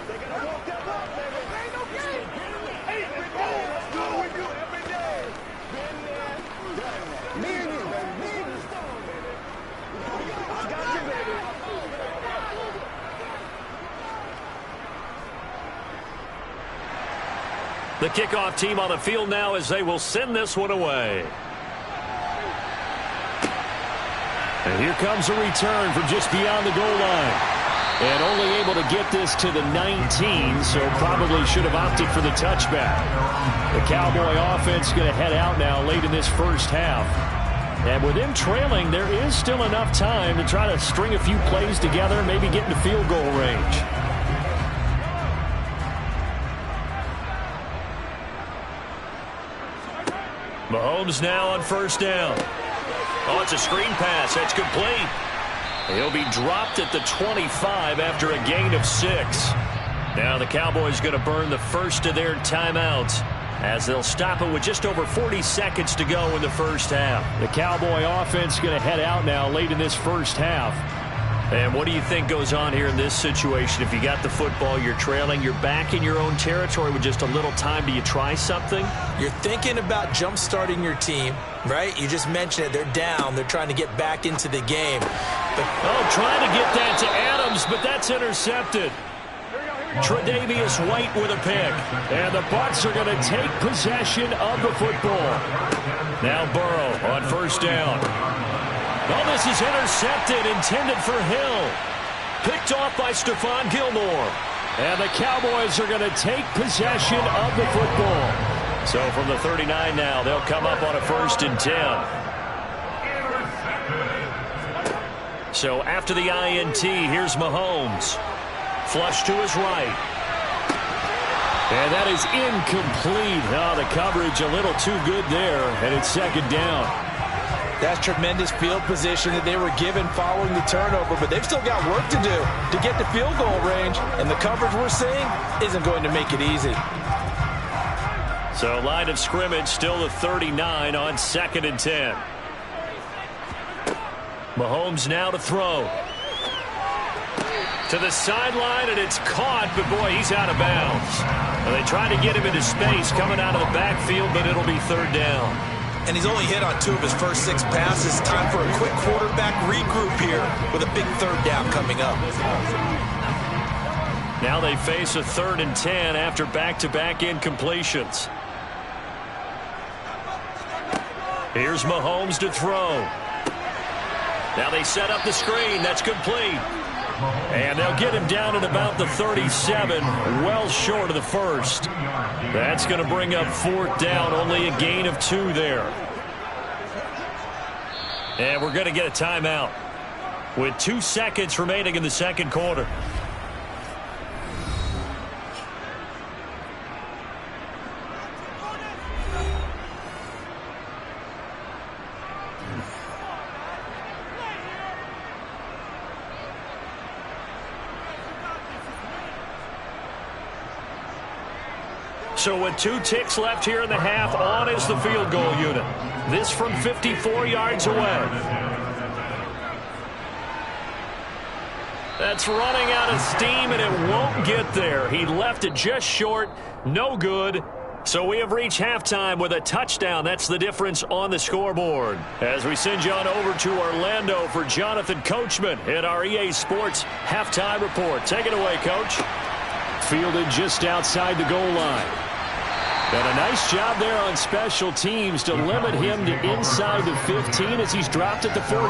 [SPEAKER 3] They gotta walk that up, baby. Ain't no game. Hey, let's do what we do every day. Been there, done that. Me and you, baby. Me and you. I got you, baby.
[SPEAKER 1] The kickoff team on the field now as they will send this one away. And here comes a return from just beyond the goal line. And only able to get this to the 19, so probably should have opted for the touchback. The Cowboy offense going to head out now late in this first half. And with them trailing, there is still enough time to try to string a few plays together, maybe get into field goal range. Mahomes now on first down. Oh, it's a screen pass. That's complete. He'll be dropped at the 25 after a gain of 6. Now the Cowboys going to burn the first of their timeouts as they'll stop it with just over 40 seconds to go in the first half.
[SPEAKER 5] The Cowboy offense going to head out now late in this first half.
[SPEAKER 1] And what do you think goes on here in this situation? If you got the football, you're trailing, you're back in your own territory with just a little time. Do you try something?
[SPEAKER 2] You're thinking about jump-starting your team, right? You just mentioned it. They're down. They're trying to get back into the game.
[SPEAKER 1] Trying to get that to Adams, but that's intercepted. Tre'Davious White with a pick.
[SPEAKER 5] And the Bucs are going to take possession of the football.
[SPEAKER 1] Now Burrow on first down. Oh, this is intercepted, intended for Hill. Picked off by Stephon Gilmore.
[SPEAKER 5] And the Cowboys are going to take possession of the football.
[SPEAKER 1] So from the 39 now, they'll come up on a 1st and 10. So after the INT, here's Mahomes. Flush to his right.
[SPEAKER 5] And that is incomplete. Oh, the coverage a little too good there, and it's 2nd down.
[SPEAKER 2] That's tremendous field position that they were given following the turnover, but they've still got work to do to get to field goal range, and the coverage we're seeing isn't going to make it easy.
[SPEAKER 1] So line of scrimmage still the 39 on 2nd and 10. Mahomes now to throw. To the sideline, and it's caught, but boy, he's out of bounds. And they try to get him into space coming out of the backfield, but it'll be 3rd down.
[SPEAKER 2] And he's only hit on 2 of his first 6 passes. Time for a quick quarterback regroup here with a big 3rd down coming up.
[SPEAKER 1] Now they face a 3rd and 10 after back-to-back incompletions. Here's Mahomes to throw. Now they set up the screen. That's complete. And they'll get him down at about the 37, well short of the 1st. That's going to bring up 4th down, only a gain of 2 there. And we're going to get a timeout with 2 seconds remaining in the 2nd quarter. So with 2 ticks left here in the half, on is the field goal unit. This from 54 yards away. That's running out of steam, and it won't get there. He left it just short. No good. So we have reached halftime with a touchdown. That's the difference on the scoreboard. As we send you on over to Orlando for Jonathan Coachman in our EA Sports halftime report. Take it away, Coach.
[SPEAKER 5] Fielded just outside the goal line. And a nice job there on special teams to limit him to inside the 15 as he's dropped at the 14.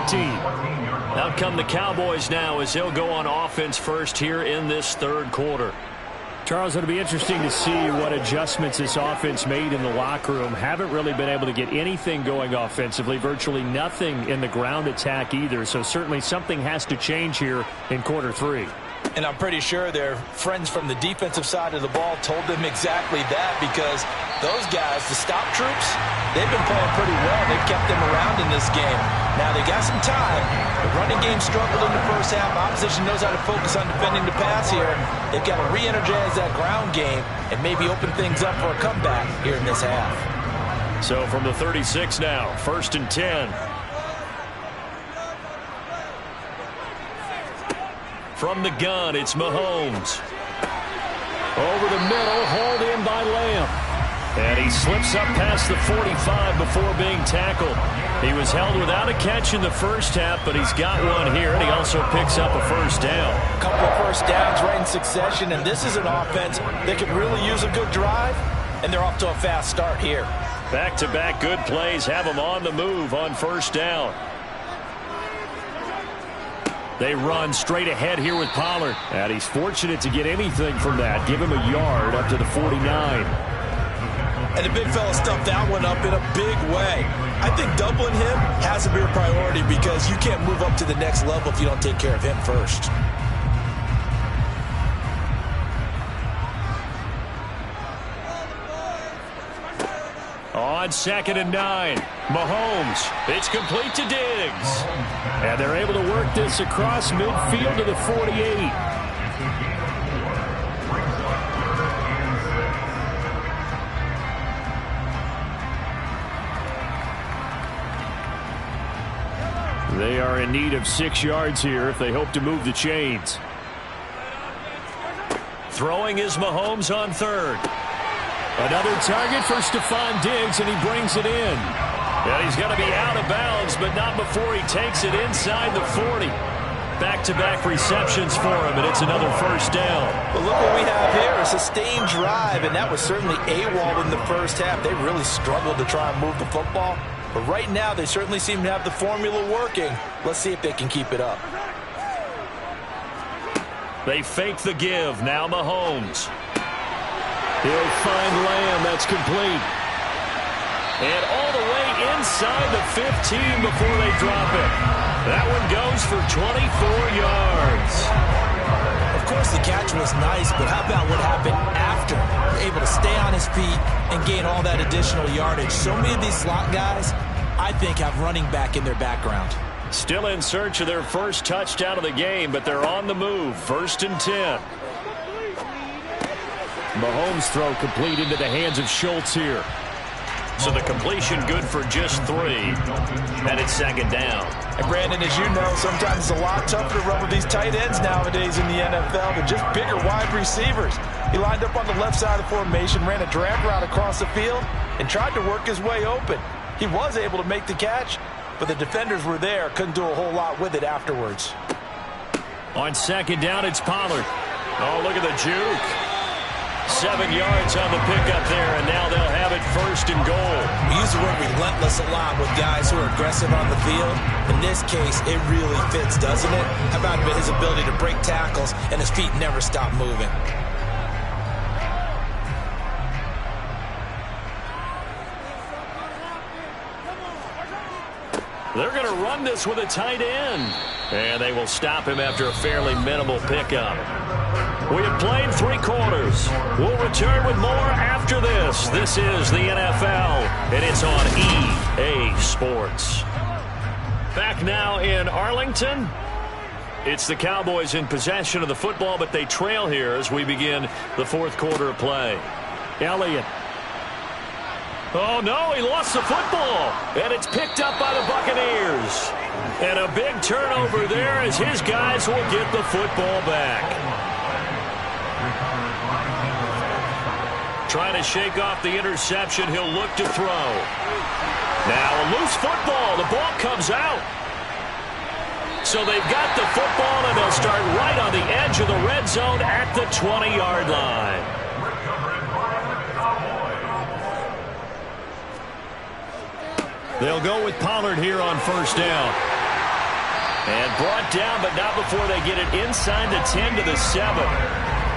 [SPEAKER 1] Out come the Cowboys now as they'll go on offense first here in this 3rd quarter.
[SPEAKER 5] Charles, it'll be interesting to see what adjustments this offense made in the locker room. Haven't really been able to get anything going offensively, virtually nothing in the ground attack either. So certainly something has to change here in quarter 3.
[SPEAKER 2] And I'm pretty sure their friends from the defensive side of the ball told them exactly that, because those guys, the stop troops, they've been playing pretty well. They've kept them around in this game. Now, they got some time. The running game struggled in the first half. Opposition knows how to focus on defending the pass here. They've got to re-energize that ground game and maybe open things up for a comeback here in this half.
[SPEAKER 1] So from the 36 now, 1st and 10. From the gun, it's Mahomes. Over the middle, hauled in by Lamb. And he slips up past the 45 before being tackled. He was held without a catch in the first half, but he's got one here, and he also picks up a 1st down.
[SPEAKER 2] A couple of 1st downs right in succession, and this is an offense that could really use a good drive, and they're off to a fast start here.
[SPEAKER 1] Back-to-back good plays have them on the move on 1st down. They run straight ahead here with Pollard.
[SPEAKER 5] And he's fortunate to get anything from that. Give him a yard up to the 49.
[SPEAKER 2] And the big fella stuffed that one up in a big way. I think doubling him has to be a priority, because you can't move up to the next level if you don't take care of him first.
[SPEAKER 1] On 2nd and 9, Mahomes. It's complete to Diggs. And they're able to work this across midfield to the 48. They are in need of 6 yards here if they hope to move the chains. Throwing is Mahomes on 3rd. Another target for Stephon Diggs, and he brings it in. And he's going to be out of bounds, but not before he takes it inside the 40. Back-to-back receptions for him, and it's another first down.
[SPEAKER 2] Well, look what we have here, a sustained drive, and that was certainly AWOL in the first half. They really struggled to try and move the football. But right now, they certainly seem to have the formula working. Let's see if they can keep it up.
[SPEAKER 1] They fake the give. Now Mahomes. He'll find Lamb. That's complete. And all the way inside the 15 before they drop it. That one goes for 24 yards.
[SPEAKER 2] Of course, the catch was nice, but how about what happened after? Able to stay on his feet and gain all that additional yardage. So many of these slot guys, I think, have running back in their background.
[SPEAKER 1] Still in search of their first touchdown of the game, but they're on the move. 1st and 10. Mahomes' throw complete into the hands of Schultz here. So the completion good for just 3. And it's 2nd down.
[SPEAKER 2] And Brandon, as you know, sometimes it's a lot tougher to run with these tight ends nowadays in the NFL than just bigger wide receivers. He lined up on the left side of the formation, ran a drag route across the field, and tried to work his way open. He was able to make the catch, but the defenders were there, couldn't do a whole lot with it afterwards.
[SPEAKER 1] On 2nd down, it's Pollard. Oh, look at the juke. 7 yards on the pickup there, and now they'll have it 1st and goal.
[SPEAKER 2] We use the word relentless a lot with guys who are aggressive on the field. In this case, it really fits, doesn't it? How about his ability to break tackles and his feet never stop moving?
[SPEAKER 1] They're going to run this with a tight end. And they will stop him after a fairly minimal pickup. We have played 3 quarters. We'll return with more after this. This is the NFL, and it's on EA Sports. Back now in Arlington. It's the Cowboys in possession of the football, but they trail here as we begin the 4th quarter of play. Elliott. Oh, no, he lost the football, and it's picked up by the Buccaneers. And a big turnover there as his guys will get the football back. Trying to shake off the interception, he'll look to throw. Now a loose football, the ball comes out. So they've got the football, and they'll start right on the edge of the red zone at the 20-yard line. They'll go with Pollard here on 1st down. And brought down, but not before they get it inside the 10 to the 7.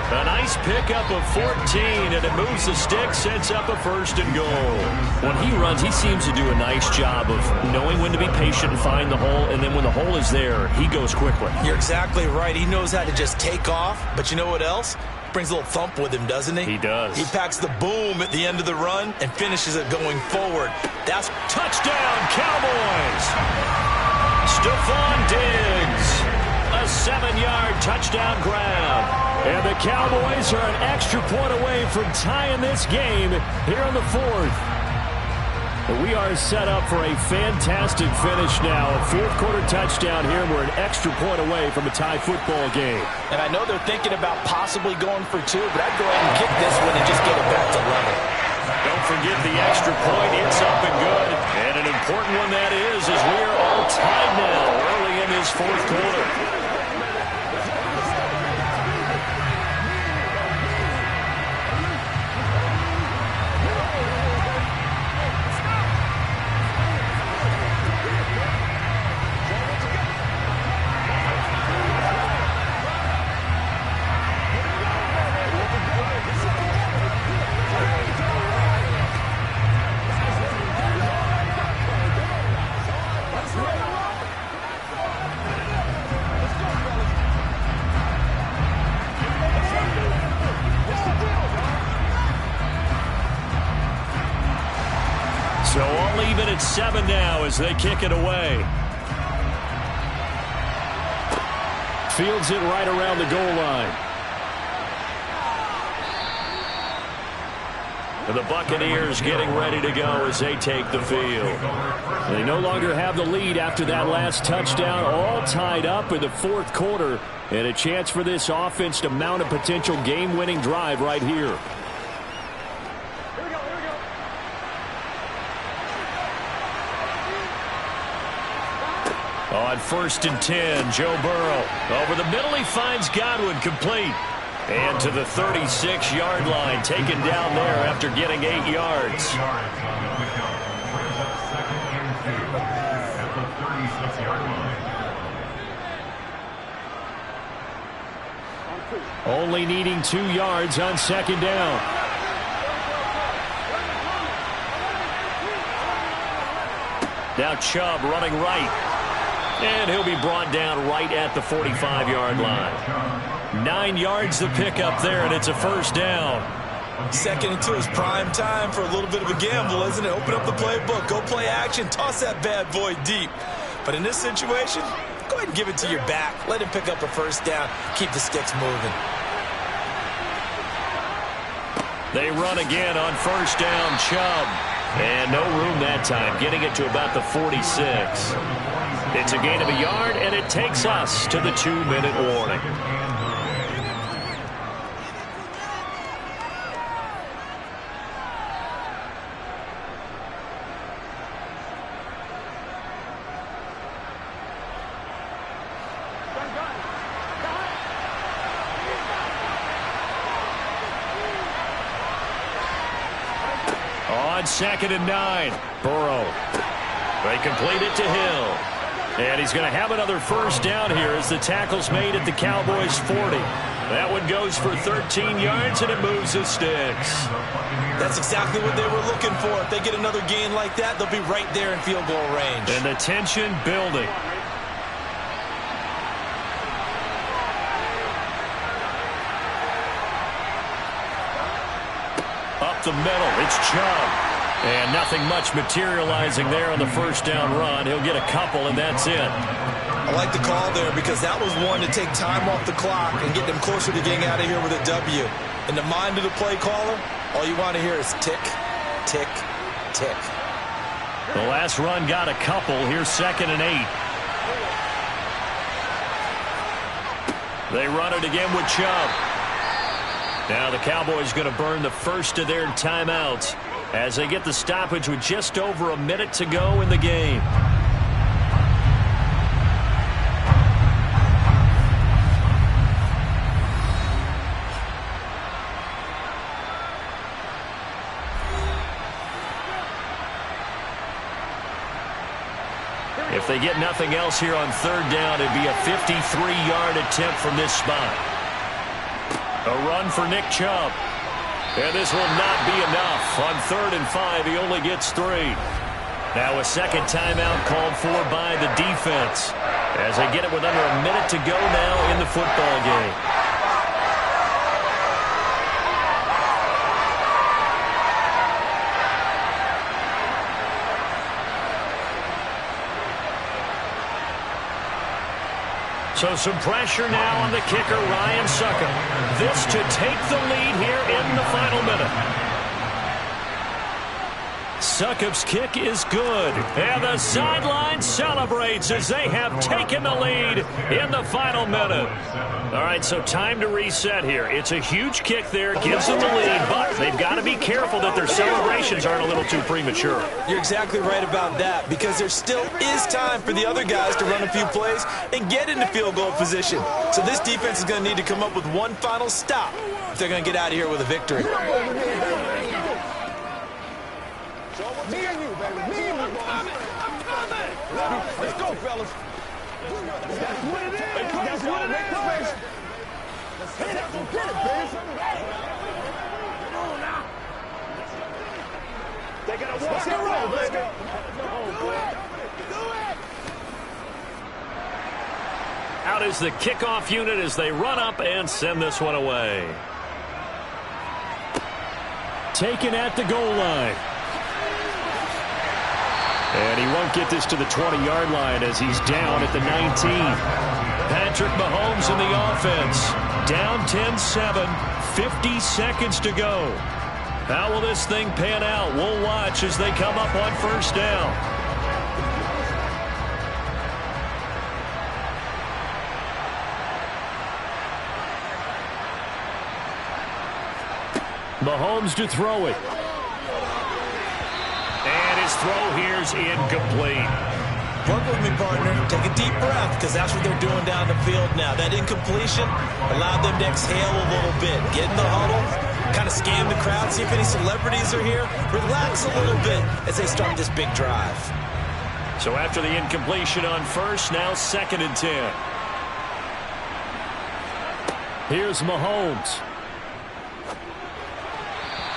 [SPEAKER 1] A nice pickup of 14, and it moves the stick, sets up a 1st and goal. When he runs, he seems to do a nice job of knowing when to be patient and find the hole, and then when the hole is there, he goes quickly.
[SPEAKER 2] You're exactly right. He knows how to just take off, but you know what else? Brings a little thump with him, doesn't he?
[SPEAKER 1] He does.
[SPEAKER 2] He packs the boom at the end of the run and finishes it going forward. That's
[SPEAKER 1] touchdown, Cowboys! Stephon Diggs, a 7-yard touchdown grab. And the Cowboys are an extra point away from tying this game here in the 4th. We are set up for a fantastic finish now. A 4th quarter touchdown here. We're an extra point away from a tie football game.
[SPEAKER 2] And I know they're thinking about possibly going for 2, but I'd go ahead and kick this one and just get it back to level.
[SPEAKER 1] Don't forget the extra point. It's up and good. And an important one that is, as we are all tied now early in this 4th quarter. 7 now as they kick it away. Fields it right around the goal line. And the Buccaneers getting ready to go as they take the field. They no longer have the lead after that last touchdown, all tied up in the fourth quarter, and a chance for this offense to mount a potential game-winning drive right here. On 1st and 10, Joe Burrow. Over the middle, he finds Godwin complete. And to the 36-yard line, taken down there after getting 8 yards. Only needing 2 yards on 2nd down. Now Chubb running right. And he'll be brought down right at the 45-yard line. 9 yards to pick up there, and it's a 1st down.
[SPEAKER 2] 2nd and 2 is prime time for a little bit of a gamble, isn't it? Open up the playbook, go play action, toss that bad boy deep. But in this situation, go ahead and give it to your back. Let him pick up a 1st down. Keep the sticks moving.
[SPEAKER 1] They run again on 1st down, Chubb. And no room that time, getting it to about the 46. It's a gain of a yard, and it takes us to the 2-minute warning. On 2nd and 9, Burrow. They complete it to Hill. And he's going to have another 1st down here as the tackle's made at the Cowboys' 40. That one goes for 13 yards, and it moves the sticks.
[SPEAKER 2] That's exactly what they were looking for. If they get another gain like that, they'll be right there in field goal range. And
[SPEAKER 1] the tension building. Up the middle, it's Chubb. And nothing much materializing there on the 1st down run. He'll get a couple, and that's it.
[SPEAKER 2] I like the call there because that was one to take time off the clock and get them closer to getting out of here with a W. In the mind of the play caller, all you want to hear is tick, tick, tick.
[SPEAKER 1] The last run got a couple. Here's 2nd and 8. They run it again with Chubb. Now the Cowboys going to burn the first of their timeouts as they get the stoppage with just over a minute to go in the game. If they get nothing else here on 3rd down, it'd be a 53-yard attempt from this spot. A run for Nick Chubb. And this will not be enough. On 3rd and 5, he only gets 3. Now a second timeout called for by the defense as they get it with under a minute to go now in the football game. So some pressure now on the kicker, Ryan Succop. This to take the lead here in the final minute. Succop's kick is good. And the sideline celebrates as they have taken the lead in the final minute. All right, so time to reset here. It's a huge kick there, gives them the lead, but they've got to be careful that their celebrations aren't a little too premature.
[SPEAKER 2] You're exactly right about that, because there still is time for the other guys to run a few plays and get into field goal position. So this defense is going to need to come up with one final stop if they're going to get out of here with a victory.
[SPEAKER 3] Me and you, baby. Me and you, boys. Let's go, fellas. That's what it is. That's what it is. Let's hit it. Go get it, baby. Come on now. They got to walk and roll, baby. Do it.
[SPEAKER 1] Out is the kickoff unit as they run up and send this one away. Taken at the goal line.
[SPEAKER 5] And he won't get this to the 20-yard line as he's down at the 19.
[SPEAKER 1] Patrick Mahomes in the offense. Down 10-7, 50 seconds to go. How will this thing pan out? We'll watch as they come up on first down.
[SPEAKER 5] Mahomes to throw it.
[SPEAKER 1] And his throw here's incomplete.
[SPEAKER 2] Work with me, partner. Take a deep breath, because that's what they're doing down the field now. That incompletion allowed them to exhale a little bit. Get in the huddle, kind of scan the crowd, see if any celebrities are here. Relax a little bit as they start this big drive.
[SPEAKER 1] So after the incompletion on first, now 2nd and 10.
[SPEAKER 5] Here's Mahomes.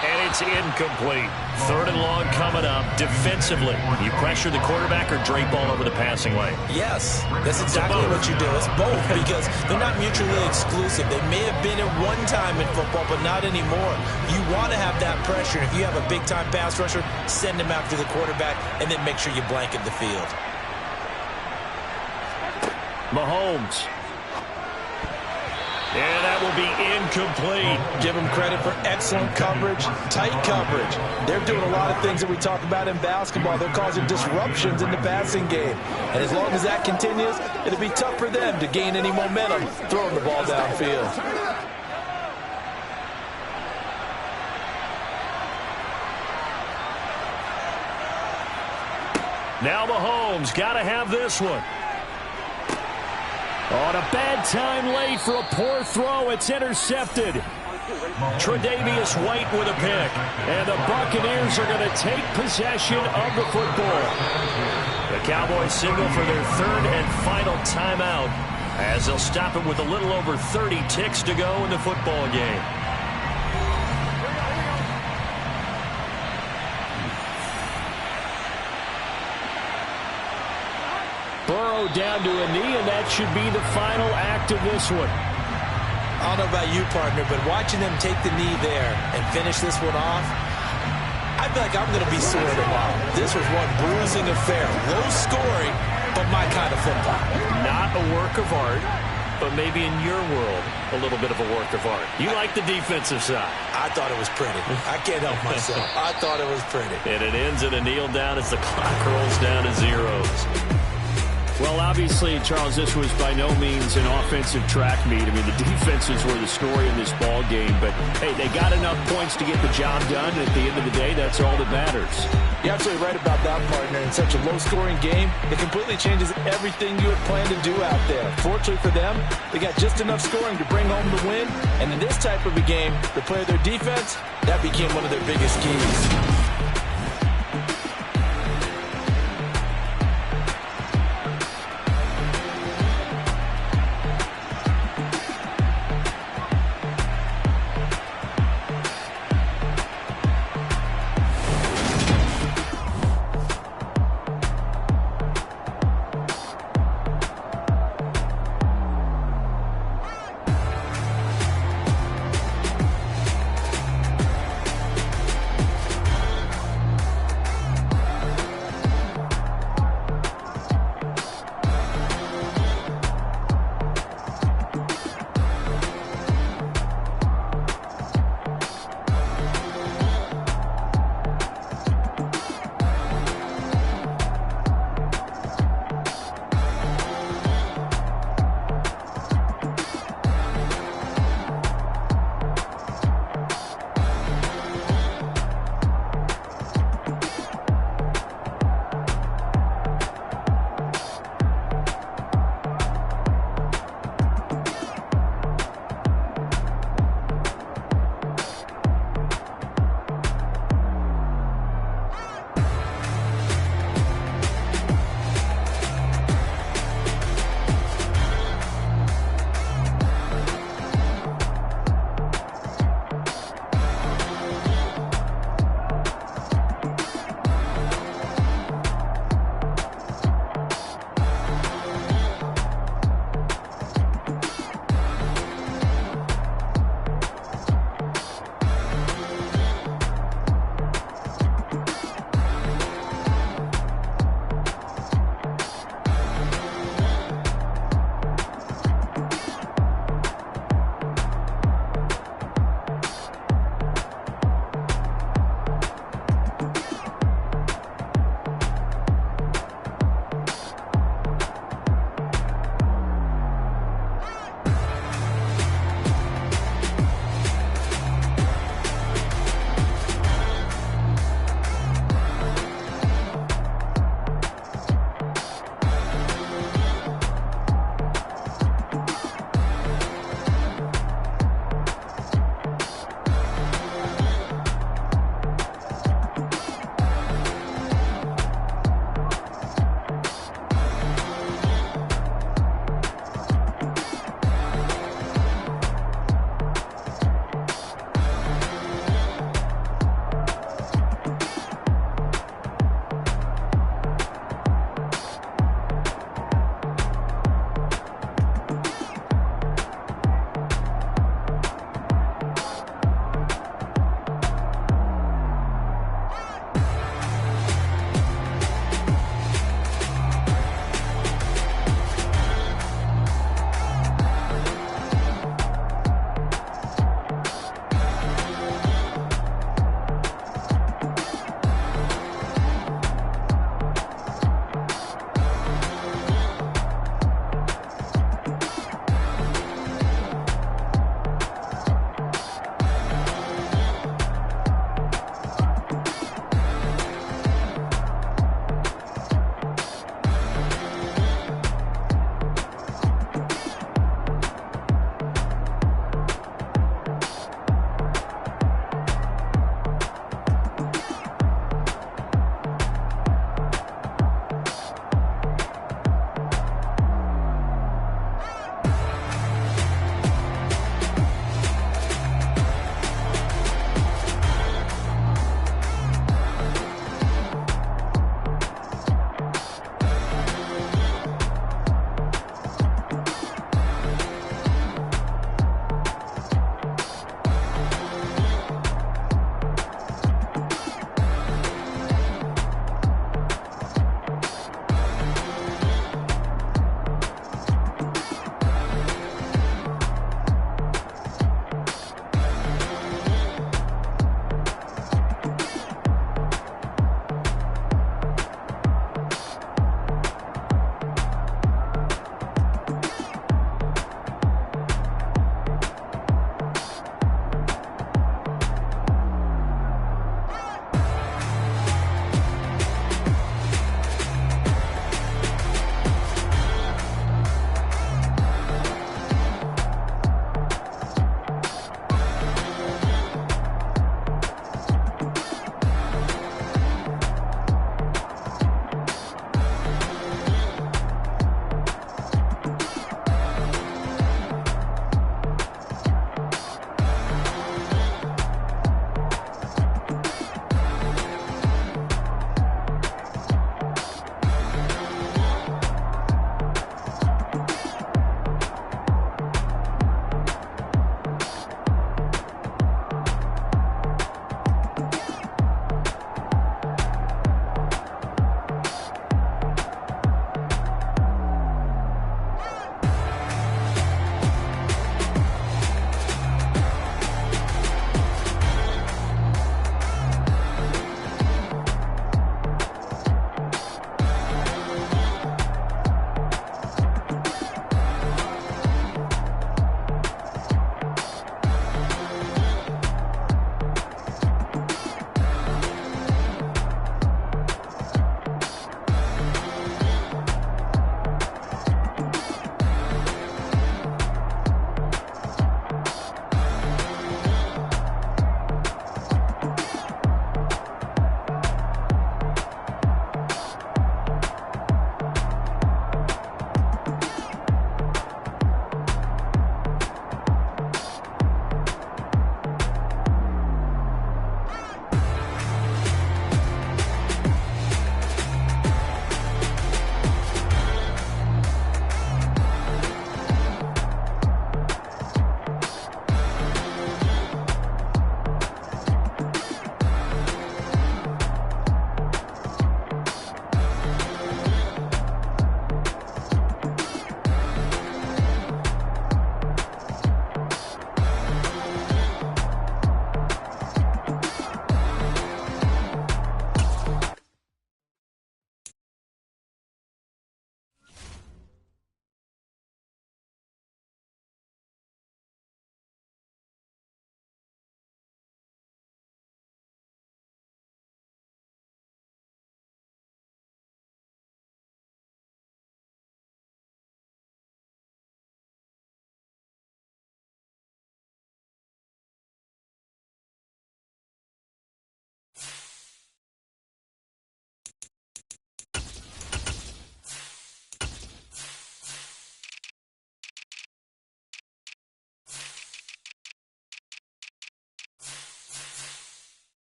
[SPEAKER 1] And it's incomplete. 3rd and long coming up. Defensively, you pressure the quarterback or drape all over the passing lane?
[SPEAKER 2] Yes, that's exactly what you do. It's both, because they're not mutually exclusive. They may have been at one time in football, but not anymore. You want to have that pressure. If you have a big-time pass rusher, send him after the quarterback, and then make sure you blanket the field.
[SPEAKER 5] Mahomes.
[SPEAKER 1] And that will be incomplete.
[SPEAKER 2] Give them credit for excellent coverage, tight coverage. They're doing a lot of things that we talk about in basketball. They're causing disruptions in the passing game. And as long as that continues, it'll be tough for them to gain any momentum throwing the ball downfield.
[SPEAKER 1] Now Mahomes got to have this one.
[SPEAKER 5] On a bad time late for a poor throw. It's intercepted.
[SPEAKER 1] Tre'Davious White with a pick.
[SPEAKER 5] And the Buccaneers are going to take possession of the football.
[SPEAKER 1] The Cowboys signal for their 3rd and final timeout as they'll stop it with a little over 30 ticks to go in the football game.
[SPEAKER 5] Burrow down to a knee, and that should be the final act of this one.
[SPEAKER 2] I don't know about you, partner, but watching them take the knee there and finish this one off, I feel like I'm going to be sore tomorrow. This was one bruising affair. Low scoring, but my kind of football.
[SPEAKER 1] Not a work of art, but maybe in your world, a little bit of a work of art. You like the defensive side.
[SPEAKER 2] I thought it was pretty. I can't help myself. I thought it was pretty.
[SPEAKER 1] And it ends in a kneel down as the clock rolls down to zeros.
[SPEAKER 5] Well, obviously, Charles, this was by no means an offensive track meet. I mean, the defenses were the story in this ball game. But, hey, they got enough points to get the job done. And at the end of the day, that's all that matters.
[SPEAKER 2] You're absolutely right about that, partner. In such a low-scoring game, it completely changes everything you had planned to do out there. Fortunately for them, they got just enough scoring to bring home the win. And in this type of a game, to play their defense, that became one of their biggest keys.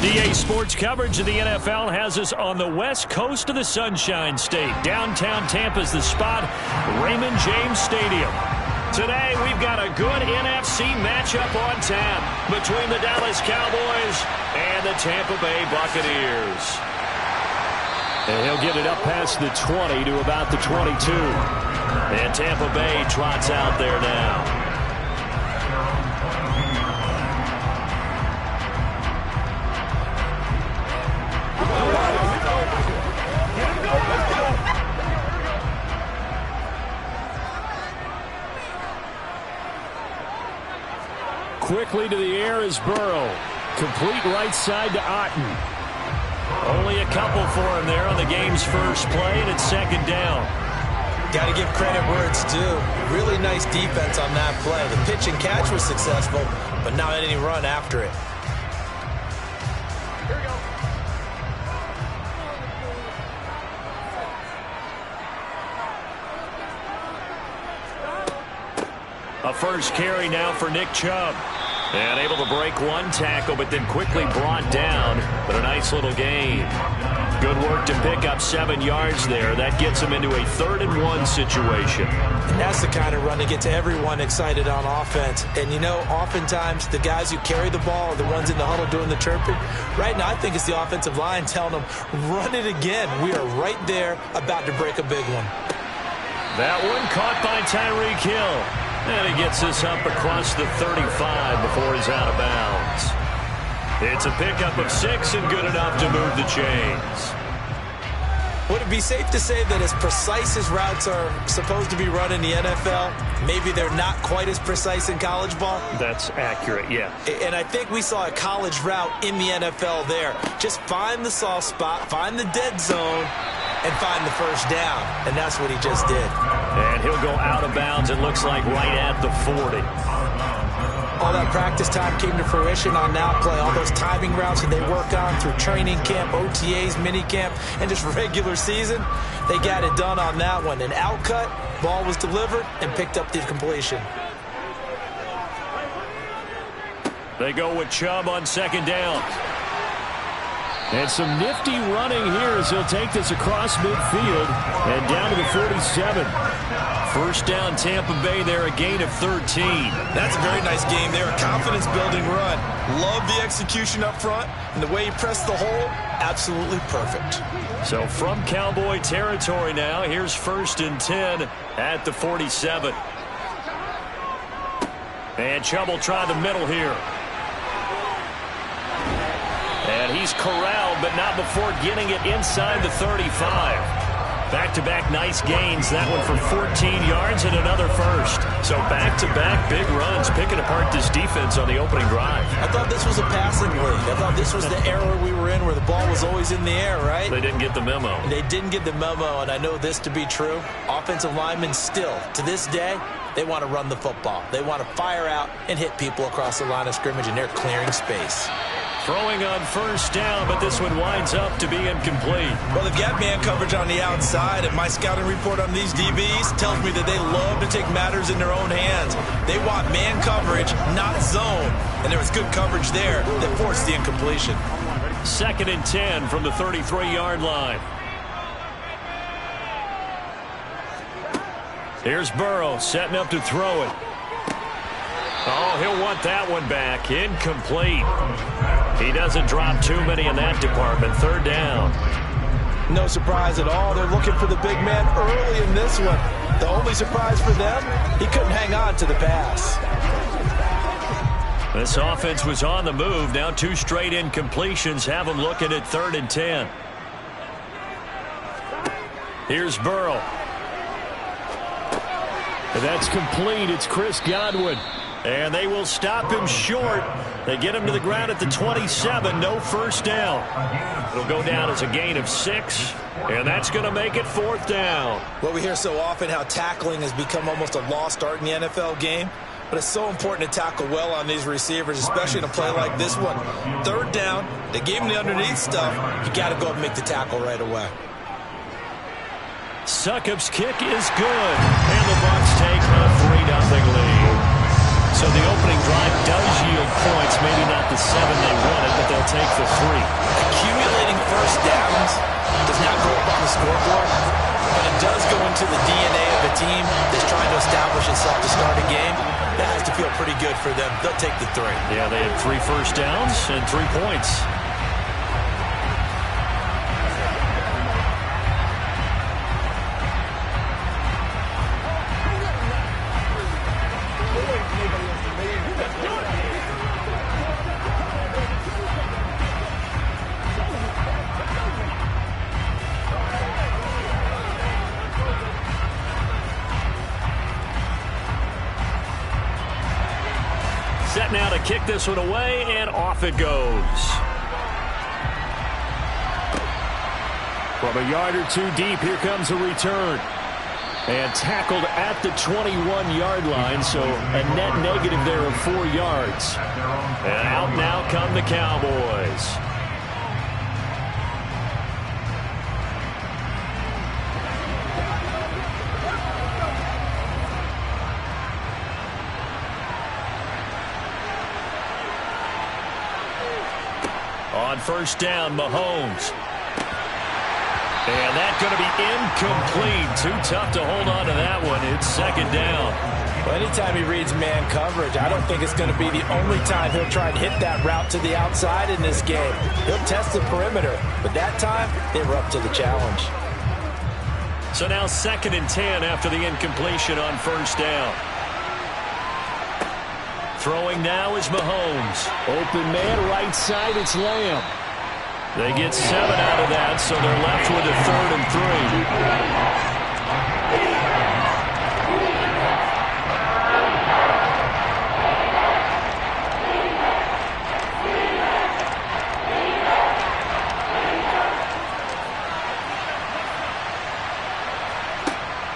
[SPEAKER 1] EA Sports coverage of the NFL has us on the west coast of the Sunshine State. Downtown Tampa's the spot, Raymond James Stadium. Today, we've got a good NFC matchup on tap between the Dallas Cowboys and the Tampa Bay Buccaneers. And he'll get it up past the 20 to about the 22. And Tampa Bay trots out there now. Quickly to the air is Burrow. Complete right side to Otten. Only a couple for him there on the game's first play, and it's second down.
[SPEAKER 2] Got to give credit where it's due. Really nice defense on that play. The pitch and catch was successful, but not any run after it.
[SPEAKER 1] A first carry now for Nick Chubb. And able to break one tackle, but then quickly brought down. But a nice little gain. Good work to pick up 7 yards there. That gets him into a 3rd-and-1 situation.
[SPEAKER 2] And that's the kind of run to get to everyone excited on offense. And, you know, oftentimes the guys who carry the ball are the ones in the huddle doing the chirping. Right now, I think it's the offensive line telling them, run it again. We are right there about to break a big one.
[SPEAKER 1] That one caught by Tyreek Hill. And he gets this up across the 35 before he's out of bounds. It's a pickup of 6 and good enough to move the chains.
[SPEAKER 2] Would it be safe to say that as precise as routes are supposed to be run in the NFL, maybe they're not quite as precise in college ball?
[SPEAKER 1] That's accurate, yeah.
[SPEAKER 2] And I think we saw a college route in the NFL there. Just find the soft spot, find the dead zone, and find the first down. And that's what he just did.
[SPEAKER 1] And he'll go out of bounds, it looks like, right at the 40.
[SPEAKER 2] All that practice time came to fruition on that play. All those timing routes that they work on through training camp, OTAs, minicamp, and just regular season, they got it done on that one. An outcut, ball was delivered, and picked up the completion.
[SPEAKER 1] They go with Chubb on second down. And some nifty running here as he'll take this across midfield and down to the 47. First down, Tampa Bay there, a gain of 13.
[SPEAKER 2] That's a very nice game there, a confidence-building run. Love the execution up front, and the way he pressed the hole, absolutely perfect.
[SPEAKER 1] So from Cowboy territory now, here's 1st and 10 at the 47. And Chubb will try the middle here. And he's corralled, but not before getting it inside the 35. Back-to-back nice gains. That one for 14 yards and another first. So back-to-back big runs, picking apart this defense on the opening drive.
[SPEAKER 2] I thought this was a passing league. I thought this was the era we were in where the ball was always in the air, right?
[SPEAKER 1] They didn't get the memo.
[SPEAKER 2] They didn't get the memo, and I know this to be true. Offensive linemen still, to this day, they want to run the football. They want to fire out and hit people across the line of scrimmage, and they're clearing space.
[SPEAKER 1] Throwing on first down, but this one winds up to be incomplete.
[SPEAKER 2] Well, they've got man coverage on the outside, and my scouting report on these DBs tells me that they love to take matters in their own hands. They want man coverage, not zone, and there was good coverage there that forced the incompletion.
[SPEAKER 1] 2nd and 10 from the 33-yard line. Here's Burrow setting up to throw it. Oh, he'll want that one back. Incomplete. He doesn't drop too many in that department. 3rd down.
[SPEAKER 2] No surprise at all. They're looking for the big man early in this one. The only surprise for them, he couldn't hang on to the pass.
[SPEAKER 1] This offense was on the move. Now 2 straight incompletions have them looking at 3rd and 10. Here's Burrow. And that's complete. It's Chris Godwin. And they will stop him short. They get him to the ground at the 27. No first down. It'll go down as a gain of 6. And that's going to make it 4th down.
[SPEAKER 2] Well, we hear so often how tackling has become almost a lost art in the NFL game. But it's so important to tackle well on these receivers, especially in a play like this one. 3rd down, they gave him the underneath stuff. You got to go and make the tackle right away.
[SPEAKER 1] Succop's kick is good. And the Bucs take a 3-0 lead. So the opening drive does yield points, maybe not the 7 they wanted, but they'll take the 3.
[SPEAKER 2] Accumulating first downs does not go up on the scoreboard, but it does go into the DNA of a team that's trying to establish itself to start a game. That has to feel pretty good for them. They'll take the 3.
[SPEAKER 1] Yeah, they had 3 first downs and 3 points. Set now to kick this one away, and off it goes. From a yard or 2 deep, here comes a return. And tackled at the 21-yard line, so a net negative there of 4 yards. And out now come the Cowboys. On first down, Mahomes. And that's going to be incomplete. Too tough to hold on to that one. It's second down.
[SPEAKER 2] Well, anytime he reads man coverage, I don't think it's going to be the only time he'll try and hit that route to the outside in this game. He'll test the perimeter, but that time they were up to the challenge.
[SPEAKER 1] So now 2nd and 10 after the incompletion on first down. Throwing now is Mahomes. Open man, right side, it's Lamb. They get 7 out of that, so they're left with a 3rd and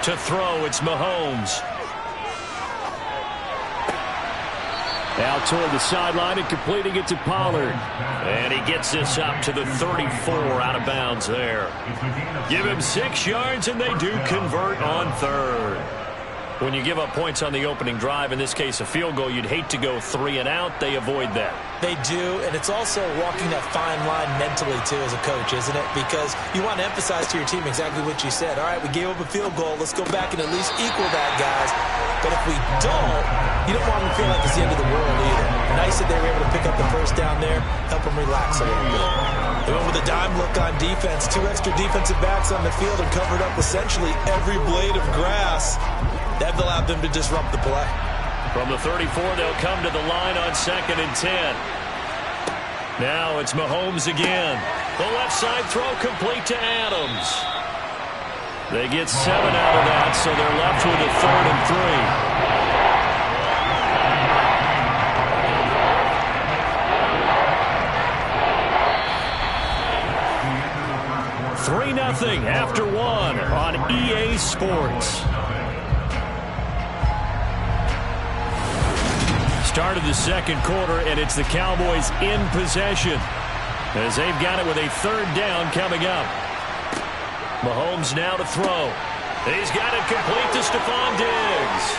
[SPEAKER 1] 3. To throw, it's Mahomes. Out toward the sideline and completing it to Pollard. And he gets this up to the 34 out of bounds there. Give him 6 yards and they do convert on 3rd. When you give up points on the opening drive, in this case a field goal, you'd hate to go 3 and out. They avoid that.
[SPEAKER 2] They do, and it's also walking that fine line mentally, too, as a coach, isn't it? Because you want to emphasize to your team exactly what you said. All right, we gave up a field goal. Let's go back and at least equal that, guys. But if we don't, you don't want them to feel like it's the end of the world either. Nice that they were able to pick up the first down there, help them relax a little bit. They went with a dime look on defense. 2 extra defensive backs on the field and covered up essentially every blade of grass. That allowed them to disrupt the play.
[SPEAKER 1] From the 34, they'll come to the line on 2nd and 10. Now it's Mahomes again. The left side throw complete to Adams. They get 7 out of that, so they're left with a 3rd and 3. 3-0 after 1 on EA Sports. Start of the second quarter, and it's the Cowboys in possession as they've got it with a 3rd down coming up. Mahomes now to throw. He's got it complete to Stephon Diggs.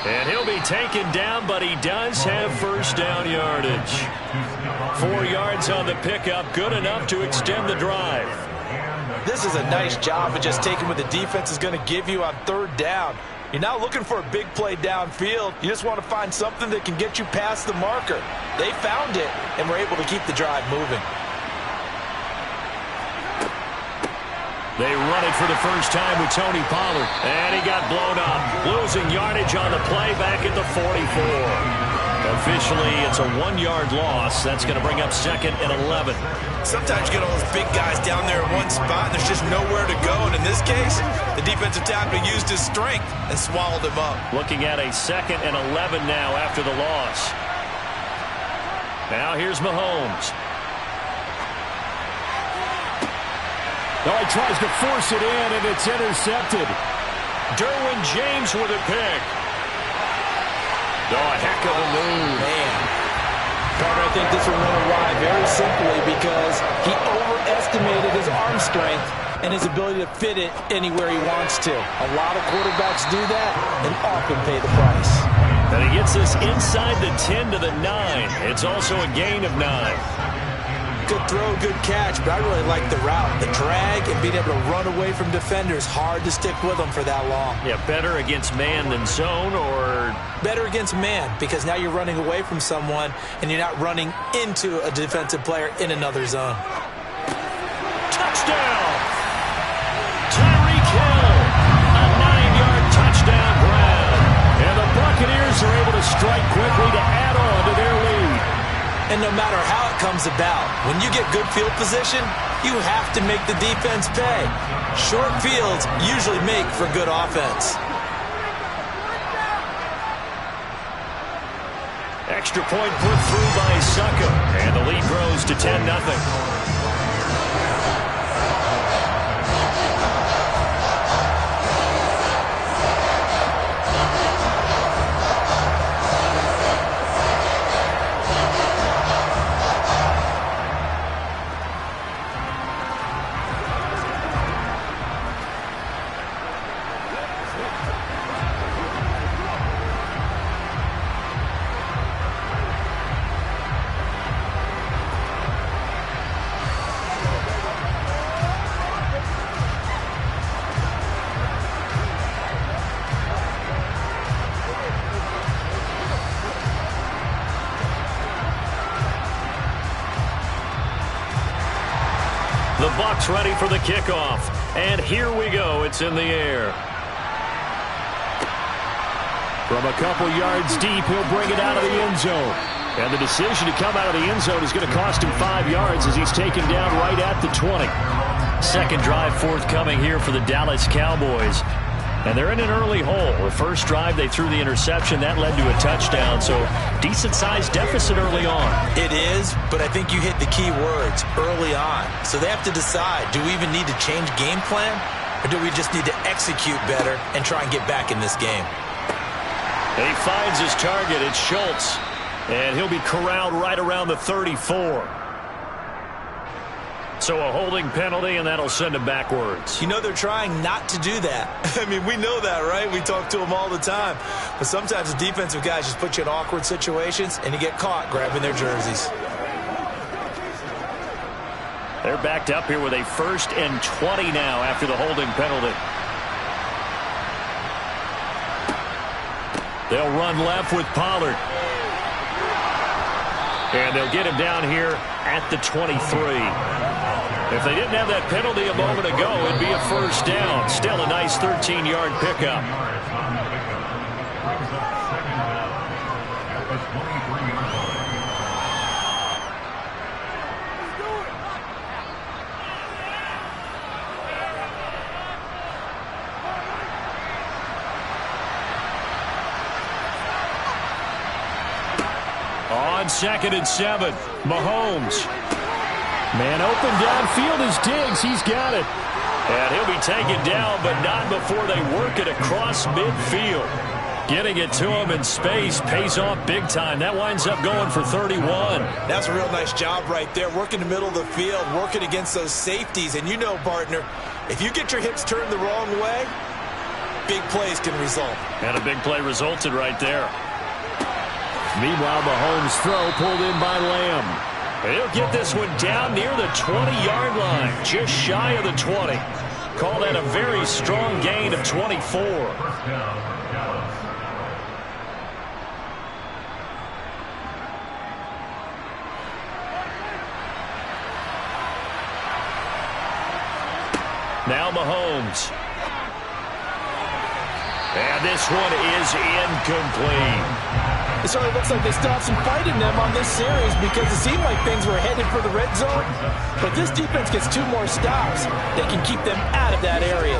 [SPEAKER 1] And he'll be taken down, but he does have first down yardage. 4 yards on the pickup, good enough to extend the drive.
[SPEAKER 2] This is a nice job of just taking what the defense is going to give you on 3rd down. You're not looking for a big play downfield. You just want to find something that can get you past the marker. They found it and were able to keep the drive moving.
[SPEAKER 1] They run it for the first time with Tony Pollard. And he got blown up. Losing yardage on the play back at the 44. Officially, it's a 1-yard loss. That's going to bring up 2nd and 11.
[SPEAKER 2] Sometimes you get all those big guys down there in one spot, and there's just nowhere to go. And in this case, the defensive tackle used his strength and swallowed him up.
[SPEAKER 1] Looking at a 2nd and 11 now after the loss. Now here's Mahomes. Oh, he tries to force it in, and it's intercepted. Derwin James with a pick. Oh, a heck of a move.
[SPEAKER 2] Man. Carter, I think this will run wide very simply because he overestimated his arm strength and his ability to fit it anywhere he wants to. A lot of quarterbacks do that and often pay the price.
[SPEAKER 1] And he gets this inside the 10 to the 9. It's also a gain of 9.
[SPEAKER 2] Good throw, good catch, but I really like the route. The drag and being able to run away from defenders, hard to stick with them for that long.
[SPEAKER 1] Yeah, better against man than zone, or?
[SPEAKER 2] Better against man, because now you're running away from someone and you're not running into a defensive player in another zone.
[SPEAKER 1] Touchdown! Tyreek Hill, a 9-yard touchdown grab. And the Buccaneers are able to strike quickly to add on to their lead.
[SPEAKER 2] And no matter how it comes about, when you get good field position, you have to make the defense pay. Short fields usually make for good offense.
[SPEAKER 1] Extra point put through by Succop, and the lead grows to 10-0. The Bucs ready for the kickoff. And here we go. It's in the air. From a couple yards deep, he'll bring it out of the end zone. And the decision to come out of the end zone is going to cost him 5 yards as he's taken down right at the 20. Second drive forthcoming here for the Dallas Cowboys. And they're in an early hole. The first drive, they threw the interception. That led to a touchdown, so decent-sized deficit early on.
[SPEAKER 2] It is, but I think you hit the key words, early on. So they have to decide, do we even need to change game plan, or do we just need to execute better and try and get back in this game?
[SPEAKER 1] He finds his target. It's Schultz, and he'll be corralled right around the 34. So a holding penalty, and that'll send him backwards.
[SPEAKER 2] You know they're trying not to do that. I mean, we know that, right? We talk to them all the time. But sometimes the defensive guys just put you in awkward situations, and you get caught grabbing their jerseys.
[SPEAKER 1] They're backed up here with a 1st and 20 now after the holding penalty. They'll run left with Pollard. And they'll get him down here at the 23. If they didn't have that penalty a moment ago, it'd be a first down. Still a nice 13-yard pickup. On 2nd and 7, Mahomes. Man open downfield is Diggs. He's got it. And he'll be taken down, but not before they work it across midfield. Getting it to him in space pays off big time. That winds up going for 31.
[SPEAKER 2] That's a real nice job right there. Working the middle of the field, working against those safeties. And you know, partner, if you get your hips turned the wrong way, big plays can result.
[SPEAKER 1] And a big play resulted right there. Meanwhile, Mahomes' throw pulled in by Lamb. He'll get this one down near the 20-yard line, just shy of the 20. Call that a very strong gain of 24. Now Mahomes. And this one is incomplete.
[SPEAKER 2] It certainly looks like they still have some fight in them on this series because it seemed like things were headed for the red zone. But this defense gets 2 more stops that can keep them out of that area.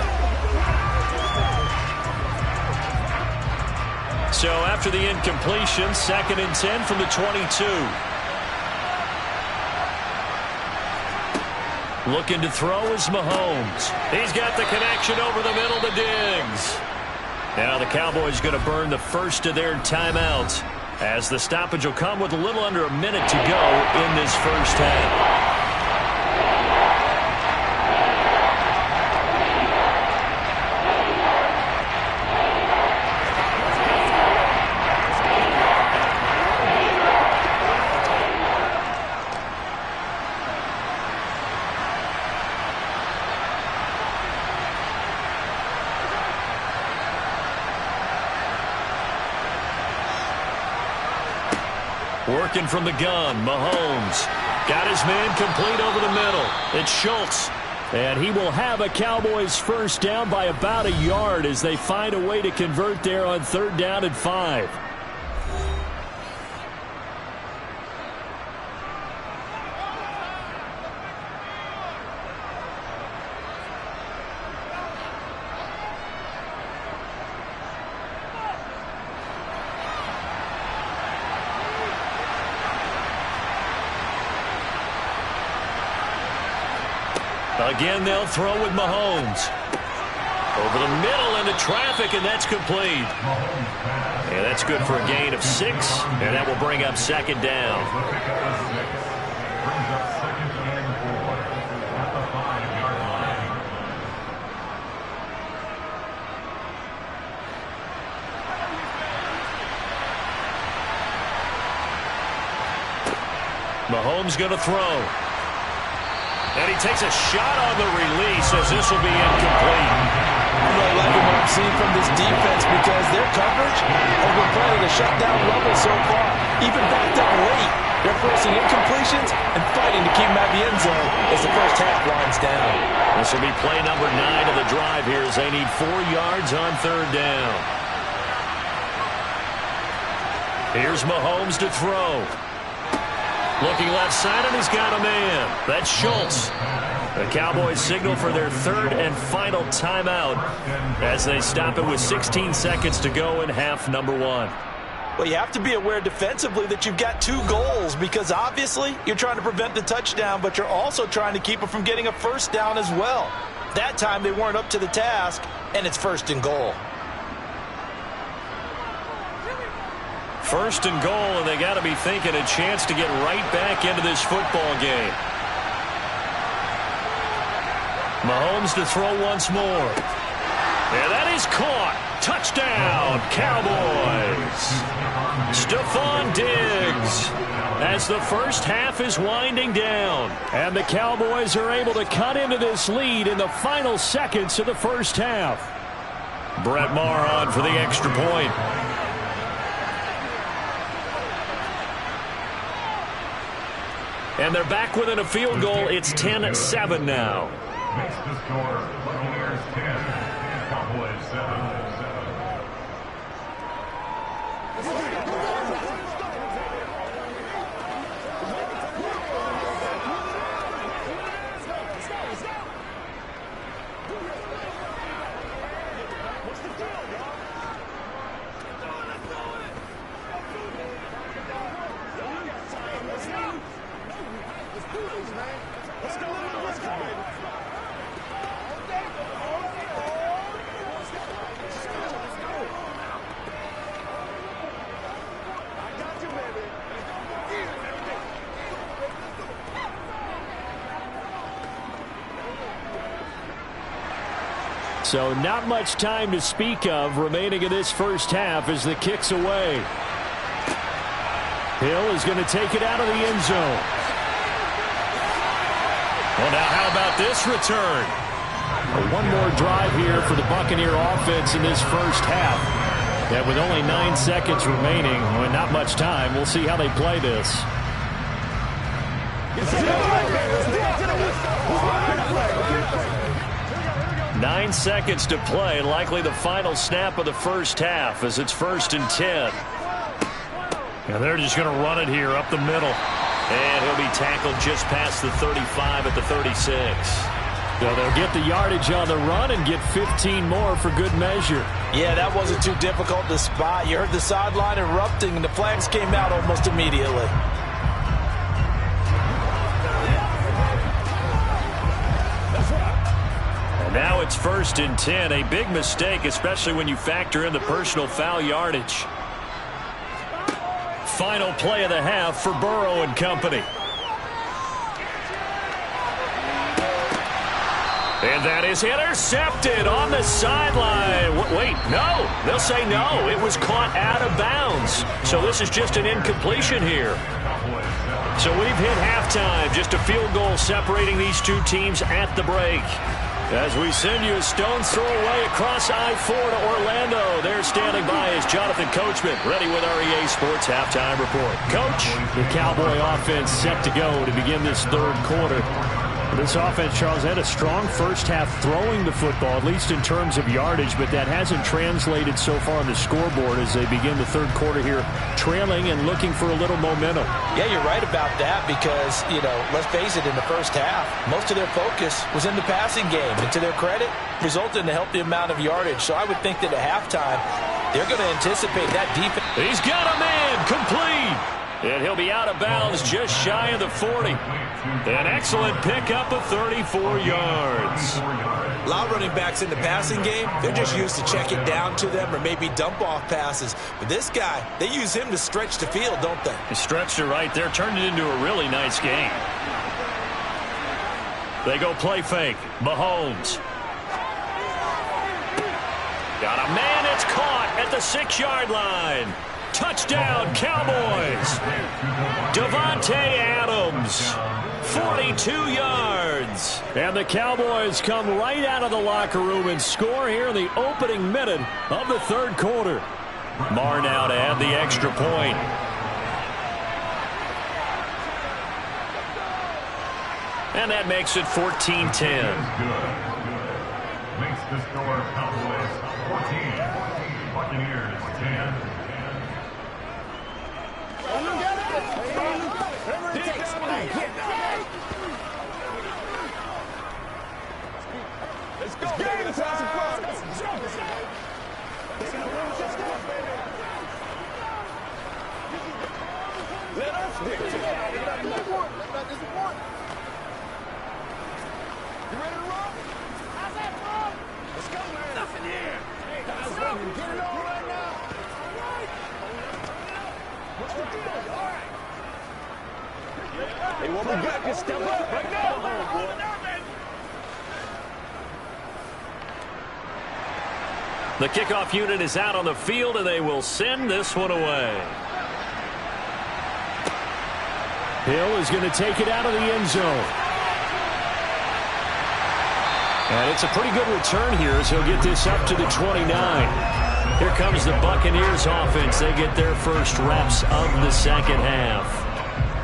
[SPEAKER 1] So after the incompletion, 2nd and 10 from the 22. Looking to throw is Mahomes. He's got the connection over the middle to Diggs. Now the Cowboys going to burn the first of their timeouts as the stoppage will come with a little under a minute to go in this first half. working from the gun. Mahomes got his man complete over the middle. It's Schultz. And he will have a Cowboys first down by about a yard as they find a way to convert there on 3rd down and 5. Again, they'll throw with Mahomes. Over the middle into traffic, and that's complete. And that's good for a gain of 6, and that will bring up 2nd down.
[SPEAKER 4] Brings up 2nd and 4 at the 5-yard line.
[SPEAKER 1] Mahomes going to throw. And he takes a shot on the release as this will be incomplete.
[SPEAKER 2] I'm really liking what I'm seeing from this defense because their coverage has been playing at a shutdown level so far. Even backed up late, they're forcing incompletions and fighting to keep them at the end zone as the first half winds down.
[SPEAKER 1] This will be play number 9 of the drive here as they need 4 yards on 3rd down. Here's Mahomes to throw. Looking left side, and he's got a man. That's Schultz. The Cowboys signal for their 3rd and final timeout as they stop it with 16 seconds to go in half number 1.
[SPEAKER 2] Well, you have to be aware defensively that you've got 2 goals because obviously you're trying to prevent the touchdown, but you're also trying to keep it from getting a first down as well. That time they weren't up to the task, and it's 1st and goal.
[SPEAKER 1] 1st and goal, and they got to be thinking a chance to get right back into this football game. Mahomes to throw once more. And that is caught. Touchdown, Cowboys. Stephon Diggs. As the first half is winding down, and the Cowboys are able to cut into this lead in the final seconds of the first half. Brett Maher on for the extra point. And they're back within a field goal. It's 10-7 now.
[SPEAKER 4] Makes the score Buccaneers 10, Cowboys 7.
[SPEAKER 1] So not much time to speak of remaining in this first half as the kick's away. Hill is going to take it out of the end zone. Well, now how about this return? One more drive here for the Buccaneer offense in this first half. And with only 9 seconds remaining, well, not much time, we'll see how they play this. 9 seconds to play, likely the final snap of the first half as it's 1st and 10. And they're just going to run it here up the middle. And he'll be tackled just past the 35 at the 36. So they'll get the yardage on the run and get 15 more for good measure.
[SPEAKER 2] Yeah, that wasn't too difficult to spot. You heard the sideline erupting, and the flags came out almost immediately.
[SPEAKER 1] Now it's 1st and 10, a big mistake, especially when you factor in the personal foul yardage. Final play of the half for Burrow and company. And that is intercepted on the sideline. Wait, no. They'll say no. It was caught out of bounds. So this is just an incompletion here. So we've hit halftime. Just a field goal separating these two teams at the break. As we send you a stone's throw away across I-4 to Orlando. There standing by is Jonathan Coachman, ready with our EA Sports Halftime Report. Coach,
[SPEAKER 5] The Cowboy offense set to go to begin this third quarter. This offense, Charles, had a strong first half throwing the football, at least in terms of yardage, but that hasn't translated so far on the scoreboard as they begin the third quarter here, trailing and looking for a little momentum.
[SPEAKER 2] Yeah, you're right about that because, let's face it, in the first half, most of their focus was in the passing game. And to their credit, resulted in a healthy amount of yardage. So I would think that at halftime, they're going to anticipate that defense.
[SPEAKER 1] he's got a man complete. And he'll be out of bounds just shy of the 40. An excellent pickup of 34 yards.
[SPEAKER 2] A lot of running backs in the passing game, they're just used to check it down to them or maybe dump off passes. But this guy, they use him to stretch the field, don't they?
[SPEAKER 1] He stretched it right there, turned it into a really nice game. They go play fake. Mahomes. Got a man, it's caught at the 6-yard line. Touchdown, Cowboys. Davante Adams, 42 yards.
[SPEAKER 5] And the Cowboys come right out of the locker room and score here in the opening minute of the third quarter.
[SPEAKER 1] Marr now to add the extra point. And that makes it 14-10.
[SPEAKER 4] Makes the score Cowboys 14, Buccaneers 10.
[SPEAKER 3] Let's go. Game time. Let us dictate. You ready to roll? How's that, bro? Let's go, man. Nothing here. Guys, get it on right now. What's the deal? All right. Hey, what we got? Just step up right now.
[SPEAKER 1] The kickoff unit is out on the field, and they will send this one away.
[SPEAKER 5] Hill is going to take it out of the end zone. And it's a pretty good return here as he'll get this up to the 29.
[SPEAKER 1] Here comes the Buccaneers offense. They get their first reps of the second half.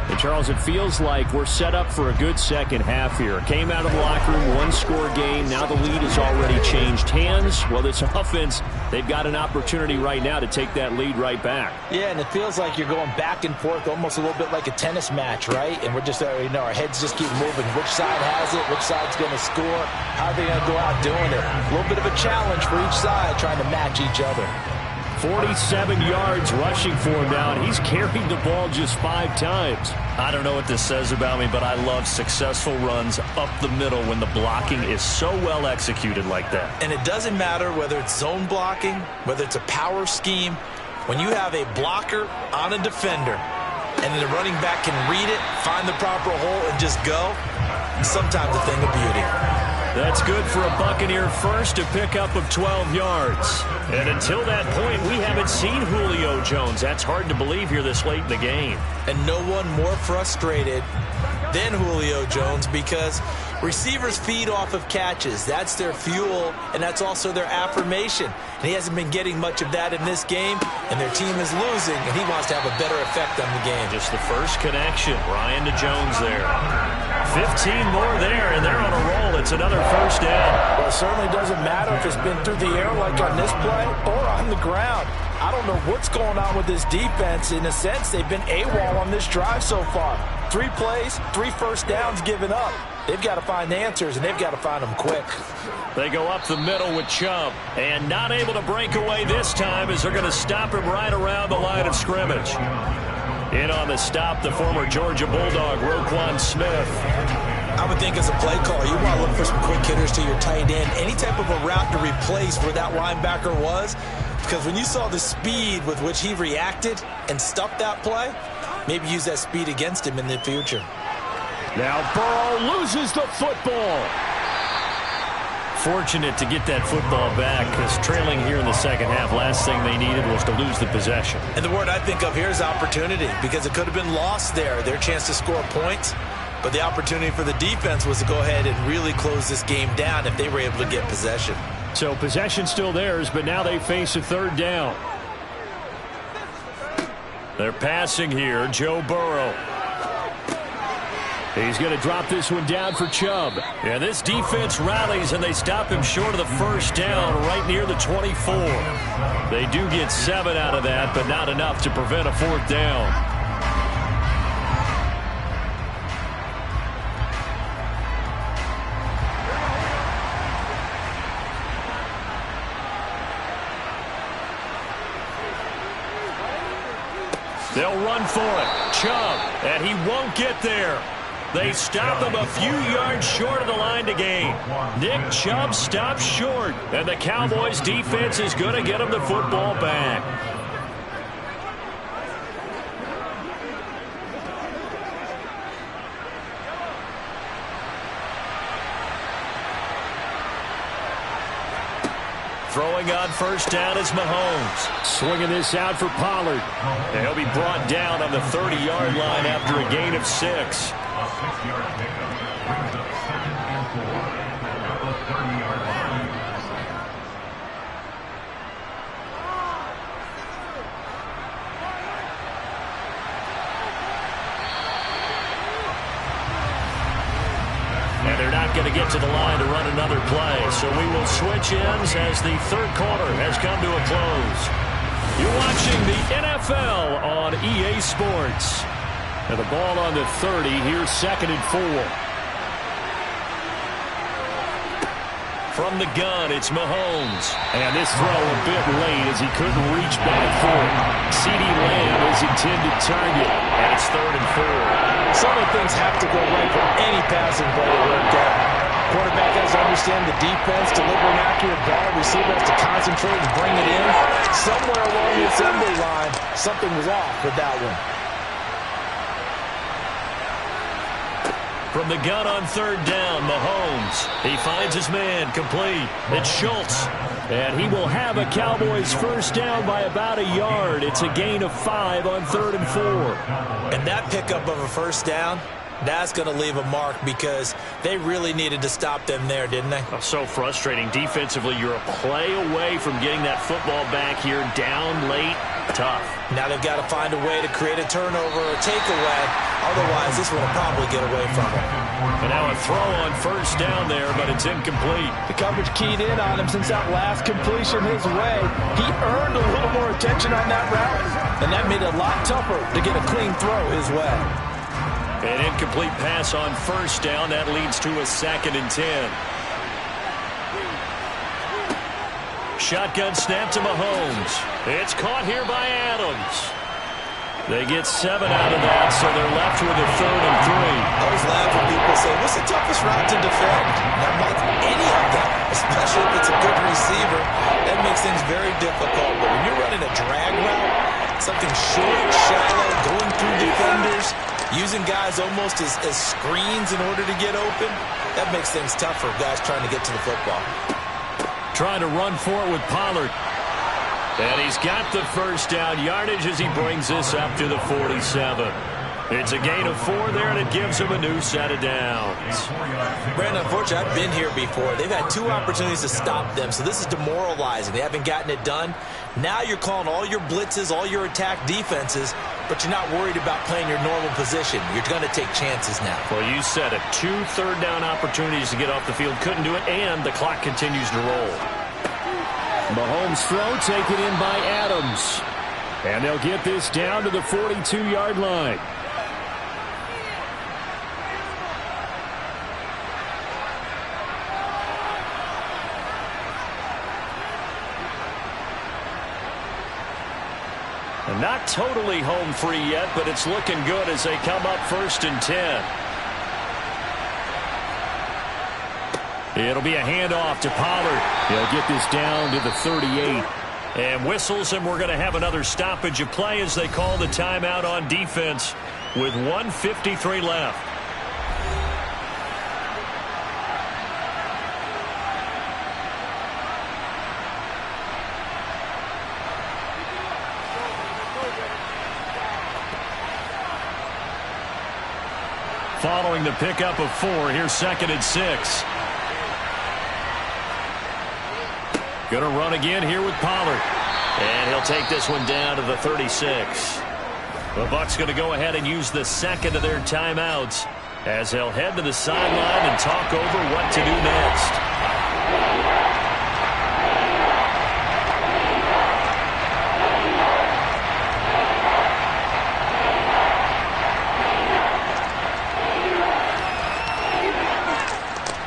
[SPEAKER 5] And Charles, it feels like we're set up for a good second half here. Came out of the locker room, one-score game. Now the lead has already changed hands. Well, this offense, they've got an opportunity right now to take that lead right back.
[SPEAKER 2] Yeah, and it feels like you're going back and forth almost a little bit like a tennis match, right? And we're just, our heads just keep moving. Which side has it? Which side's going to score? How are they going to go out doing it? A little bit of a challenge for each side trying to match each other.
[SPEAKER 5] 47 yards rushing for him now, and he's carried the ball just 5 times.
[SPEAKER 1] I don't know what this says about me, but I love successful runs up the middle when the blocking is so well executed like that.
[SPEAKER 2] And it doesn't matter whether it's zone blocking, whether it's a power scheme. When you have a blocker on a defender, and the running back can read it, find the proper hole, and just go, it's sometimes a thing of beauty.
[SPEAKER 1] That's good for a Buccaneer first, a pickup of 12 yards. And until that point, we haven't seen Julio Jones. That's hard to believe here this late in the game.
[SPEAKER 2] And no one more frustrated than Julio Jones because receivers feed off of catches. That's their fuel, and that's also their affirmation. And he hasn't been getting much of that in this game, and their team is losing, and he wants to have a better effect on the game.
[SPEAKER 1] Just the first connection, Ryan to Jones there. 15 more there, and they're on a roll. It's another first down.
[SPEAKER 2] Well, it certainly doesn't matter if it's been through the air like on this play or on the ground. I don't know what's going on with this defense. In a sense, they've been AWOL on this drive so far. 3 plays, 3 first downs given up. They've got to find answers, and they've got to find them quick.
[SPEAKER 1] They go up the middle with Chubb, and not able to break away this time as they're going to stop him right around the line of scrimmage. In on the stop, the former Georgia Bulldog, Roquan Smith.
[SPEAKER 2] I would think as a play call, you want to look for some quick hitters to your tight end. Any type of a route to replace where that linebacker was. Because when you saw the speed with which he reacted and stuffed that play, maybe use that speed against him in the future.
[SPEAKER 5] Now Burrow loses the football.
[SPEAKER 1] Fortunate to get that football back because trailing here in the second half, last thing they needed was to lose the possession.
[SPEAKER 2] And the word I think of here is opportunity because it could have been lost there. Their chance to score points. But the opportunity for the defense was to go ahead and really close this game down if they were able to get possession.
[SPEAKER 5] So possession still theirs, but now they face a third down. They're passing here. Joe Burrow. He's going to drop this one down for Chubb. And this defense rallies, and they stop him short of the first down right near the 24. They do get 7 out of that, but not enough to prevent a fourth down. They'll run for it. Chubb, and he won't get there. They stop him a few yards short of the line to gain. Nick Chubb stops short, and the Cowboys defense is going to get him the football back. Throwing on first down is Mahomes. Swinging this out for Pollard. And he'll be brought down on the 30-yard line after a gain of 6.
[SPEAKER 4] A 6-yard pickup brings up 2nd and 4 at the 30-yard line.
[SPEAKER 5] And they're not going to get to the line to run another play. So we will switch ends as the third quarter has come to a close. You're watching the NFL on EA Sports. And the ball on the 30. Here's 2nd and 4. From the gun, it's Mahomes. And this throw a bit late as he couldn't reach back for it. CeeDee Lamb is intended target. And it's 3rd and 4.
[SPEAKER 2] Some of the things have to go right for any passing play to work out. Quarterback has to understand the defense, deliver an accurate ball. Receiver has to concentrate and bring it in. Somewhere along the assembly line, something was off with that one.
[SPEAKER 1] From the gun on 3rd down, Mahomes. He finds his man, complete. It's Schultz.
[SPEAKER 5] And he will have a Cowboys first down by about a yard. It's a gain of 5 on 3rd and 4.
[SPEAKER 2] And that pickup of a first down, that's going to leave a mark because they really needed to stop them there, didn't they?
[SPEAKER 5] Oh, so frustrating. Defensively, you're a play away from getting that football back here down late. Tough.
[SPEAKER 2] Now they've got to find a way to create a turnover or takeaway. Otherwise, this one will probably get away from them.
[SPEAKER 1] And now a throw on first down there, but it's incomplete.
[SPEAKER 2] The coverage keyed in on him since that last completion his way. He earned a little more attention on that route, and that made it a lot tougher to get a clean throw his way.
[SPEAKER 1] An incomplete pass on first down. That leads to a 2nd and 10. Shotgun snap to Mahomes. It's caught here by Adams. They get 7 out of that, so they're left with a 3rd and 3.
[SPEAKER 2] I always laugh when people say, what's the toughest route to defend? Not like any of them, especially if it's a good receiver. That makes things very difficult. But when you're running a drag route, something short, shallow, going through defenders, using guys almost as screens in order to get open, that makes things tough for guys trying to get to the football.
[SPEAKER 1] Trying to run for it with Pollard. And he's got the first down yardage as he brings this up to the 47. It's a gain of 4 there, and it gives him a new set of downs.
[SPEAKER 2] Brandon, unfortunately, I've been here before. They've had 2 opportunities to stop them, so this is demoralizing. They haven't gotten it done. Now you're calling all your blitzes, all your attack defenses, but you're not worried about playing your normal position. You're going to take chances now.
[SPEAKER 1] Well, you said it. 2 third-down opportunities to get off the field. Couldn't do it, and the clock continues to roll.
[SPEAKER 5] Mahomes' throw taken in by Adams. And they'll get this down to the 42-yard line.
[SPEAKER 1] And not totally home free yet, but it's looking good as they come up 1st and 10. It'll be a handoff to Pollard.
[SPEAKER 5] He'll get this down to the 38.
[SPEAKER 1] And whistles, and we're going to have another stoppage of play as they call the timeout on defense with 1:53 left. following the pickup of 4. Here's 2nd and 6. Going to run again here with Pollard. And he'll take this one down to the 36. The Bucs going to go ahead and use the second of their timeouts as they'll head to the sideline and talk over what to do next.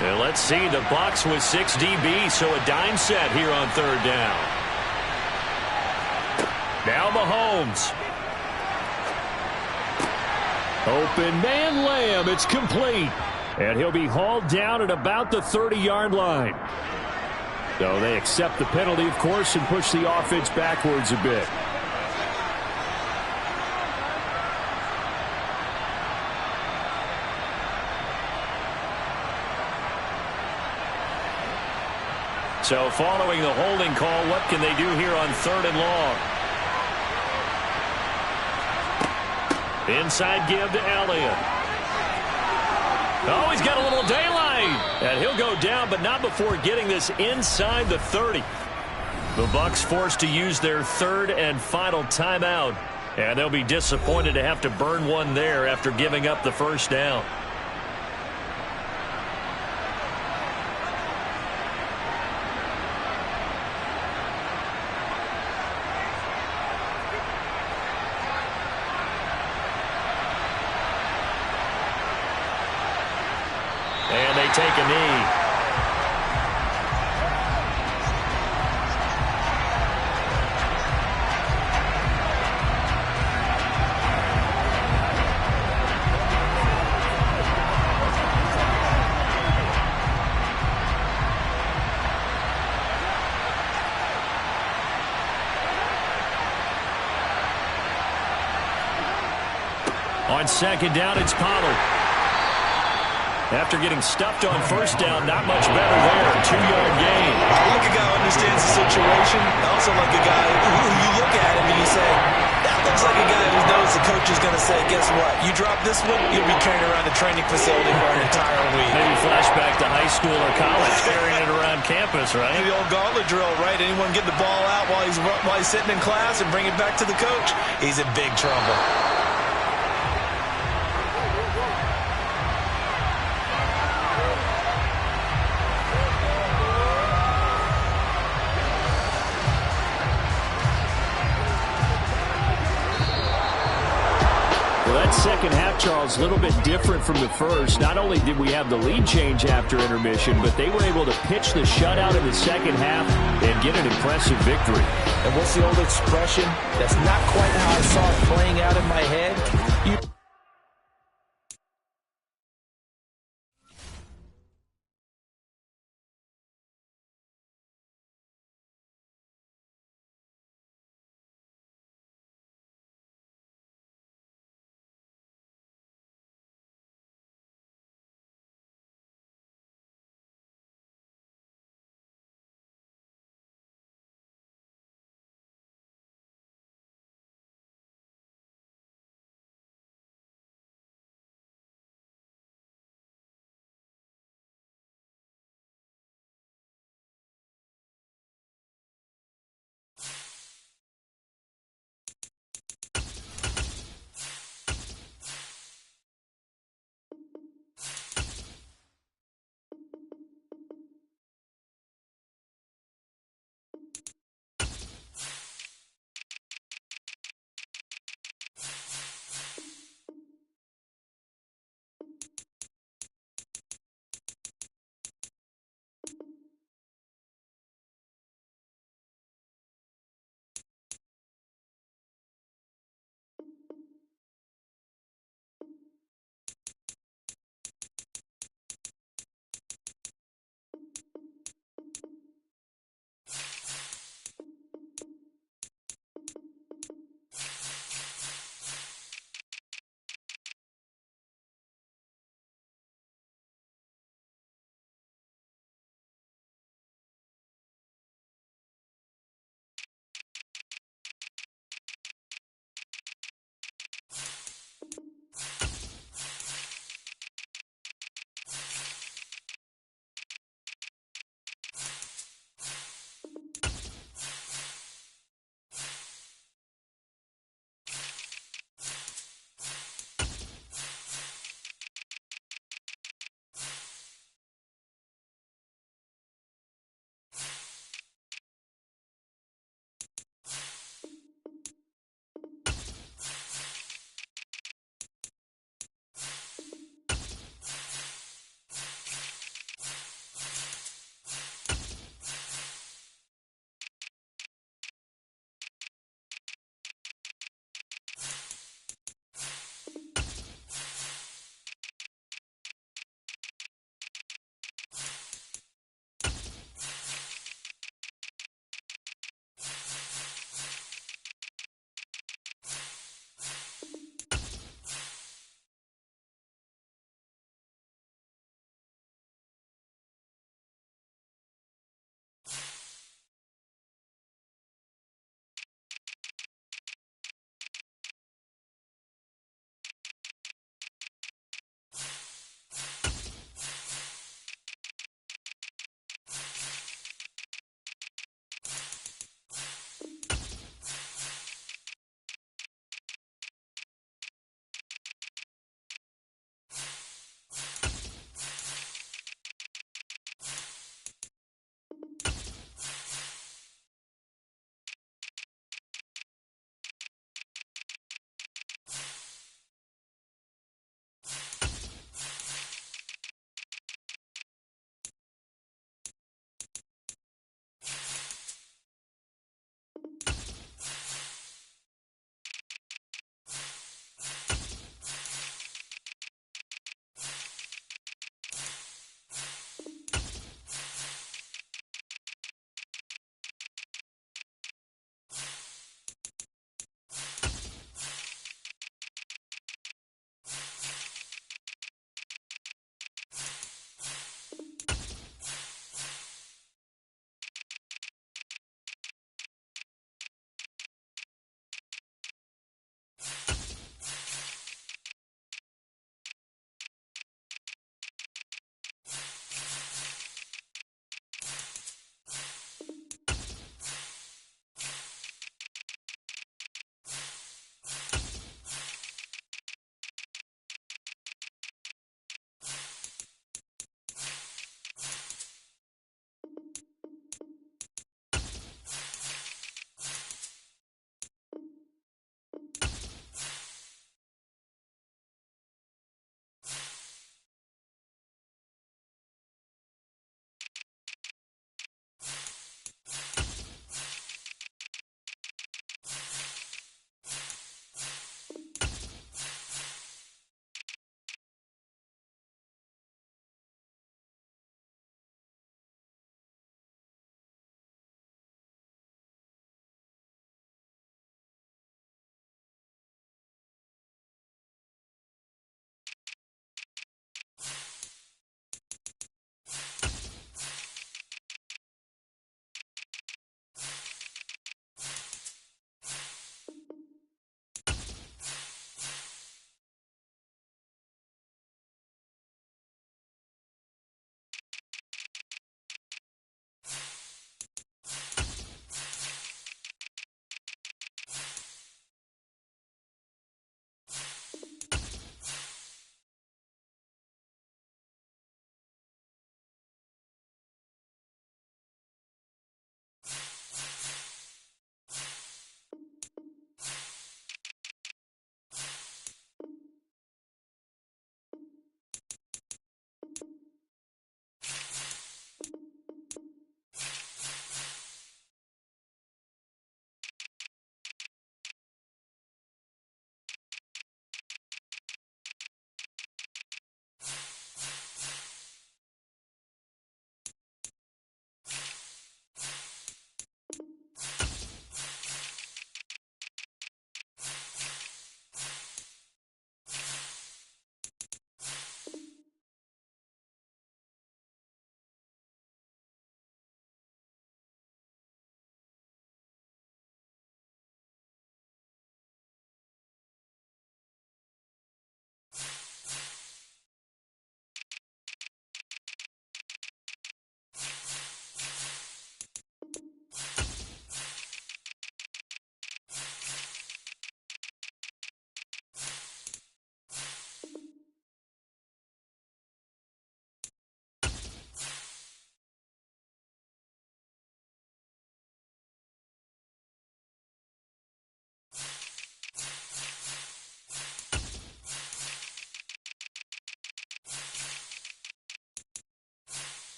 [SPEAKER 1] And let's see, the Bucs with 6 DB, so a dime set here on 3rd down. Now Mahomes. Open man Lamb. It's complete. And he'll be hauled down at about the 30-yard line. So they accept the penalty, of course, and push the offense backwards a bit. So following the holding call, what can they do here on 3rd and long? Inside give to Elliott. Oh, he's got a little daylight. And he'll go down, but not before getting this inside the 30. The Bucs forced to use their 3rd and final timeout. And they'll be disappointed to have to burn one there after giving up the 1st down. And they take a knee. On 2nd down, it's Pollard. After getting stuffed on 1st down, not much better there. 2-yard gain.
[SPEAKER 2] I like a guy who understands the situation. I also like a guy who you look at him and you say, that looks like a guy who knows the coach is going to say, guess what? You drop this one, you'll be carrying around the training facility for an entire week.
[SPEAKER 1] Maybe flashback to high school or college, carrying it around campus, right?
[SPEAKER 2] The old gauntlet drill, right? Anyone get the ball out while he's sitting in class and bring it back to the coach? He's in big trouble.
[SPEAKER 5] That second half, Charles, a little bit different from the first. Not only did we have the lead change after intermission, but they were able to pitch the shutout in the second half and get an impressive victory.
[SPEAKER 2] And what's the old expression? That's not quite how I saw it playing out in my head.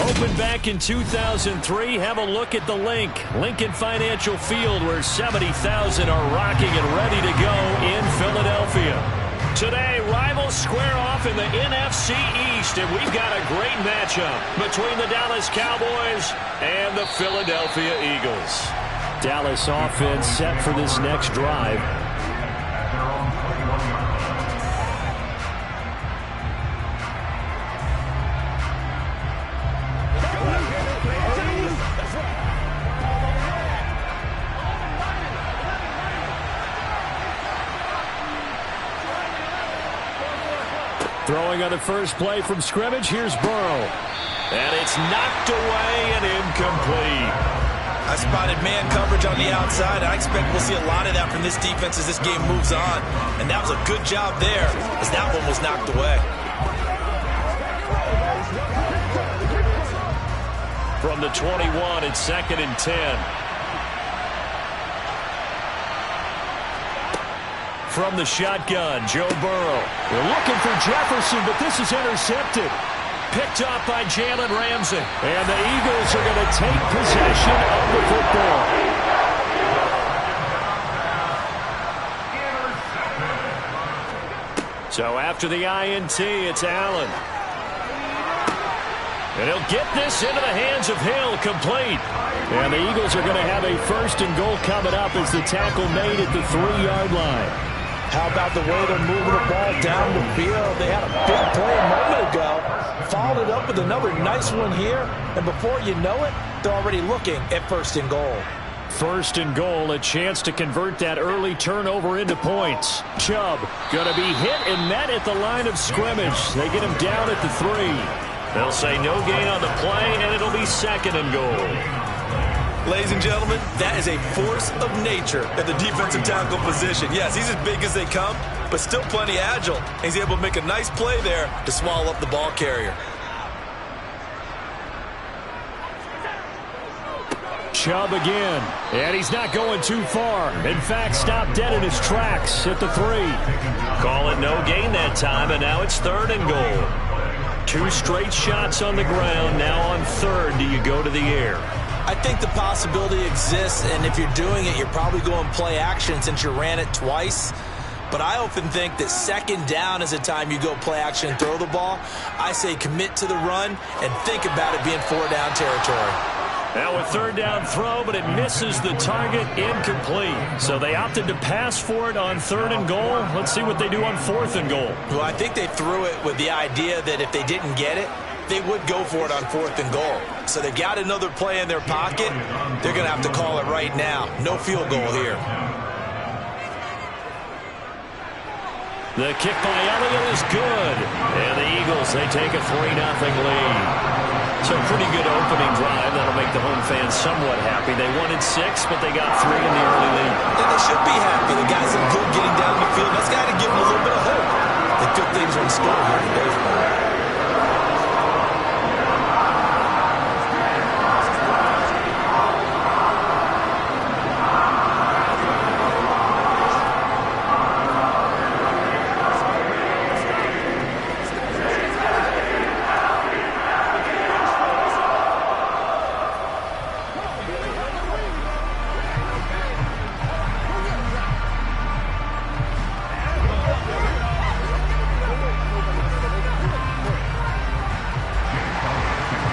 [SPEAKER 1] Opened back in 2003, have a look at the Lincoln Financial Field, where 70,000 are rocking and ready to go in Philadelphia. Today, rivals square off in the NFC East, and we've got a great matchup between the Dallas Cowboys and the Philadelphia Eagles.
[SPEAKER 5] Dallas offense set for this next drive. Throwing on the first play from scrimmage, here's Burrow.
[SPEAKER 1] And it's knocked away and incomplete.
[SPEAKER 2] I spotted man coverage on the outside. I expect we'll see a lot of that from this defense as this game moves on. And that was a good job there as that one was knocked away.
[SPEAKER 1] From the 21, it's 2nd and 10. From the shotgun, Joe Burrow.
[SPEAKER 5] They're looking for Jefferson, but this is intercepted.
[SPEAKER 1] Picked up by Jalen Ramsey.
[SPEAKER 5] And the Eagles are going to take possession of the football.
[SPEAKER 1] So after the INT, it's Allen. And he'll get this into the hands of Hill, complete.
[SPEAKER 5] And the Eagles are going to have a 1st and goal coming up as the tackle made at the 3-yard line.
[SPEAKER 2] How about the way they're moving the ball down the field? They had a big play a moment ago. Followed it up with another nice one here. And before you know it, they're already looking at 1st and goal.
[SPEAKER 5] 1st and goal, a chance to convert that early turnover into points. Chubb going to be hit and met at the line of scrimmage. They get him down at the 3.
[SPEAKER 1] They'll say no gain on the play, and it'll be 2nd and goal.
[SPEAKER 2] Ladies and gentlemen, that is a force of nature at the defensive tackle position. Yes, he's as big as they come, but still plenty agile. He's able to make a nice play there to swallow up the ball carrier.
[SPEAKER 5] Chubb again, and he's not going too far. In fact, stopped dead in his tracks at the 3.
[SPEAKER 1] Call it no gain that time, and now it's 3rd and goal. 2 straight shots on the ground. Now on 3rd, do you go to the air?
[SPEAKER 2] I think the possibility exists, and if you're doing it, you're probably going play action since you ran it twice. But I often think that 2nd down is the time you go play action and throw the ball. I say commit to the run and think about it being 4-down territory.
[SPEAKER 1] Now a 3rd down throw, but it misses the target, incomplete. So they opted to pass for it on 3rd and goal. Let's see what they do on 4th and goal.
[SPEAKER 2] Well, I think they threw it with the idea that if they didn't get it, they would go for it on 4th and goal. So they got another play in their pocket. They're going to have to call it right now. No field goal here.
[SPEAKER 1] The kick by Elliott is good. And the Eagles, they take a 3-0 lead. So pretty good opening drive. That'll make the home fans somewhat happy. They wanted 6, but they got 3 in the early lead.
[SPEAKER 2] And they should be happy. The guys are good getting down the field. That's got to give them a little bit of hope that good things are in store here in baseball.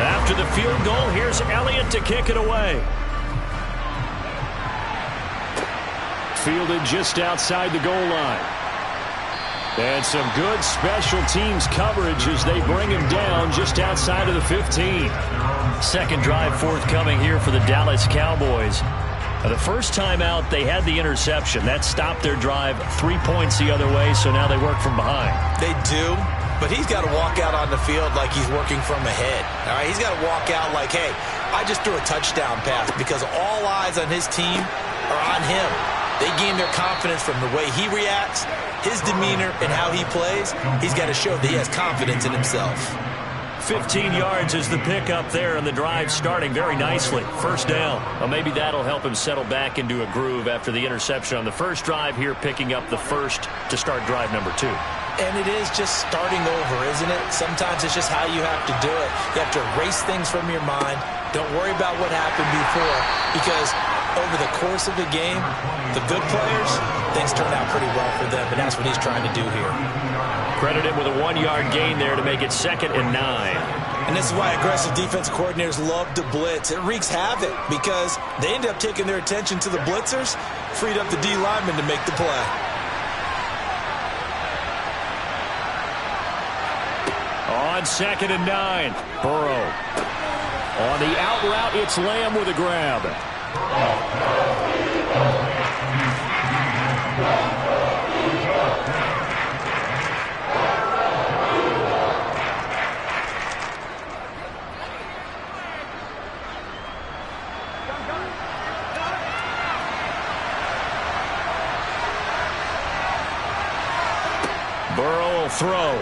[SPEAKER 1] After the field goal, here's Elliott to kick it away.
[SPEAKER 5] Fielded just outside the goal line. And some good special teams coverage as they bring him down just outside of the 15.
[SPEAKER 1] 2nd drive forthcoming here for the Dallas Cowboys. The first time out, they had the interception. That stopped their drive 3 points the other way, so now they work from behind.
[SPEAKER 2] They do, but he's got to walk out on the field like he's working from ahead. All right, he's got to walk out like, hey, I just threw a touchdown pass, because all eyes on his team are on him. They gain their confidence from the way he reacts, his demeanor, and how he plays. He's got to show that he has confidence in himself.
[SPEAKER 1] 15 yards is the pickup there, and the drive starting very nicely. 1st down.
[SPEAKER 5] Well, maybe that'll help him settle back into a groove after the interception on the first drive here, picking up the 1st to start drive number 2.
[SPEAKER 2] And it is just starting over, isn't it? Sometimes it's just how you have to do it. You have to erase things from your mind. Don't worry about what happened before, because over the course of the game, the good players, things turn out pretty well for them, and that's what he's trying to do here.
[SPEAKER 5] Credit him with a 1-yard gain there to make it 2nd and 9.
[SPEAKER 2] And this is why aggressive defense coordinators love to blitz. It wreaks havoc because they end up taking their attention to the blitzers, freed up the D lineman to make the play.
[SPEAKER 5] On 2nd and 9, Burrow. On the out route, it's Lamb with a grab. Burrow will throw.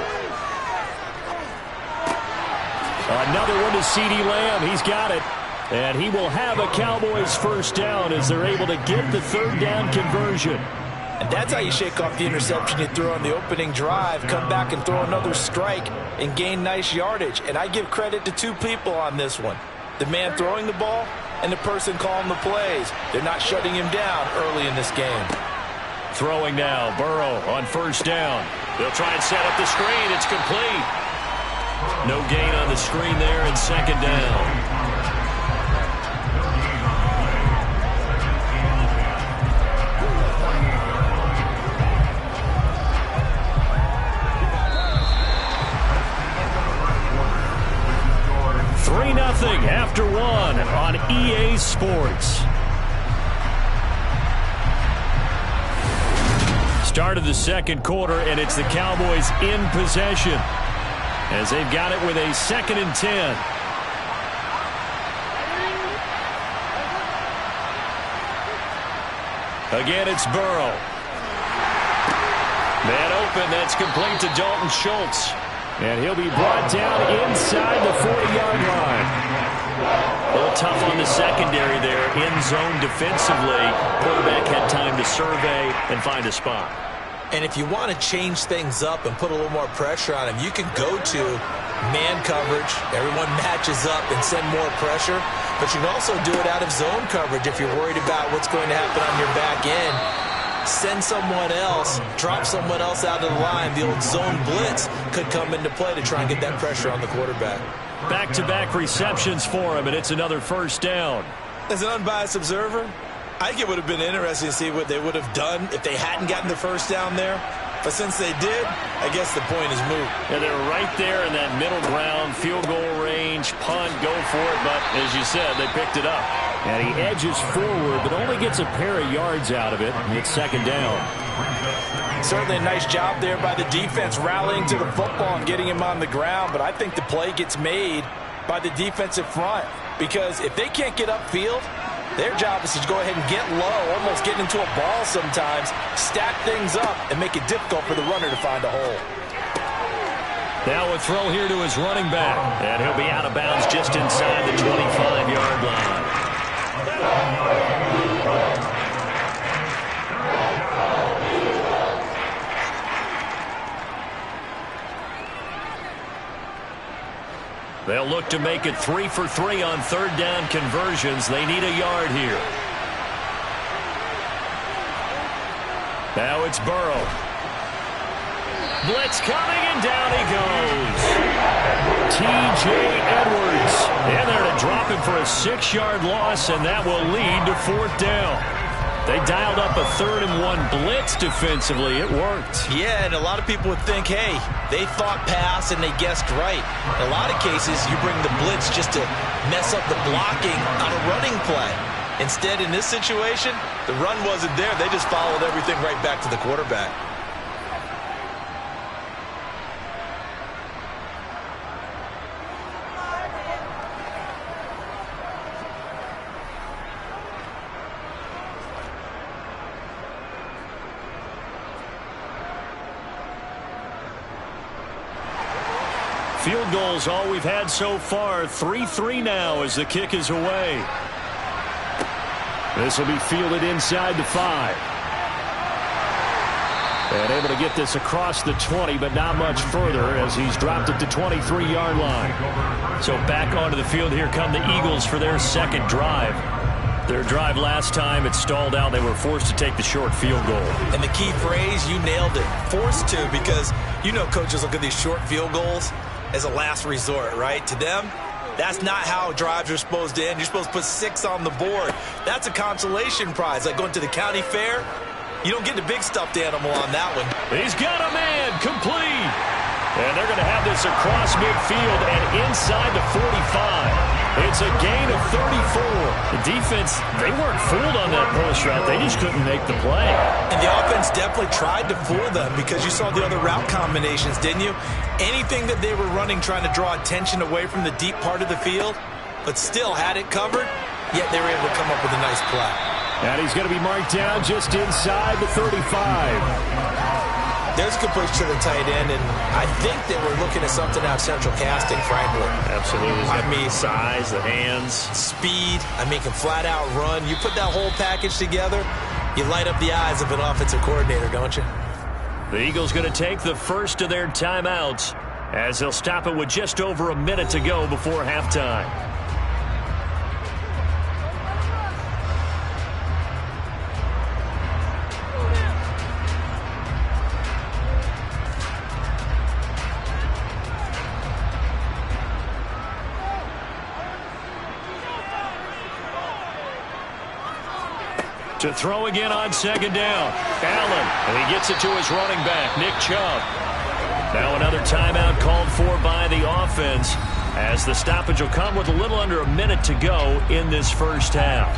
[SPEAKER 5] Another one to CeeDee Lamb. He's got it. And he will have a Cowboys first down as they're able to get the 3rd down conversion.
[SPEAKER 2] And that's how you shake off the interception you threw on the opening drive, come back and throw another strike and gain nice yardage. And I give credit to 2 people on this one. The man throwing the ball and the person calling the plays. They're not shutting him down early in this game.
[SPEAKER 5] Throwing now, Burrow on 1st down. They'll try and set up the screen. It's complete. No gain on the screen there, and 2nd down. After 1 on EA Sports. Start of the 2nd quarter, and it's the Cowboys in possession as they've got it with a 2nd and 10. Again, it's Burrow. Man open, that's complete to Dalton Schultz. And he'll be brought down inside the 40-yard line. A little tough on the secondary there, in zone defensively. Quarterback had time to survey and find a spot.
[SPEAKER 2] And if you want to change things up and put a little more pressure on him, you can go to man coverage. Everyone matches up and send more pressure. But you can also do it out of zone coverage if you're worried about what's going to happen on your back end. Send someone else, drop someone else out of the line. The old zone blitz could come into play to try and get that pressure on the quarterback.
[SPEAKER 5] Back-to-back receptions for him, and it's another 1st down.
[SPEAKER 2] As an unbiased observer, I think it would have been interesting to see what they would have done if they hadn't gotten the 1st down there. But since they did, I guess the point is moot.
[SPEAKER 5] Yeah, they're right there in that middle ground, field goal range, punt, go for it. But as you said, they picked it up. And he edges forward, but only gets a pair of yards out of it. And it's 2nd down.
[SPEAKER 2] Certainly a nice job there by the defense, rallying to the football and getting him on the ground. But I think the play gets made by the defensive front. Because if they can't get upfield, their job is to go ahead and get low, almost get into a ball sometimes, stack things up, and make it difficult for the runner to find a hole.
[SPEAKER 5] Now a throw here to his running back. And he'll be out of bounds just inside the 25-yard line. They'll look to make it 3 for 3 on 3rd down conversions. They need a yard here. Now it's Burrow. Blitz coming, and down he goes. T.J. Edwards in there to drop him for a 6-yard loss, and that will lead to 4th down. They dialed up a 3rd and 1 blitz defensively. It worked.
[SPEAKER 2] Yeah, and a lot of people would think, hey, they thought pass and they guessed right. In a lot of cases, you bring the blitz just to mess up the blocking on a running play. Instead, in this situation, the run wasn't there. They just followed everything right back to the quarterback.
[SPEAKER 5] Field goals all we've had so far. 3-3 now as the kick is away. This will be fielded inside the 5. And able to get this across the 20, but not much further as he's dropped it to 23-yard line.
[SPEAKER 1] So back onto the field, here come the Eagles for their second drive. Their drive last time, it stalled out. They were forced to take the short field goal.
[SPEAKER 2] And the key phrase, you nailed it, forced to, because you know coaches look at these short field goals as a last resort, right? To them, that's not how drives are supposed to end. You're supposed to put 6 on the board. That's a consolation prize, like going to the county fair. You don't get the big stuffed animal on that one.
[SPEAKER 1] He's got a man, complete. And they're going to have this across midfield and inside the 45. It's a gain of 34. The defense, they weren't fooled on that post route. They just couldn't make the play.
[SPEAKER 2] And the offense definitely tried to fool them because you saw the other route combinations, didn't you? Anything that they were running trying to draw attention away from the deep part of the field, but still had it covered, yet they were able to come up with a nice play.
[SPEAKER 5] And he's going to be marked down just inside the 35.
[SPEAKER 2] There's a completion to the tight end, and I think they were looking at something out of Central Casting, frankly.
[SPEAKER 1] Absolutely.
[SPEAKER 2] I mean,
[SPEAKER 1] size, the hands.
[SPEAKER 2] Speed. I mean, can flat out run. You put that whole package together, you light up the eyes of an offensive coordinator, don't you?
[SPEAKER 1] The Eagles going to take the first of their timeouts as they'll stop it with just over a minute to go before halftime. To throw again on second down. Allen, and he gets it to his running back, Nick Chubb. Now another timeout called for by the offense as the stoppage will come with a little under a minute to go in this first half.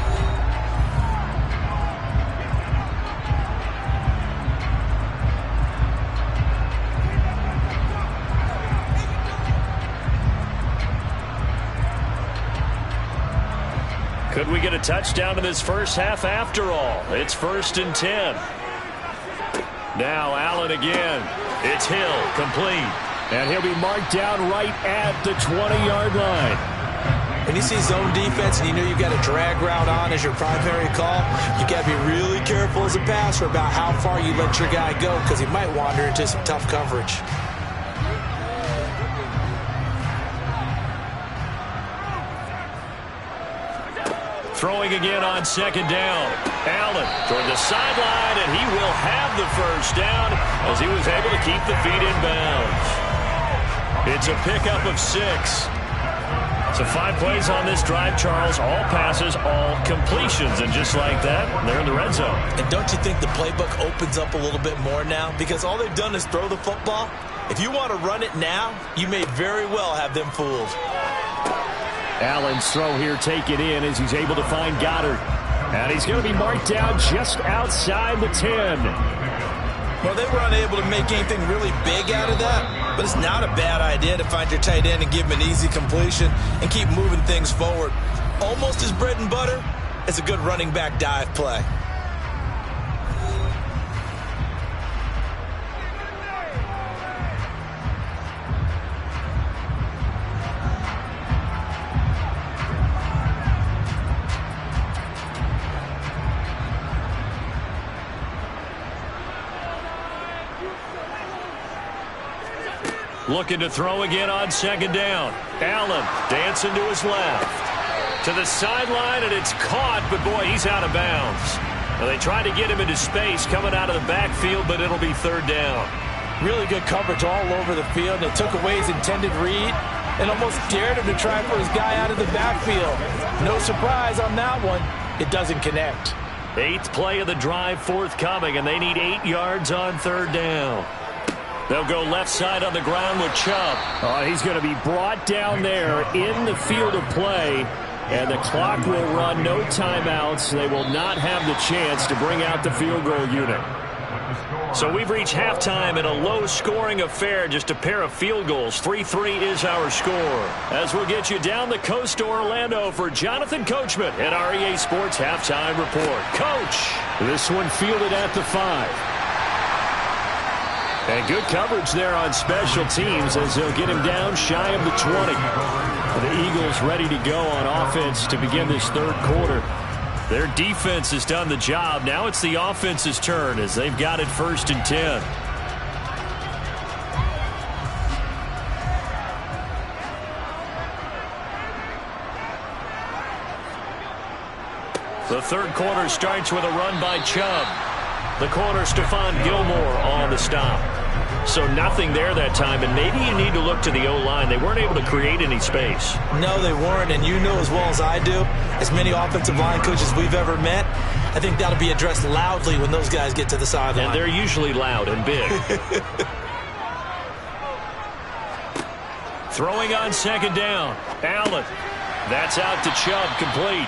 [SPEAKER 1] Could we get a touchdown in this first half after all? It's 1st and 10. Now Allen again. It's Hill, complete.
[SPEAKER 5] And he'll be marked down right at the 20-yard line.
[SPEAKER 2] When you see zone defense and you know you've got a drag route on as your primary call, you got to be really careful as a passer about how far you let your guy go because he might wander into some tough coverage.
[SPEAKER 1] Throwing again on second down. Allen toward the sideline, and he will have the first down as he was able to keep the feet in bounds. It's a pickup of 6. So 5 plays on this drive, Charles. All passes, all completions. And just like that, they're in the red zone.
[SPEAKER 2] And don't you think the playbook opens up a little bit more now? Because all they've done is throw the football. If you want to run it now, you may very well have them fooled.
[SPEAKER 5] Allen's throw here taken in as he's able to find Goddard. And he's going to be marked down just outside the 10.
[SPEAKER 2] Well, they were unable to make anything really big out of that, but it's not a bad idea to find your tight end and give him an easy completion and keep moving things forward. Almost as bread and butter as a good running back dive play.
[SPEAKER 1] Looking to throw again on second down. Allen dancing to his left. To the sideline, and it's caught, but boy, he's out of bounds. Well, they tried to get him into space coming out of the backfield, but it'll be 3rd down.
[SPEAKER 2] Really good coverage all over the field. They took away his intended read and almost dared him to try for his guy out of the backfield. No surprise on that one. It doesn't connect.
[SPEAKER 1] 8th play of the drive forthcoming, and they need 8 yards on 3rd down. They'll go left side on the ground with Chubb.
[SPEAKER 5] He's going to be brought down there in the field of play, and the clock will run. No timeouts. They will not have the chance to bring out the field goal unit.
[SPEAKER 1] So we've reached halftime in a low-scoring affair, just a pair of field goals. 3-3 is our score. As we'll get you down the coast to Orlando for Jonathan Coachman at our EA Sports Halftime Report. Coach!
[SPEAKER 5] This one fielded at the 5. And good coverage there on special teams as they'll get him down shy of the 20. The Eagles ready to go on offense to begin this 3rd quarter.
[SPEAKER 1] Their defense has done the job. Now it's the offense's turn as they've got it 1st and 10. The third quarter starts with a run by Chubb. The corner, Stephon Gilmore, on the stop. So nothing there that time, and maybe you need to look to the O-line. They weren't able to create any space.
[SPEAKER 2] No, they weren't, and you know as well as I do, as many offensive line coaches we've ever met, I think that'll be addressed loudly when those guys get to the sideline.
[SPEAKER 1] And they're usually loud and big. Throwing on 2nd down. Allen. That's out to Chubb, complete.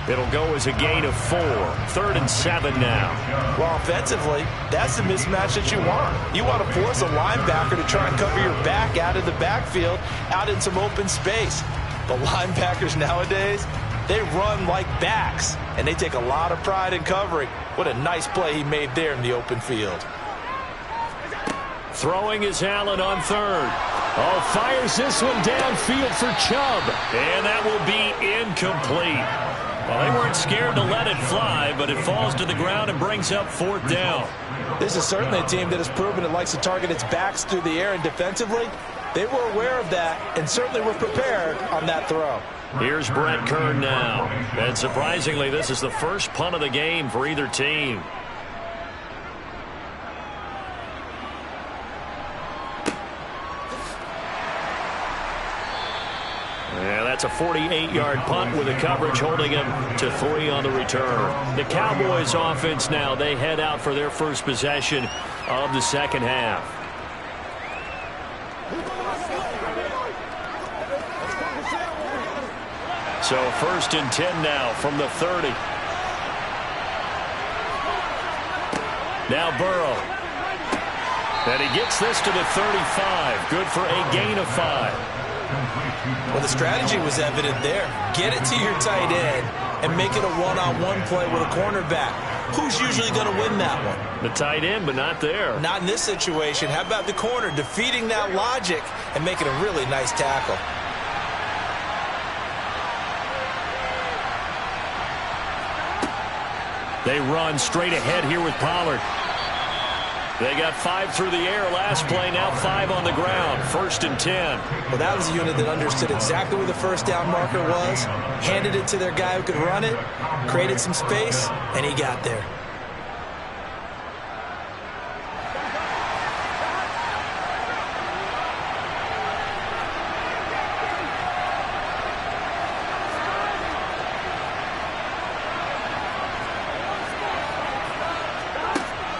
[SPEAKER 1] It'll go as a gain of 4. 3rd and 7 now.
[SPEAKER 2] Well, offensively, that's the mismatch that you want. You want to force a linebacker to try and cover your back out of the backfield, out in some open space. The linebackers nowadays, they run like backs, and they take a lot of pride in covering. What a nice play he made there in the open field.
[SPEAKER 1] Throwing is Allen on 3rd. Oh, fires this one downfield for Chubb. And that will be incomplete. Well, they weren't scared to let it fly, but it falls to the ground and brings up 4th down.
[SPEAKER 2] This is certainly a team that has proven it likes to target its backs through the air, and defensively, they were aware of that and certainly were prepared on that throw.
[SPEAKER 1] Here's Brett Kern now. And surprisingly, this is the first punt of the game for either team. Yeah, that's a 48-yard punt with the coverage holding him to 3 on the return. The Cowboys offense now, they head out for their first possession of the second half. So 1st and 10 now from the 30. Now Burrow. And he gets this to the 35. Good for a gain of 5.
[SPEAKER 2] Well, the strategy was evident there. Get it to your tight end and make it a one-on-one play with a cornerback. Who's usually going to win that one?
[SPEAKER 1] The tight end, but not there.
[SPEAKER 2] Not in this situation. How about the corner defeating that logic and making a really nice tackle?
[SPEAKER 1] They run straight ahead here with Pollard. They got 5 through the air last play, now 5 on the ground. 1st and 10.
[SPEAKER 2] Well, that was a unit that understood exactly where the first down marker was, handed it to their guy who could run it, created some space, and he got there.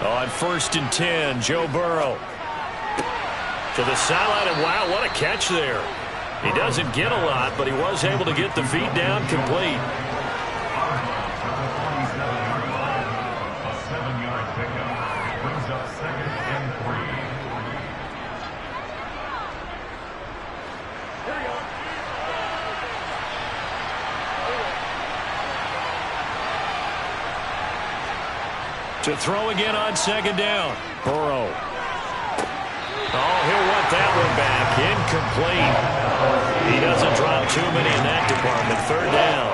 [SPEAKER 1] On 1st and 10, Joe Burrow. To the sideline, and wow, what a catch there. He doesn't get a lot, but he was able to get the feet down complete.
[SPEAKER 4] A 7-yard pickup brings up 2nd and 3.
[SPEAKER 1] To throw again on 2nd down. Burrow. Oh, he'll want that one back. Incomplete. He doesn't drop too many in that department. 3rd down.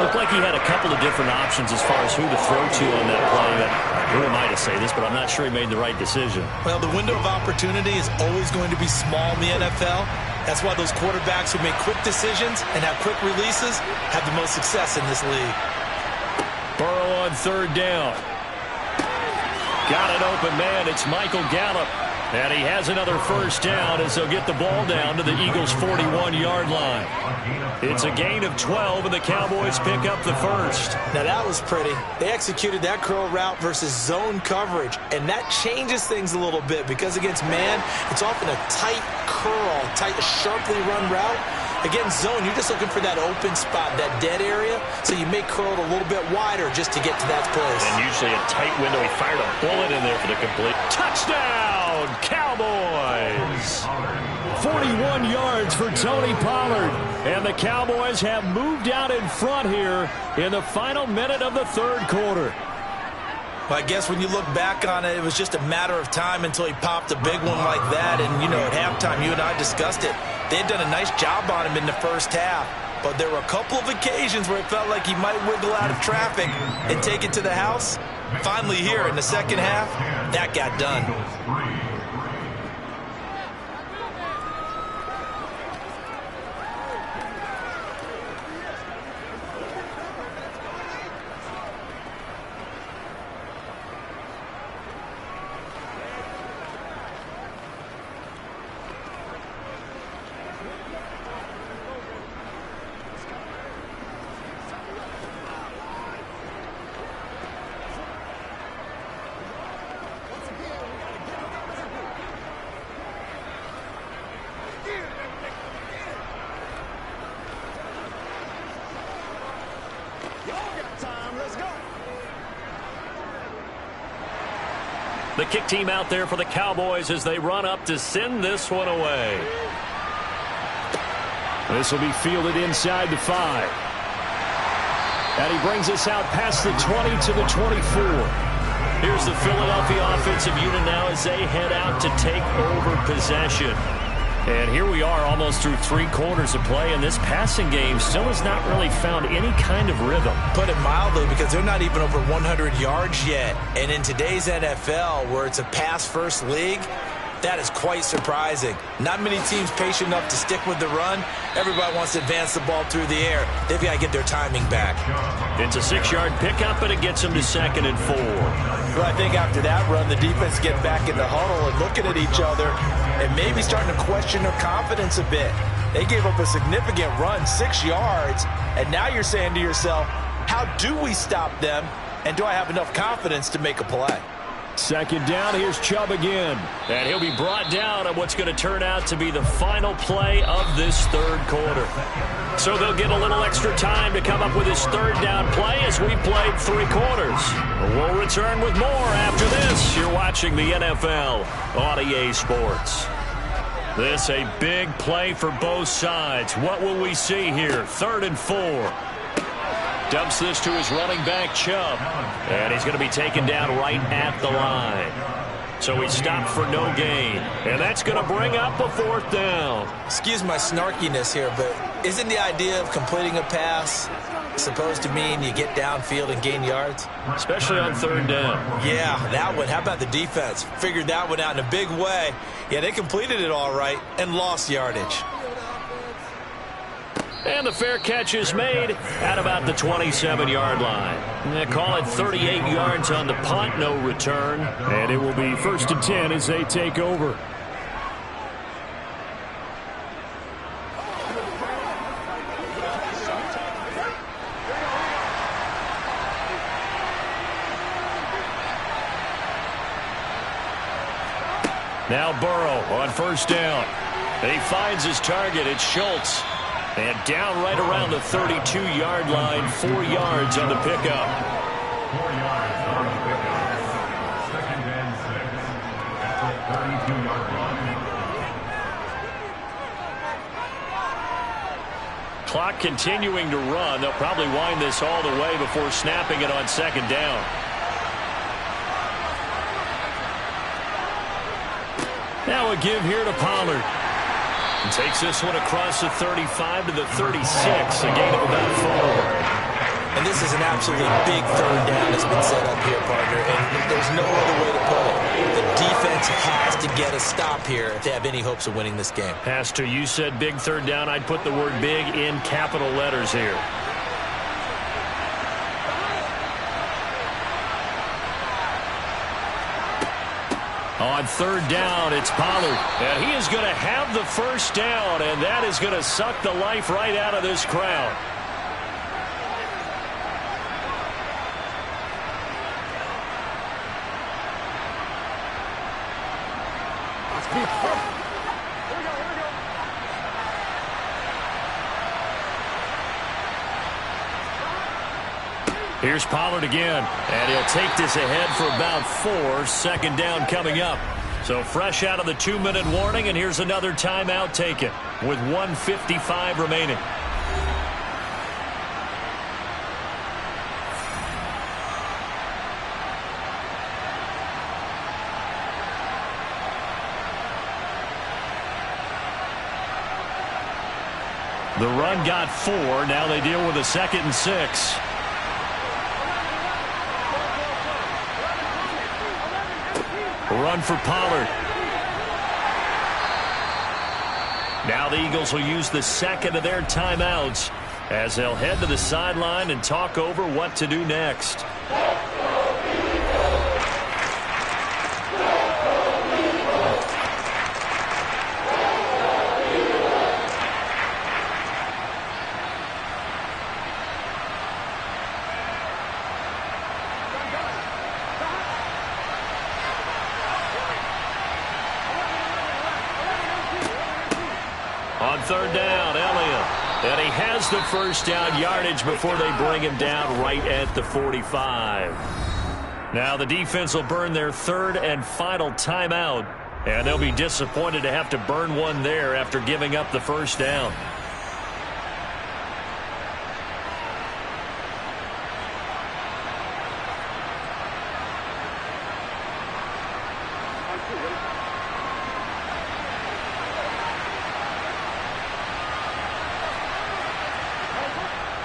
[SPEAKER 1] Looked like he had a couple of different options as far as who to throw to on that play. But who am I to say this, but I'm not sure he made the right decision.
[SPEAKER 2] Well, the window of opportunity is always going to be small in the NFL. That's why those quarterbacks who make quick decisions and have quick releases have the most success in this league.
[SPEAKER 1] Burrow on 3rd down. Got an open man. It's Michael Gallup. And he has another 1st down as they'll get the ball down to the Eagles' 41-yard line. It's a gain of 12, and the Cowboys pick up the 1st.
[SPEAKER 2] Now, that was pretty. They executed that curl route versus zone coverage, and that changes things a little bit because against man, it's often a tight curl, tight, sharply run route. Against zone, you're just looking for that open spot, that dead area, so you may curl it a little bit wider just to get to that place.
[SPEAKER 1] And usually a tight window. He fired a bullet in there for the complete touchdown, Cowboys. 41 yards for Tony Pollard. And the Cowboys have moved out in front here in the final minute of the 3rd quarter.
[SPEAKER 2] Well, I guess when you look back on it, it was just a matter of time until he popped a big one like that. And, you know, at halftime, you and I discussed it. They had done a nice job on him in the 1st half. but there were a couple of occasions where it felt like he might wiggle out of traffic and take it to the house. Finally here in the second half, that got done.
[SPEAKER 1] The kick team out there for the Cowboys as they run up to send this one away.
[SPEAKER 5] This will be fielded inside the 5. And he brings us out past the 20 to the 24.
[SPEAKER 1] Here's the Philadelphia offensive unit now as they head out to take over possession. And here we are almost through 3 quarters of play, and this passing game still has not really found any kind of rhythm.
[SPEAKER 2] Put it mildly, because they're not even over 100 yards yet. And in today's NFL, where it's a pass-first league, that is quite surprising. Not many teams patient enough to stick with the run. Everybody wants to advance the ball through the air. They've got to get their timing back.
[SPEAKER 1] It's a 6-yard pickup, and it gets them to 2nd and 4.
[SPEAKER 2] Well, I think after that run, the defense get back in the huddle and looking at each other and maybe starting to question their confidence a bit. They gave up a significant run, 6 yards, and now you're saying to yourself, how do we stop them, and do I have enough confidence to make a play?
[SPEAKER 5] 2nd down, here's Chubb again.
[SPEAKER 1] And he'll be brought down on what's going to turn out to be the final play of this 3rd quarter. So they'll get a little extra time to come up with his 3rd down play as we played 3 quarters. We'll return with more after this. You're watching the NFL on EA Sports. This a big play for both sides. What will we see here? 3rd and 4. Dumps this to his running back, Chubb. And he's going to be taken down right at the line. So he stopped for no gain. And that's going to bring up a 4th down.
[SPEAKER 2] Excuse my snarkiness here, but isn't the idea of completing a pass supposed to mean you get downfield and gain yards?
[SPEAKER 1] Especially on 3rd down.
[SPEAKER 2] Yeah, that one. How about the defense? Figured that one out in a big way. Yeah, they completed it all right and lost yardage.
[SPEAKER 1] And the fair catch is made at about the 27-yard line. They call it 38 yards on the punt, no return.
[SPEAKER 5] And it will be 1st and 10 as they take over.
[SPEAKER 1] Now Burrow on 1st down. He finds his target. It's Schultz. And down right around the 32-yard line, 4 yards on the pickup.
[SPEAKER 4] 4 yards on the pickup. 2nd and 6 at the 32-yard line.
[SPEAKER 1] Clock continuing to run. They'll probably wind this all the way before snapping it on 2nd down. Now a give here to Pollard. And takes this one across the 35 to the 36, a gain of about 4.
[SPEAKER 2] And this is an absolutely big 3rd down that's been set up here, partner, and there's no other way to put it. The defense has to get a stop here if they have any hopes of winning this game.
[SPEAKER 1] Pastor, you said big 3rd down. I'd put the word big in capital letters here. On 3rd down, it's Pollard. And he is going to have the 1st down, and that is going to suck the life right out of this crowd. Here's Pollard again, and he'll take this ahead for about 4. 2nd down coming up. So fresh out of the 2-minute warning, and here's another timeout taken with 1:55 remaining. The run got 4. Now they deal with a 2nd and 6. Run for Pollard. Now the Eagles will use the 2nd of their timeouts as they'll head to the sideline and talk over what to do next. On 3rd down, Elliott. And he has the first down yardage before they bring him down right at the 45. Now the defense will burn their 3rd and final timeout. And they'll be disappointed to have to burn one there after giving up the first down.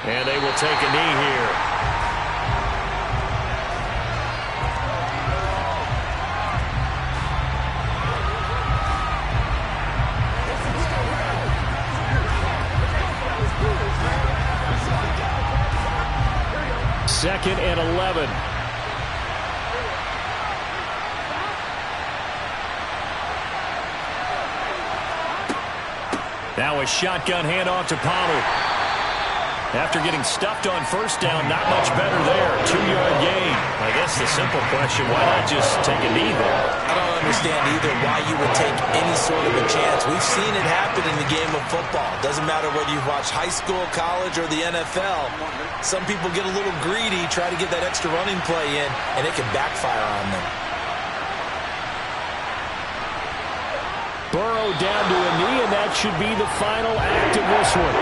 [SPEAKER 1] And they will take a knee here. Second and 11. Now a shotgun handoff to Pollard. After getting stuffed on first down, not much better there. 2-yard gain. I guess the simple question, why not just take a knee there?
[SPEAKER 2] I don't understand either why you would take any sort of a chance. We've seen it happen in the game of football. Doesn't matter whether you've watched high school, college, or the NFL. Some people get a little greedy, try to get that extra running play in, and it can backfire on them.
[SPEAKER 1] Burrow down to a knee, and that should be the final act of this one.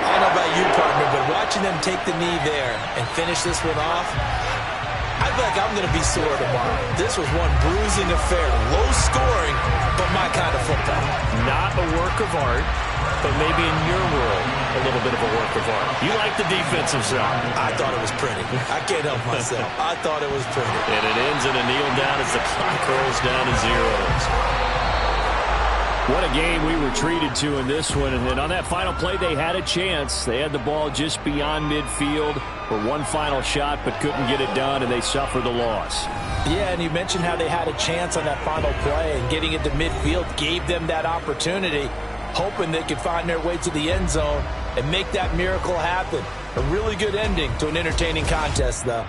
[SPEAKER 2] I don't know about you, partner, but watching them take the knee there and finish this one off, I feel like I'm going to be sore tomorrow. This was one bruising affair. Low scoring, but my kind of football.
[SPEAKER 1] Not a work of art, but maybe in your world, a little bit of a work of art. You like the defensive side.
[SPEAKER 2] I thought it was pretty. I can't help myself. I thought it was pretty.
[SPEAKER 1] And it ends in a kneel down as the clock rolls down to zeros. What a game we were treated to in this one. And on that final play, they had a chance. They had the ball just beyond midfield for one final shot, but couldn't get it done, and they suffered the loss.
[SPEAKER 2] Yeah, and you mentioned how they had a chance on that final play, and getting it to midfield gave them that opportunity, hoping they could find their way to the end zone and make that miracle happen. A really good ending to an entertaining contest, though.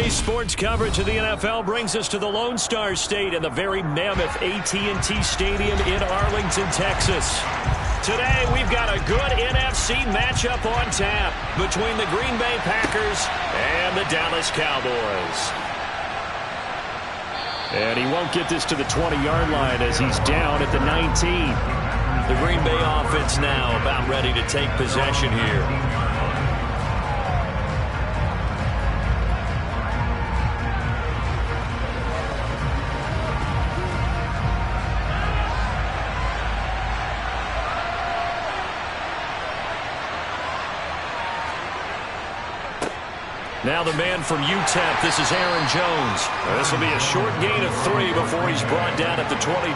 [SPEAKER 1] Daily sports coverage of the NFL brings us to the Lone Star State and the very mammoth AT&T Stadium in Arlington, Texas. Today, we've got a good NFC matchup on tap between the Green Bay Packers and the Dallas Cowboys.
[SPEAKER 5] And he won't get this to the 20-yard line as he's down at the 19.
[SPEAKER 1] The Green Bay offense now about ready to take possession here. Now the man from UTEP, this is Aaron Jones. This will be a short gain of 3 before he's brought down at the 22.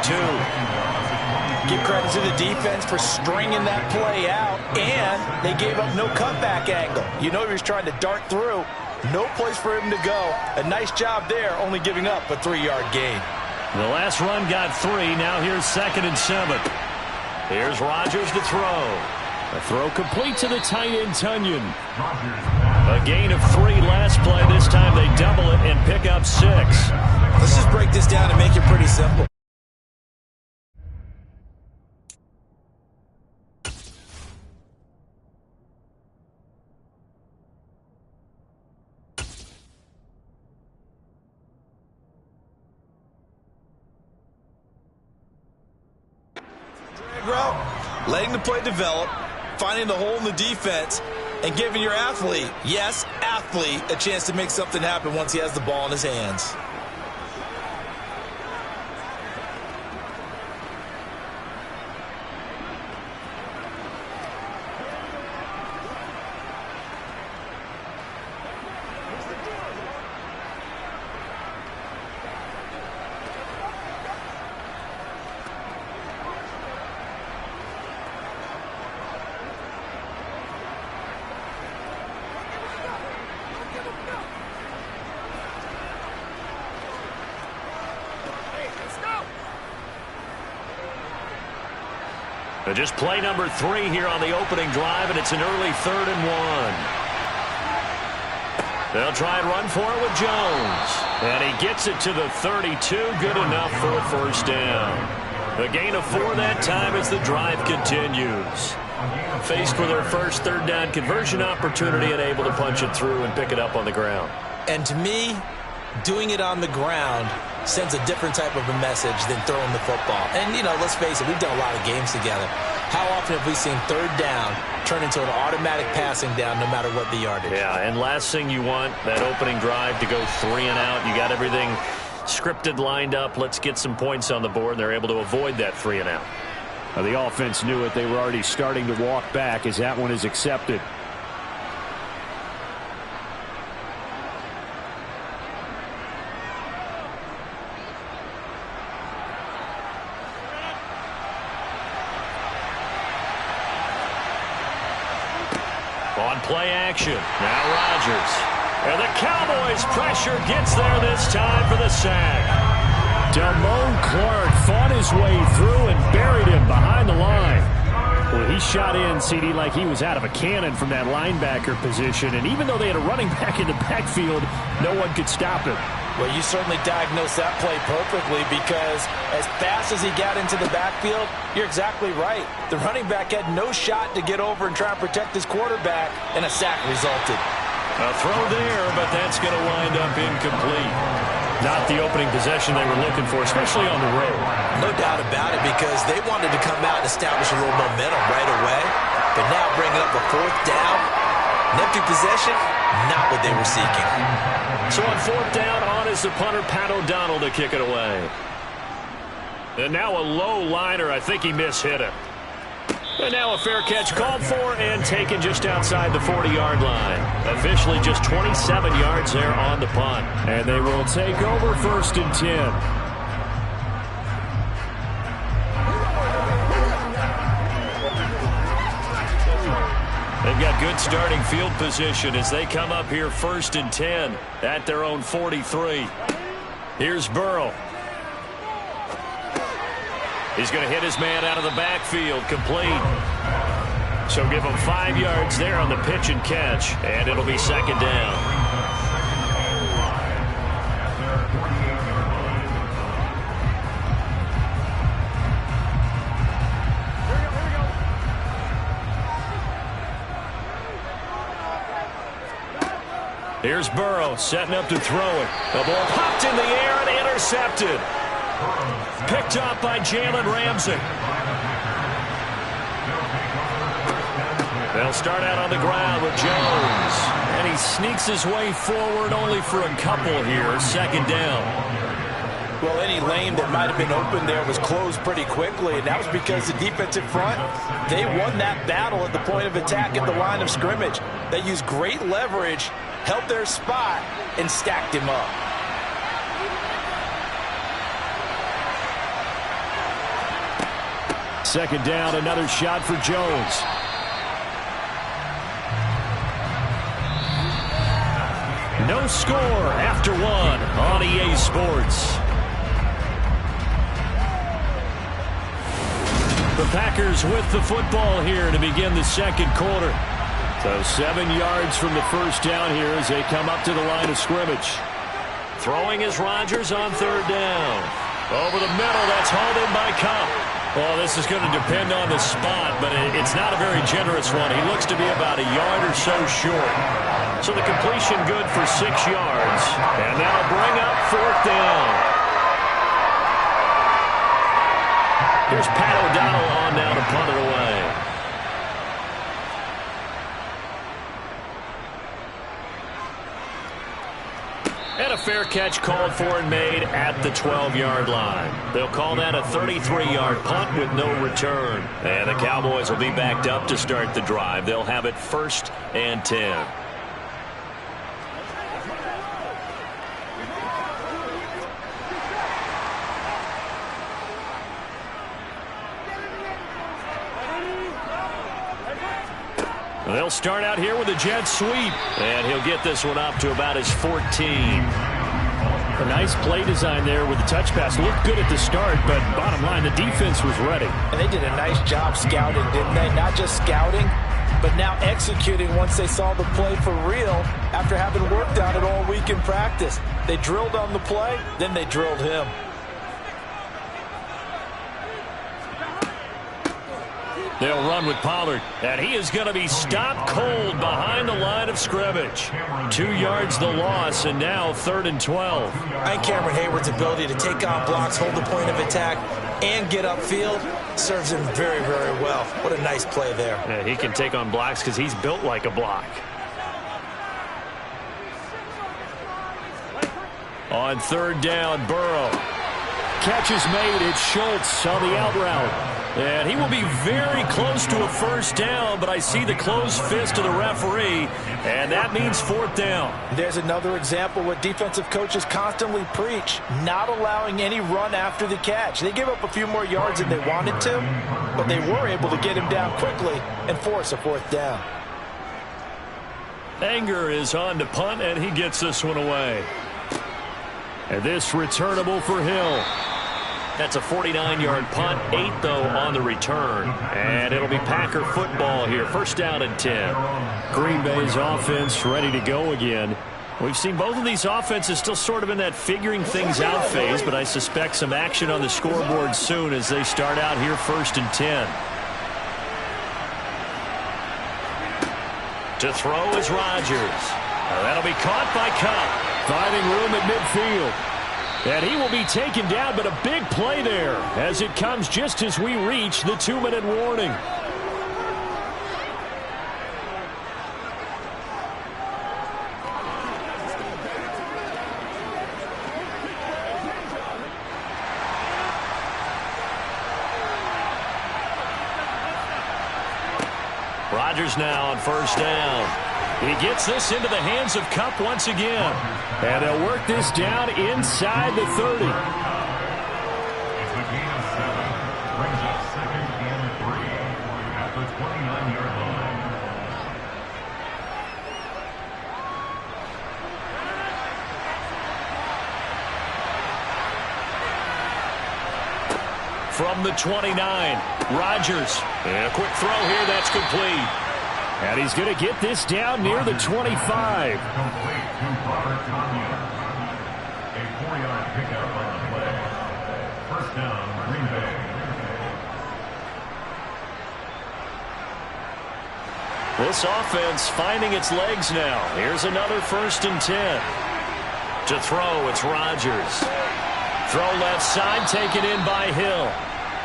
[SPEAKER 2] Give credit to the defense for stringing that play out, and they gave up no cutback angle. You know he was trying to dart through. No place for him to go. A nice job there, only giving up a 3-yard gain.
[SPEAKER 1] The last run got 3. Now here's 2nd and 7. Here's Rodgers to throw.
[SPEAKER 5] A throw complete to the tight end, Tunyon.
[SPEAKER 1] A gain of 3 last play. This time they double it and pick up 6.
[SPEAKER 2] Let's just break this down and make it pretty simple. Letting the play develop, finding the hole in the defense, and giving your athlete, yes, athlete, a chance to make something happen once he has the ball in his hands.
[SPEAKER 1] Just play number 3 here on the opening drive, and it's an early 3rd and 1. They'll try and run for it with Jones. And he gets it to the 32. Good enough for a first down. A gain of 4 that time as the drive continues. Faced with their first 3rd down conversion opportunity and able to punch it through and pick it up on the ground.
[SPEAKER 2] And to me, doing it on the ground sends a different type of a message than throwing the football. And, you know, let's face it, we've done a lot of games together. How often have we seen 3rd down turn into an automatic passing down no matter what the yardage?
[SPEAKER 1] Yeah, and last thing you want, that opening drive to go 3 and out. You got everything scripted, lined up. Let's get some points on the board. They're able to avoid that 3 and out.
[SPEAKER 5] Well, the offense knew it. They were already starting to walk back as that one is accepted.
[SPEAKER 1] On play action, now Rodgers. And the Cowboys pressure gets there this time for the sack.
[SPEAKER 5] Damone Clark fought his way through and buried him behind the line. Well, he shot in, CD, like he was out of a cannon from that linebacker position. And even though they had a running back in the backfield, no one could stop him.
[SPEAKER 2] Well, you certainly diagnosed that play perfectly because as fast as he got into the backfield, you're exactly right. The running back had no shot to get over and try and protect his quarterback, and a sack resulted.
[SPEAKER 1] A throw there, but that's going to wind up incomplete. Not the opening possession they were looking for, especially on the road.
[SPEAKER 2] No doubt about it, because they wanted to come out and establish a little momentum right away. But now bringing up a 4th down, an empty possession, not what they were seeking.
[SPEAKER 1] So on 4th down, on is the punter, Pat O'Donnell, to kick it away. And now a low liner. I think he mishit it. And now a fair catch called for and taken just outside the 40-yard line. Officially just 27 yards there on the punt.
[SPEAKER 5] And they will take over 1st and 10.
[SPEAKER 1] They've got good starting field position as they come up here 1st and 10 at their own 43. Here's Burrow. He's going to hit his man out of the backfield, complete. So give him 5 yards there on the pitch and catch, and it'll be 2nd down. Here's Burrow setting up to throw it. The ball popped in the air and intercepted. Picked up by Jalen Ramsey. They'll start out on the ground with Jones. And he sneaks his way forward only for a couple here. Second down.
[SPEAKER 2] Well, any lane that might have been open there was closed pretty quickly, and that was because the defensive front, they won that battle at the point of attack at the line of scrimmage. They used great leverage, held their spot, and stacked him up.
[SPEAKER 5] Second down, another shot for Jones. No score after one on EA Sports. The Packers with the football here to begin the second quarter. So 7 yards from the first down here as they come up to the line of scrimmage.
[SPEAKER 1] Throwing is Rodgers on third down. Over the middle, that's hauled in by Kupp. Well, this is going to depend on the spot, but it's not a very generous one. He looks to be about a yard or so short. So the completion good for 6 yards. And that'll bring up fourth down. Here's Pat O'Donnell on now to punt it away. And a fair catch called for and made at the 12-yard line. They'll call that a 33-yard punt with no return. And the Cowboys will be backed up to start the drive. They'll have it 1st and 10. They'll start out here with a jet sweep. And he'll get this one up to about his 14.
[SPEAKER 5] A nice play design there with the touch pass. Looked good at the start, but bottom line, the defense was ready.
[SPEAKER 2] And they did a nice job scouting, didn't they? Not just scouting, but now executing once they saw the play for real after having worked on it all week in practice. They drilled on the play, then they drilled him.
[SPEAKER 1] They'll run with Pollard, and he is going to be stopped cold behind the line of scrimmage. 2 yards the loss, and now 3rd and 12.
[SPEAKER 2] And Cameron Hayward's ability to take on blocks, hold the point of attack, and get upfield serves him very, very well. What a nice play there.
[SPEAKER 1] Yeah, he can take on blocks because he's built like a block. On 3rd down, Burrow.
[SPEAKER 5] Catch is made. It's Schultz on the out route.
[SPEAKER 1] And he will be very close to a first down, but I see the closed fist of the referee, and that means 4th down.
[SPEAKER 2] There's another example what defensive coaches constantly preach, not allowing any run after the catch. They gave up a few more yards than they wanted to, but they were able to get him down quickly and force a 4th down.
[SPEAKER 1] Anger is on to punt, and he gets this one away.
[SPEAKER 5] And this returnable for Hill.
[SPEAKER 1] That's a 49-yard punt, 8 though on the return. And it'll be Packer football here, 1st down and 10.
[SPEAKER 5] Green Bay's offense ready to go again.
[SPEAKER 1] We've seen both of these offenses still sort of in that figuring things out phase, but I suspect some action on the scoreboard soon as they start out here 1st and 10. To throw is Rodgers. That'll be caught by Kupp.
[SPEAKER 5] Finding room at midfield. And he will be taken down, but a big play there as it comes just as we reach the 2-minute warning.
[SPEAKER 1] Rodgers now on 1st down. He gets this into the hands of Kupp once again.
[SPEAKER 5] And they'll work this down inside the 30.
[SPEAKER 4] It's a gain of 7. Brings up 2nd and 3 at the 29-yard line.
[SPEAKER 1] From the 29, Rodgers. And a quick throw here, that's complete.
[SPEAKER 5] And he's going to get this down near the 25.
[SPEAKER 4] Complete to Robert Tonyan. A 4-yard pickup on the play. 1st down, Green Bay.
[SPEAKER 1] This offense finding its legs now. Here's another 1st and 10. To throw, it's Rodgers. Throw left side, taken in by Hill.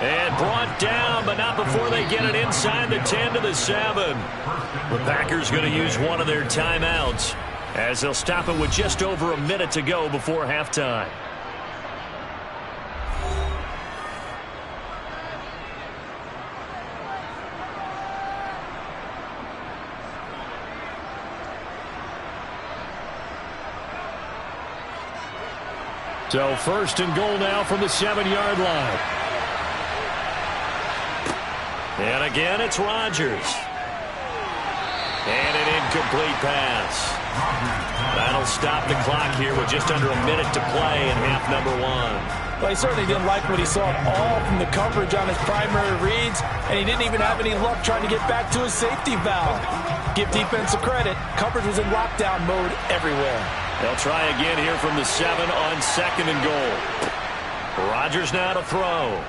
[SPEAKER 1] And brought down, but not before they get it inside the 10 to the 7. The Packers going to use one of their timeouts as they'll stop it with just over a minute to go before halftime. So 1st and goal now from the 7-yard line. And again, it's Rodgers. And an incomplete pass. That'll stop the clock here with just under a minute to play in half number 1.
[SPEAKER 2] Well, he certainly didn't like what he saw all from the coverage on his primary reads, and he didn't even have any luck trying to get back to his safety valve. Give defense credit. Coverage was in lockdown mode everywhere.
[SPEAKER 1] They'll try again here from the 7 on 2nd and goal. Rodgers now to throw.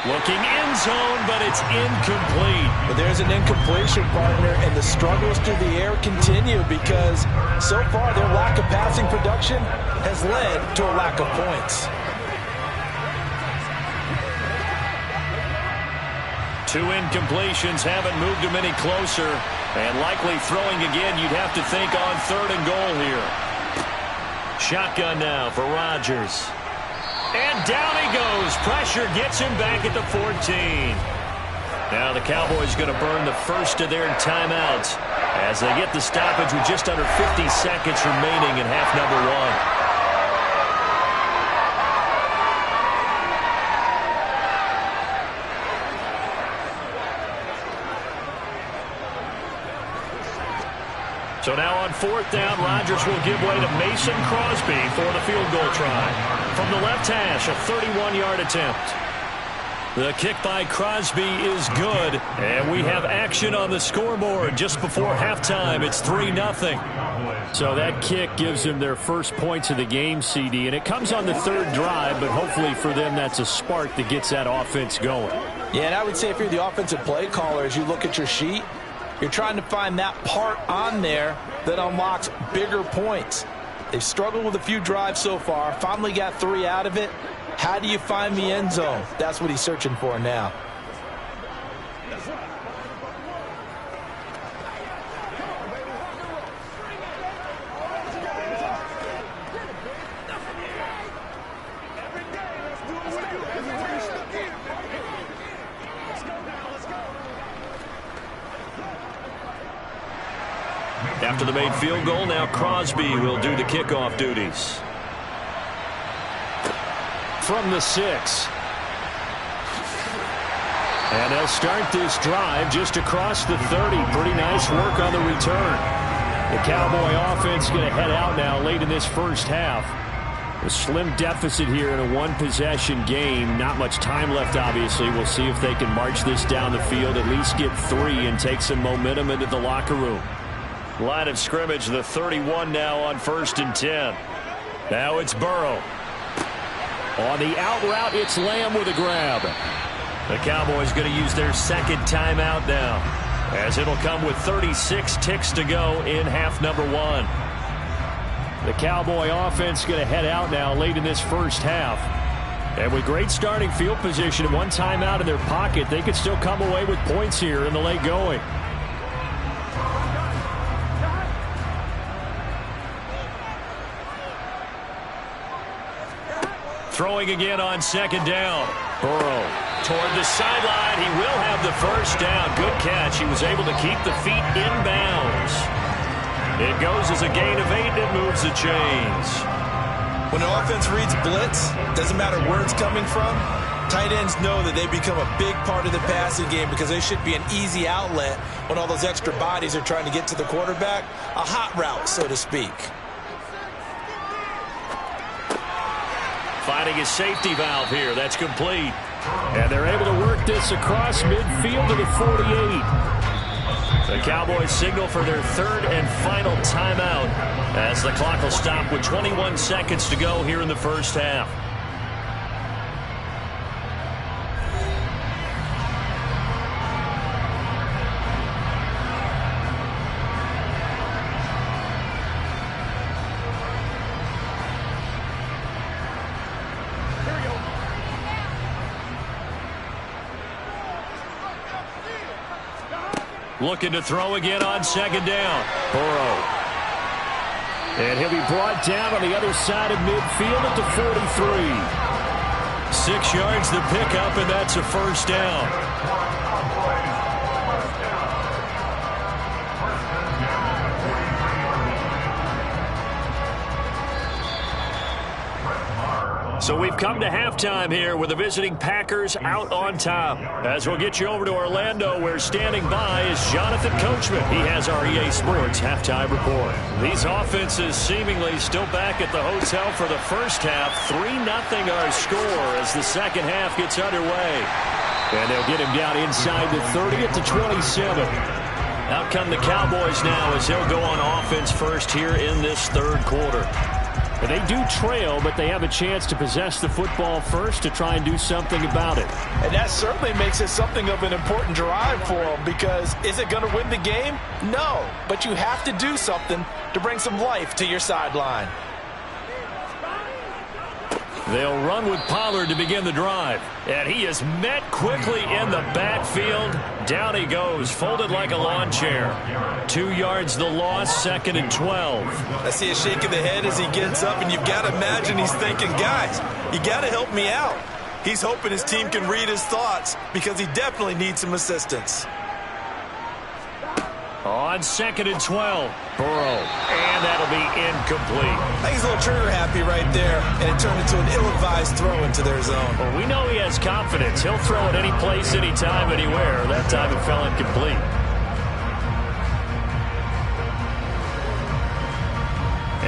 [SPEAKER 1] Looking end zone, but it's incomplete.
[SPEAKER 2] But there's an incompletion, partner, and the struggles through the air continue because so far their lack of passing production has led to a lack of points.
[SPEAKER 1] 2 incompletions haven't moved him any closer. And likely throwing again, you'd have to think on 3rd and goal here. Shotgun now for Rodgers. And down he goes. Pressure gets him back at the 14. Now the Cowboys going to burn the first of their timeouts as they get the stoppage with just under 50 seconds remaining in half number 1. So now on 4th down, Rodgers will give way to Mason Crosby for the field goal try. From the left hash, a 31-yard attempt. The kick by Crosby is good, and we have action on the scoreboard just before halftime. It's 3-0. So that kick gives them their first points of the game, CD, and it comes on the 3rd drive, but hopefully for them that's a spark that gets that offense going.
[SPEAKER 2] Yeah, and I would say if you're the offensive play caller, as you look at your sheet, you're trying to find that part on there that unlocks bigger points. They've struggled with a few drives so far, finally got 3 out of it. How do you find the end zone? That's what he's searching for now.
[SPEAKER 1] After the made field goal, now Crosby will do the kickoff duties. From the 6. And they'll start this drive just across the 30. Pretty nice work on the return. The Cowboy offense going to head out now late in this first half. A slim deficit here in a one-possession game. Not much time left, obviously. We'll see if they can march this down the field, at least get 3 and take some momentum into the locker room. Line of scrimmage, the 31 now on 1st and 10. Now it's Burrow. On the out route, it's Lamb with a grab. The Cowboys going to use their 2nd timeout now, as it'll come with 36 ticks to go in half number 1. The Cowboy offense going to head out now late in this first half. And with great starting field position and 1 timeout in their pocket, they could still come away with points here in the late going. Throwing again on 2nd down. Burrow toward the sideline. He will have the first down. Good catch. He was able to keep the feet in bounds. It goes as a gain of 8, and it moves the chains.
[SPEAKER 2] When an offense reads blitz, doesn't matter where it's coming from, tight ends know that they become a big part of the passing game because they should be an easy outlet when all those extra bodies are trying to get to the quarterback. A hot route, so to speak.
[SPEAKER 1] Finding his safety valve here. That's complete. And they're able to work this across midfield to the 48. The Cowboys signal for their 3rd and final timeout as the clock will stop with 21 seconds to go here in the first half. looking to throw again on second down.
[SPEAKER 5] Burrow. And he'll be brought down on the other side of midfield at the 43.
[SPEAKER 1] 6 yards the pickup, and that's a first down. So we've come to halftime here with the visiting Packers out on top. As we'll get you over to Orlando, where standing by is Jonathan Coachman. He has our EA Sports halftime report. These offenses seemingly still back at the hotel for the first half. 3-0 our score as the second half gets underway. And they'll get him down inside the 30 at the 27. Out come the Cowboys now as they'll go on offense first here in this third quarter.
[SPEAKER 5] And they do trail, but they have a chance to possess the football first to try and do something about it.
[SPEAKER 2] And that certainly makes it something of an important drive for them, because is it going to win the game? No, but you have to do something to bring some life to your sideline.
[SPEAKER 1] They'll run with Pollard to begin the drive. And he is met quickly in the backfield. Down he goes, folded like a lawn chair. 2 yards the loss, 2nd and 12.
[SPEAKER 2] I see a shake of the head as he gets up, and you've got to imagine he's thinking, guys, you got to help me out. He's hoping his team can read his thoughts, because he definitely needs some assistance.
[SPEAKER 1] On 2nd and 12, Burrow, and that'll be incomplete.
[SPEAKER 2] I think he's a little trigger happy right there, and it turned into an ill-advised throw into their zone.
[SPEAKER 1] Well, we know he has confidence. He'll throw it any place, anytime, anywhere. That time it fell incomplete.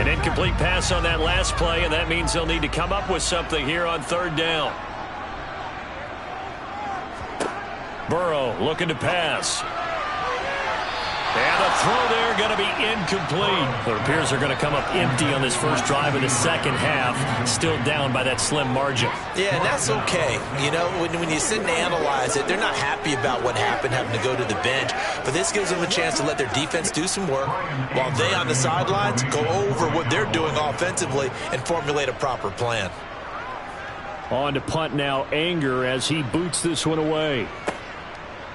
[SPEAKER 1] An incomplete pass on that last play, and that means they'll need to come up with something here on third down. Burrow looking to pass. And the throw there going to be incomplete. It appears they're going to come up empty on this first drive of the second half. Still down by that slim margin.
[SPEAKER 2] Yeah, and that's okay. You know, when you sit and analyze it, they're not happy about what happened, having to go to the bench. But this gives them a chance to let their defense do some work, while they on the sidelines go over what they're doing offensively and formulate a proper plan.
[SPEAKER 5] On to punt now, Anger, as he boots this one away.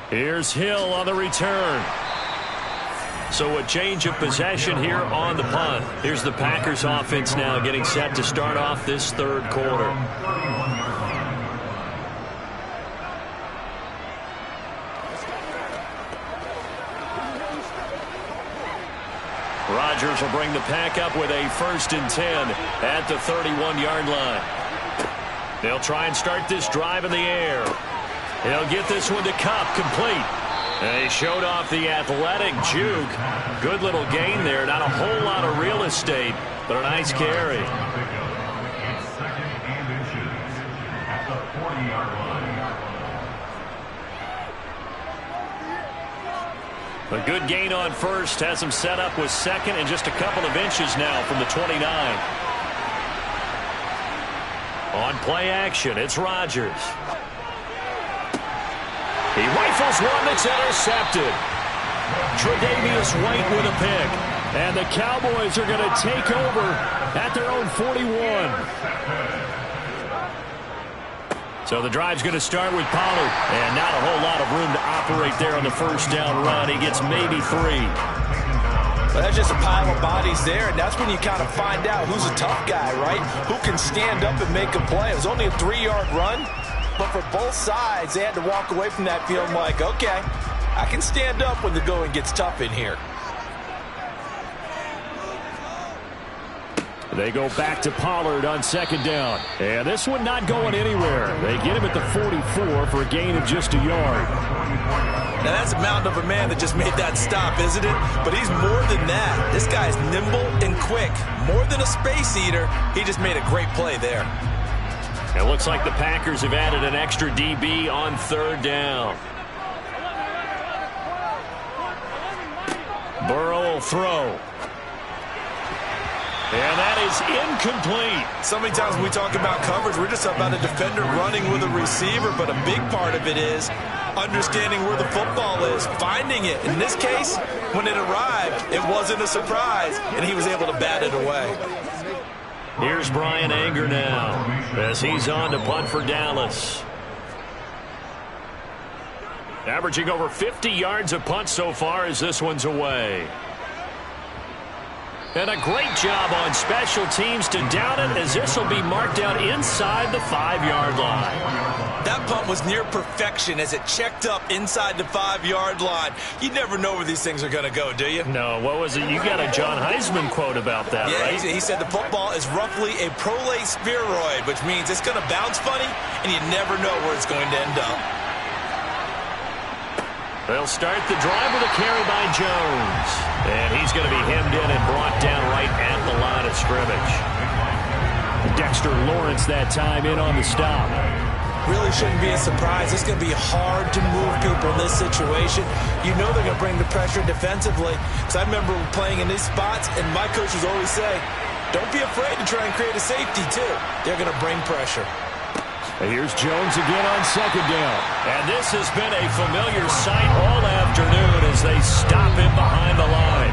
[SPEAKER 1] Here's Hill on the return. So a change of possession here on the punt. Here's the Packers offense now getting set to start off this third quarter. Rodgers will bring the pack up with a 1st and 10 at the 31-yard line. They'll try and start this drive in the air. He'll get this one to Kupp, complete. And he showed off the athletic juke. Good little gain there. Not a whole lot of real estate, but a nice carry.
[SPEAKER 4] It's 2nd and inches at the 40-yard line.
[SPEAKER 1] A good gain on first. Has him set up with 2nd and just a couple of inches now from the 29. On play action, it's Rodgers. He rifles one that's intercepted. Tre'Davious White with a pick.
[SPEAKER 5] And the Cowboys are going to take over at their own 41.
[SPEAKER 1] So the drive's going to start with Pollard. And not a whole lot of room to operate there on the first down run. He gets maybe 3.
[SPEAKER 2] But that's just a pile of bodies there, and that's when you kind of find out who's a tough guy, right? Who can stand up and make a play. It was only a 3-yard run. But for both sides, they had to walk away from that feeling like, okay, I can stand up when the going gets tough in here.
[SPEAKER 5] They go back to Pollard on 2nd down. And this one not going anywhere. They get him at the 44 for a gain of just a yard.
[SPEAKER 2] Now that's a mountain of a man that just made that stop, isn't it? But he's more than that. This guy's nimble and quick. More than a space eater, he just made a great play there.
[SPEAKER 1] It looks like the Packers have added an extra DB on third down. Burrow will throw. And that is incomplete.
[SPEAKER 2] So many times when we talk about coverage, we're just about a defender running with a receiver, but a big part of it is understanding where the football is, finding it. In this case, when it arrived, it wasn't a surprise, and he was able to bat it away.
[SPEAKER 1] Here's Bryan Anger now as he's on to punt for Dallas. Averaging over 50 yards a punt so far as this one's away. And a great job on special teams to down it, as this will be marked out inside the 5-yard line.
[SPEAKER 2] That punt was near perfection as it checked up inside the 5-yard line. You never know where these things are going to go, do you?
[SPEAKER 1] No, what was it? You got a John Heisman quote about that,
[SPEAKER 2] yeah,
[SPEAKER 1] right?
[SPEAKER 2] He said the football is roughly a prolate spheroid, which means it's going to bounce funny, and you never know where it's going to end up.
[SPEAKER 1] They'll start the drive with a carry by Jones. And he's going to be hemmed in and brought down right at the line of scrimmage. Dexter Lawrence that time in on the stop.
[SPEAKER 2] Really shouldn't be a surprise. It's going to be hard to move people in this situation. You know they're going to bring the pressure defensively. Because I remember playing in these spots, and my coaches always say, don't be afraid to try and create a safety, too. They're going to bring pressure.
[SPEAKER 1] Here's Jones again on second down. And this has been a familiar sight all afternoon as they stop him behind the line.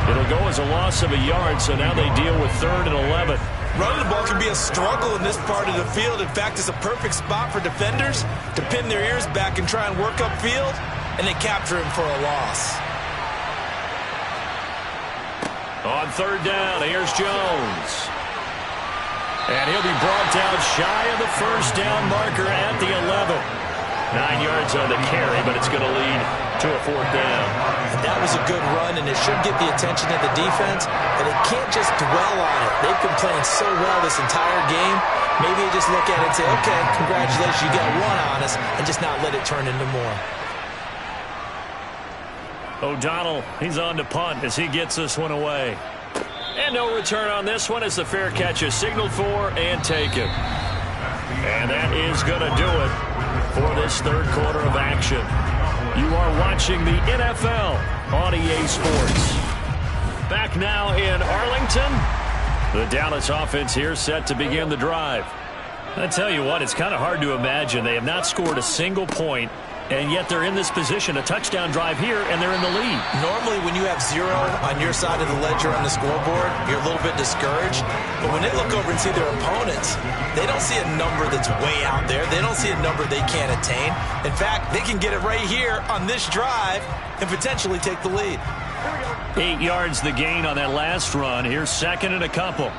[SPEAKER 1] It'll go as a loss of a yard, so now they deal with 3rd and 11.
[SPEAKER 2] Running the ball can be a struggle in this part of the field. In fact, it's a perfect spot for defenders to pin their ears back and try and work upfield, and they capture him for a loss.
[SPEAKER 1] On 3rd down, here's Jones. And he'll be brought down shy of the 1st down marker at the 11. 9 yards on the carry, but it's going to lead to a 4th down.
[SPEAKER 2] And that was a good run, and it should get the attention of the defense, but it can't just dwell on it. They've been playing so well this entire game. Maybe you just look at it and say, okay, congratulations, you got one on us, and just not let it turn into more.
[SPEAKER 1] O'Donnell, he's on to punt as he gets this one away. And no return on this one as the fair catch is signaled for and taken. And that is going to do it for this 3rd quarter of action. You are watching the NFL on EA Sports. Back now in Arlington. The Dallas offense here set to begin the drive. I tell you what, it's kind of hard to imagine. They have not scored a single point, and yet they're in this position, a touchdown drive here, and they're in the lead.
[SPEAKER 2] Normally, when you have 0 on your side of the ledger on the scoreboard, you're a little bit discouraged. But when they look over and see their opponents, they don't see a number that's way out there. They don't see a number they can't attain. In fact, they can get it right here on this drive and potentially take the lead.
[SPEAKER 1] 8 yards the gain on that last run. Here's 2nd and a couple.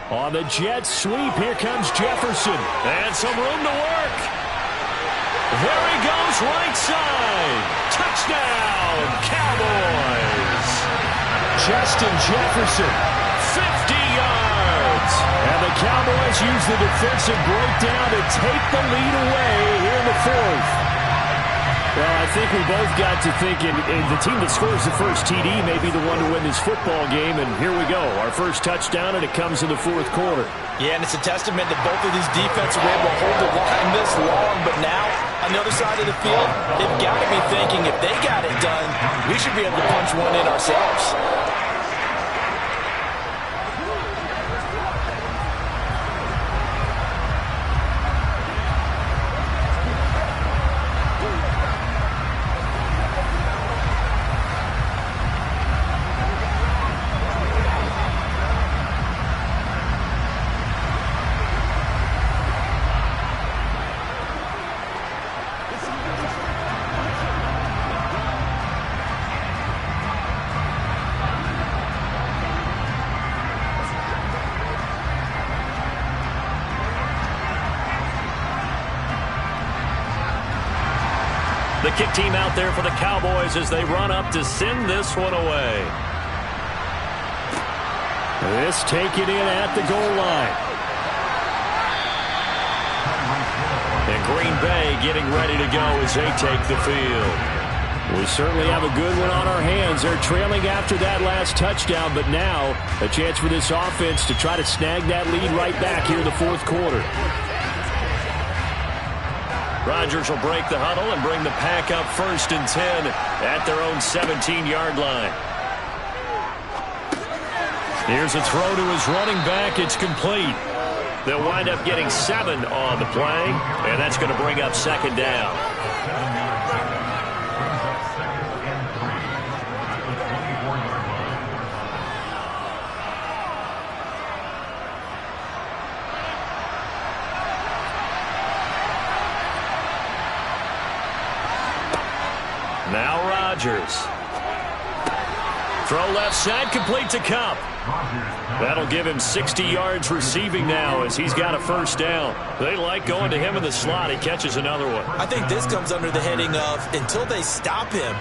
[SPEAKER 1] On the jet sweep, here comes Jefferson. And some room to work. There he goes, right side. Touchdown, Cowboys. Justin Jefferson, 50 yards. And the Cowboys use the defensive breakdown to take the lead away here in the 4th. Well, I think we both got to thinking the team that scores the first TD may be the one to win this football game, and here we go. Our first touchdown, and it comes in the 4th quarter.
[SPEAKER 2] Yeah, and it's a testament that both of these defenses were able to hold the line this long, but now, on the other side of the field, they've got to be thinking if they got it done, we should be able to punch one in ourselves.
[SPEAKER 1] The kick team out there for the Cowboys as they run up to send this one away. This taken in at the goal line. And Green Bay getting ready to go as they take the field. We certainly have a good one on our hands. They're trailing after that last touchdown, but now a chance for this offense to try to snag that lead right back here in the 4th quarter. Rodgers will break the huddle and bring the pack up 1st and 10 at their own 17-yard line. Here's a throw to his running back. It's complete. They'll wind up getting 7 on the play, and that's going to bring up 2nd down. Now Rodgers. Throw left side, complete to Kupp. That'll give him 60 yards receiving now as he's got a first down. They like going to him in the slot. He catches another one.
[SPEAKER 2] I think this comes under the heading of until they stop him,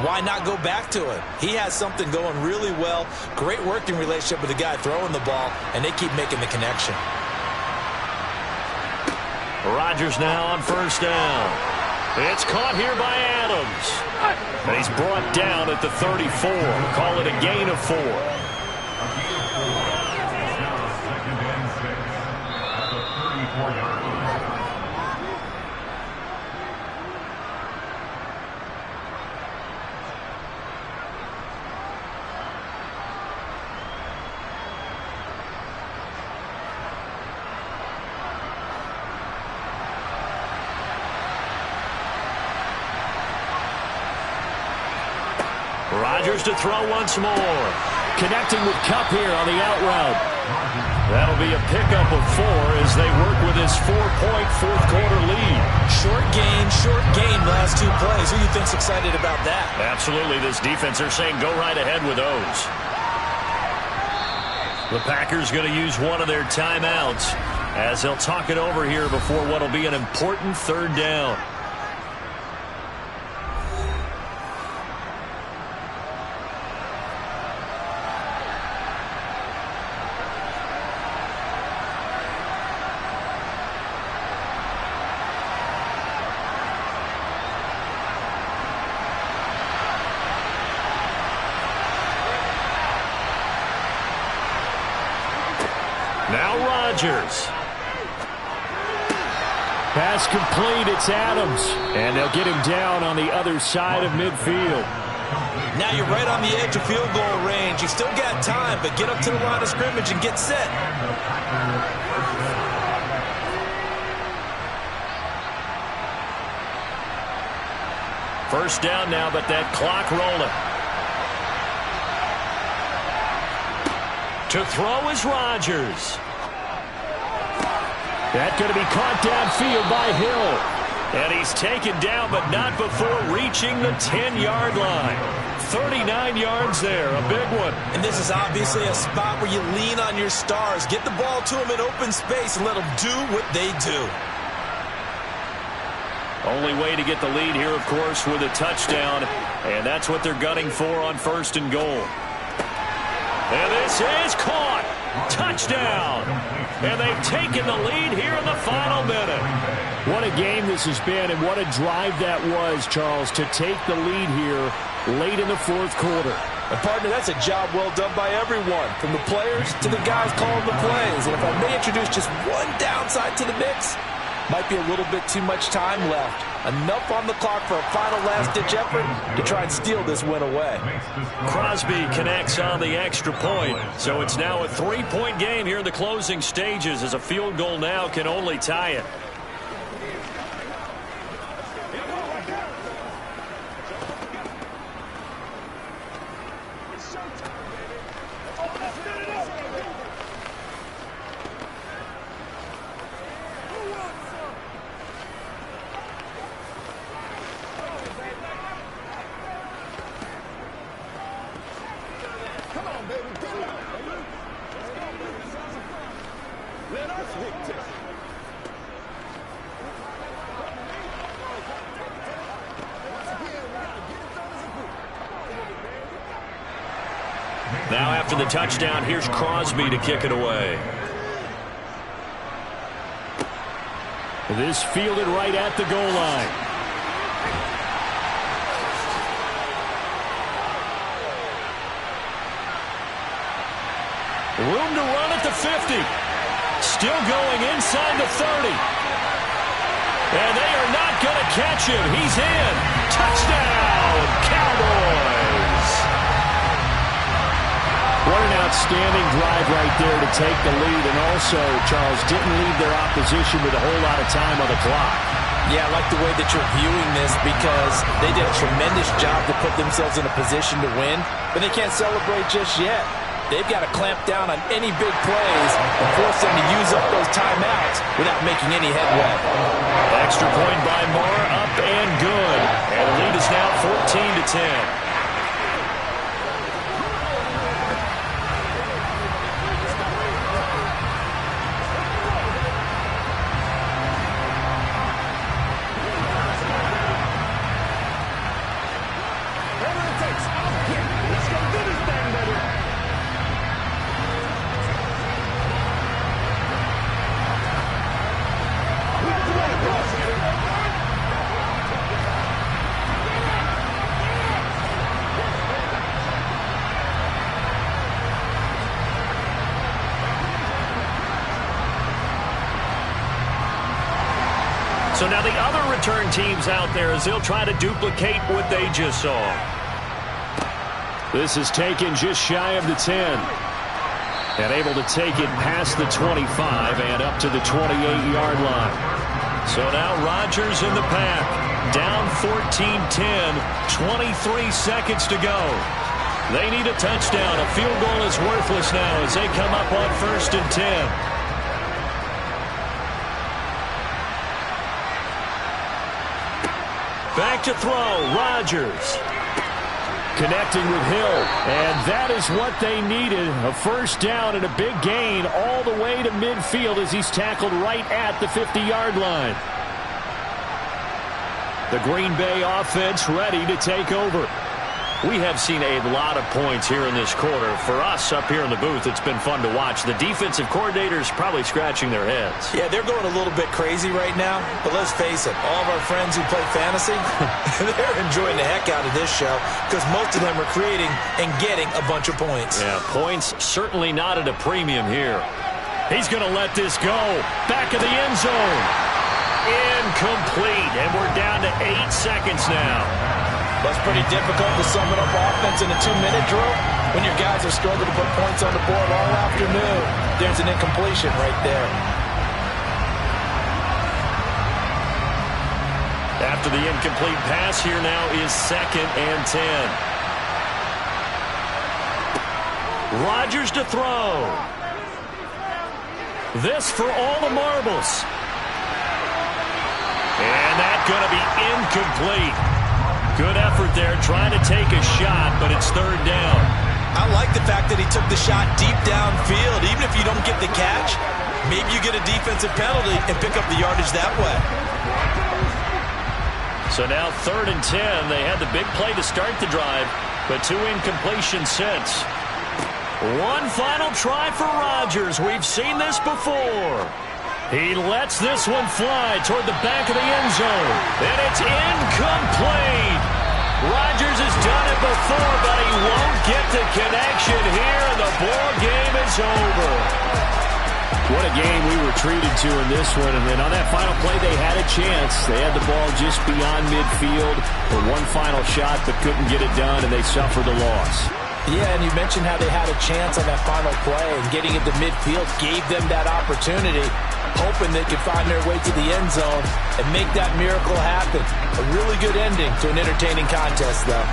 [SPEAKER 2] why not go back to him? He has something going really well. Great working relationship with the guy throwing the ball, and they keep making the connection.
[SPEAKER 1] Rodgers now on first down. It's caught here by Adams. And he's brought down at the 34. Call it a gain of 4.
[SPEAKER 4] Second and 6 at the 34-yard line.
[SPEAKER 1] Rodgers to throw once more. Connecting with Kupp here on the out route. That'll be a pickup of 4 as they work with this 4-point fourth-quarter lead.
[SPEAKER 2] Short gain last 2 plays. Who do you think's excited about that?
[SPEAKER 1] Absolutely, this defense, they're saying go right ahead with those. The Packers going to use one of their timeouts as they'll talk it over here before what will be an important third down. Now Rodgers.
[SPEAKER 5] Pass complete. It's Adams. And they'll get him down on the other side of midfield.
[SPEAKER 2] Now you're right on the edge of field goal range. You still got time, but get up to the line of scrimmage and get set.
[SPEAKER 1] First down now, but that clock rolling. To throw is Rodgers.
[SPEAKER 5] That's going to be caught downfield by Hill.
[SPEAKER 1] And he's taken down, but not before reaching the 10-yard line. 39 yards there, a big one.
[SPEAKER 2] And this is obviously a spot where you lean on your stars. Get the ball to them in open space and let them do what they do.
[SPEAKER 1] Only way to get the lead here, of course, with a touchdown. And that's what they're gunning for on first and goal. And this is caught. Touchdown. And they've taken the lead here in the final minute.
[SPEAKER 5] What a game this has been, and what a drive that was, Charles, to take the lead here late in the fourth quarter.
[SPEAKER 2] And, partner, that's a job well done by everyone, from the players to the guys calling the plays. And if I may introduce just one downside to the mix, might be a little bit too much time left. Enough on the clock for a final last-ditch effort to try and steal this win away.
[SPEAKER 1] Crosby connects on the extra point. So it's now a 3-point game here in the closing stages as a field goal now can only tie it. Now after the touchdown, here's Crosby to kick it away.
[SPEAKER 5] This fielded right at the goal line.
[SPEAKER 1] Room to run at the 50. Still going inside the 30. And they are not going to catch him. He's in. Touchdown, Cowboys.
[SPEAKER 5] What an outstanding drive right there to take the lead. And also, Charles, didn't leave their opposition with a whole lot of time on the clock.
[SPEAKER 2] Yeah, I like the way that you're viewing this because they did a tremendous job to put themselves in a position to win, but they can't celebrate just yet. They've got to clamp down on any big plays and force them to use up those timeouts without making any headway.
[SPEAKER 1] Extra point by Moore, up and good. And the lead is now 10. So now the other return teams out there as they'll try to duplicate what they just saw. This is taken just shy of the 10. And able to take it past the 25 and up to the 28-yard line. So now Rodgers in the pack. Down 14-10. 23 seconds to go. They need a touchdown. A field goal is worthless now as they come up on 1st and 10. Back to throw, Rodgers. Connecting with Hill, and that is what they needed. A first down and a big gain all the way to midfield as he's tackled right at the 50-yard line. The Green Bay offense ready to take over. We have seen a lot of points here in this quarter. For us up here in the booth, it's been fun to watch. The defensive coordinators probably scratching their heads.
[SPEAKER 2] Yeah, they're going a little bit crazy right now. But let's face it, all of our friends who play fantasy, they're enjoying the heck out of this show because most of them are creating and getting a bunch of points.
[SPEAKER 1] Yeah, points certainly not at a premium here. He's going to let this go. Back of the end zone. Incomplete. And we're down to 8 seconds now.
[SPEAKER 2] That's pretty difficult to sum it up offense in a 2-minute drill when your guys have struggled to put points on the board all afternoon. There's an incompletion right there.
[SPEAKER 1] After the incomplete pass, here now is 2nd and 10. Rodgers to throw. This for all the marbles. And that's going to be incomplete. Good effort there, trying to take a shot, but it's 3rd down.
[SPEAKER 2] I like the fact that he took the shot deep downfield. Even if you don't get the catch, maybe you get a defensive penalty and pick up the yardage that way.
[SPEAKER 1] So now 3rd and 10. They had the big play to start the drive, but 2 incompletions since. One final try for Rodgers. We've seen this before. He lets this one fly toward the back of the end zone. And it's incomplete. Rodgers has done it before, but he won't get the connection here, and the ball game is over. What a game we were treated to in this one. And then on that final play, they had a chance. They had the ball just beyond midfield for one final shot, but couldn't get it done, and they suffered the loss.
[SPEAKER 2] Yeah, and you mentioned how they had a chance on that final play, and getting into midfield gave them that opportunity, hoping they could find their way to the end zone and make that miracle happen. A really good ending to an entertaining contest, though.